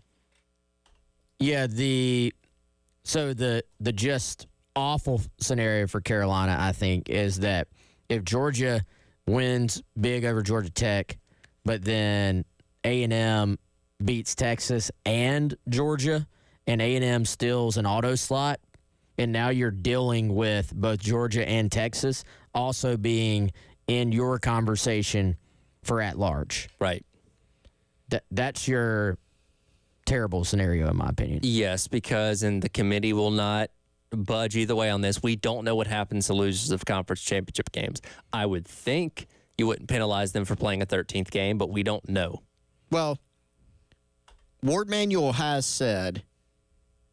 Yeah, the just awful scenario for Carolina, I think, is that if Georgia wins big over Georgia Tech, but then A&M beats Texas and Georgia, and A&M steals an auto slot, and now you're dealing with both Georgia and Texas also being in your conversation for at-large. Right. That's your terrible scenario, in my opinion. Yes, because the committee will not budge either way on this. We don't know what happens to losers of conference championship games. I would think you wouldn't penalize them for playing a 13th game, but we don't know. Well, Ward Manuel has said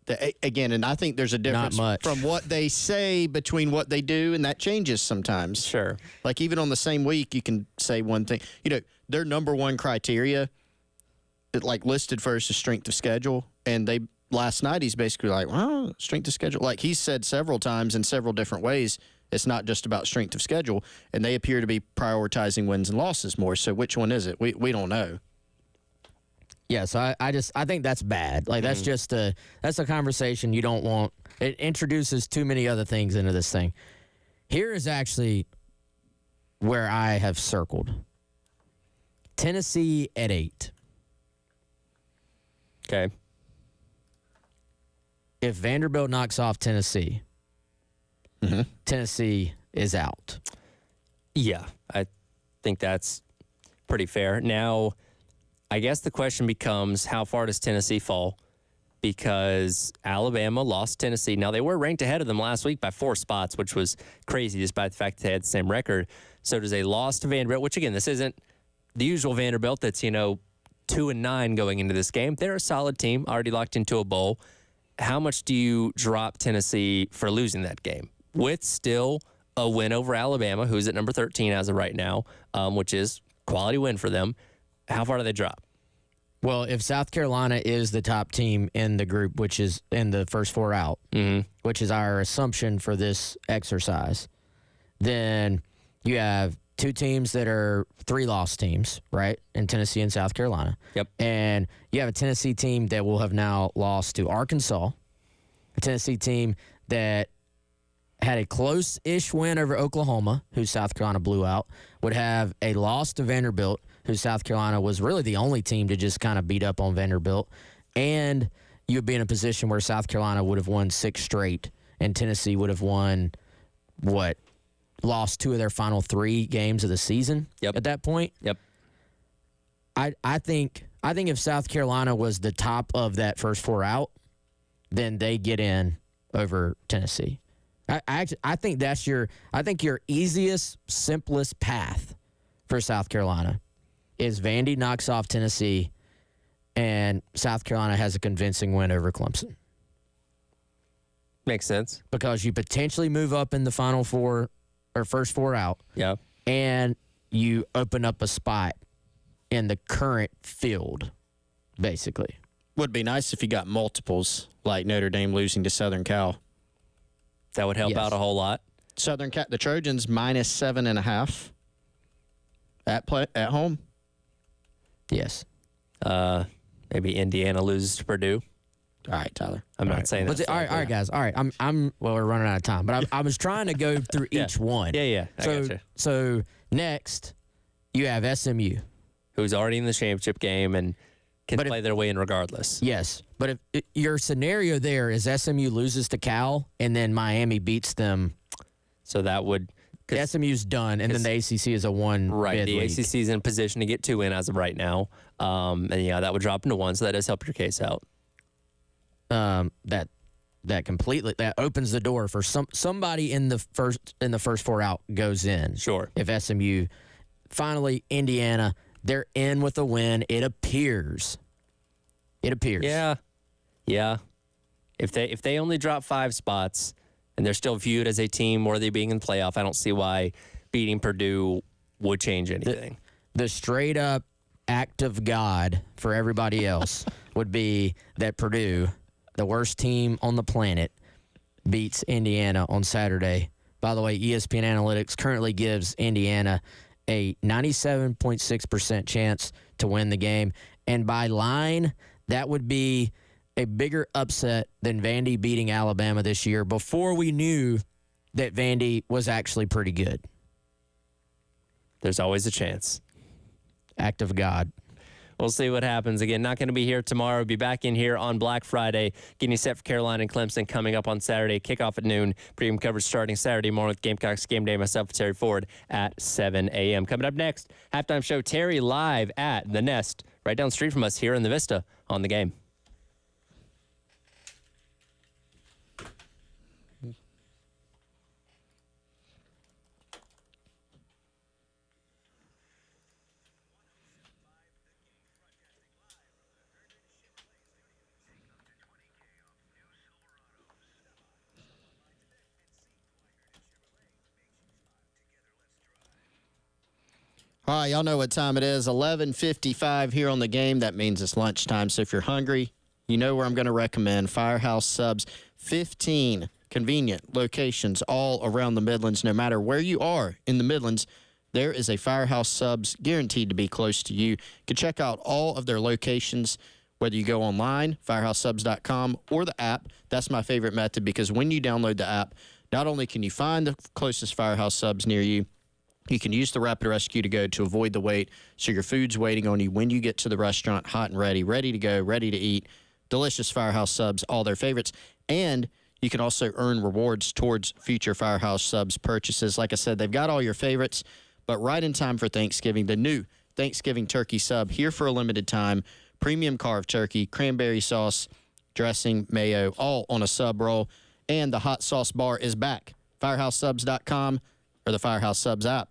that, again, and I think there's a difference from what they say between what they do, and that changes sometimes. Sure. Like even on the same week, you can say one thing. You know, their number one criteria, like listed first, is strength of schedule, and last night, he's basically like, well, strength of schedule. Like he said several times in several different ways, it's not just about strength of schedule, and they appear to be prioritizing wins and losses more. So which one is it? We don't know. Yeah, so I think that's bad. Like that's just that's a conversation you don't want. It introduces too many other things into this thing. Here is actually where I have circled Tennessee at 8. Okay. If Vanderbilt knocks off Tennessee, Tennessee is out. Yeah, I think that's pretty fair. Now, I guess the question becomes, how far does Tennessee fall? Because Alabama lost Tennessee. Now, they were ranked ahead of them last week by 4 spots, which was crazy despite the fact that they had the same record. So does a loss to Vanderbilt, which, again, this isn't the usual Vanderbilt that's, 2-9 going into this game. They're a solid team, already locked into a bowl. How much do you drop Tennessee for losing that game? With still a win over Alabama, who's at number 13 as of right now, which is quality win for them. How far do they drop? Well, if South Carolina is the top team in the group, which is in the first 4 out, which is our assumption for this exercise, then you have 2 teams that are 3-loss teams, right, in Tennessee and South Carolina. Yep. And you have a Tennessee team that will have now lost to Arkansas, a Tennessee team that had a close-ish win over Oklahoma, who South Carolina blew out, would have a loss to Vanderbilt, who South Carolina was really the only team to just kind of beat up on Vanderbilt. And you would be in a position where South Carolina would have won 6 straight, and Tennessee would have won, lost 2 of their final 3 games of the season at that point. Yep. I think if South Carolina was the top of that first 4 out, then they get in over Tennessee. I think that's your easiest, simplest path for South Carolina is Vandy knocks off Tennessee and South Carolina has a convincing win over Clemson. Makes sense. Because you potentially move up in the final 4 or first 4 out. Yeah. And you open up a spot in the current field, basically. Would be nice if you got multiples, like Notre Dame losing to Southern Cal. That would help out a whole lot. Southern Cal, the Trojans -7.5 at home. Yes. Maybe Indiana loses to Purdue. All right, Tyler. I'm not saying that. All right, guys. All right, well, we're running out of time, but I was trying to go through each one. Yeah. I gotcha. So next, you have SMU, who's already in the championship game and can play their way in regardless. Yes, but if your scenario there is SMU loses to Cal and then Miami beats them, so that would SMU's done, and then the ACC is a 1 right. The league. ACC is in a position to get 2 in as of right now, and that would drop into 1, so that does help your case out. That completely opens the door for somebody in the first 4 out goes in. Sure. If SMU finally Indiana, they're in with a win. It appears. Yeah. If they only drop 5 spots and they're still viewed as a team worthy of being in the playoff, I don't see why beating Purdue would change anything. The straight up act of God for everybody else would be that Purdue, the worst team on the planet, beats Indiana on Saturday. By the way, ESPN Analytics currently gives Indiana a 97.6% chance to win the game. And by line, that would be a bigger upset than Vandy beating Alabama this year before we knew that Vandy was actually pretty good. There's always a chance. Act of God. We'll see what happens. Again, not going to be here tomorrow. Be back in here on Black Friday, getting you set for Carolina and Clemson coming up on Saturday. Kickoff at noon. Pregame coverage starting Saturday morning with Gamecocks Game Day. Myself, Terry Ford, at 7 a.m. Coming up next, halftime show, Terry live at The Nest, right down the street from us here in the Vista on The Game. All right, y'all know what time it is. 11:55 here on The Game. That means it's lunchtime. So if you're hungry, you know where I'm going to recommend. Firehouse Subs. 15 convenient locations all around the Midlands. No matter where you are in the Midlands, there is a Firehouse Subs guaranteed to be close to you. You can check out all of their locations, whether you go online, firehousesubs.com, or the app. That's my favorite method because when you download the app, not only can you find the closest Firehouse Subs near you, You can use the Rapid Rescue to Go to avoid the wait, so your food's waiting on you when you get to the restaurant, hot and ready to go, ready to eat. Delicious Firehouse subs, all their favorites. And you can also earn rewards towards future Firehouse subs purchases. Like I said, they've got all your favorites, but right in time for Thanksgiving, the new Thanksgiving turkey sub here for a limited time. Premium carved turkey, cranberry sauce, dressing, mayo, all on a sub roll. And the hot sauce bar is back. FirehouseSubs.com or the Firehouse Subs app.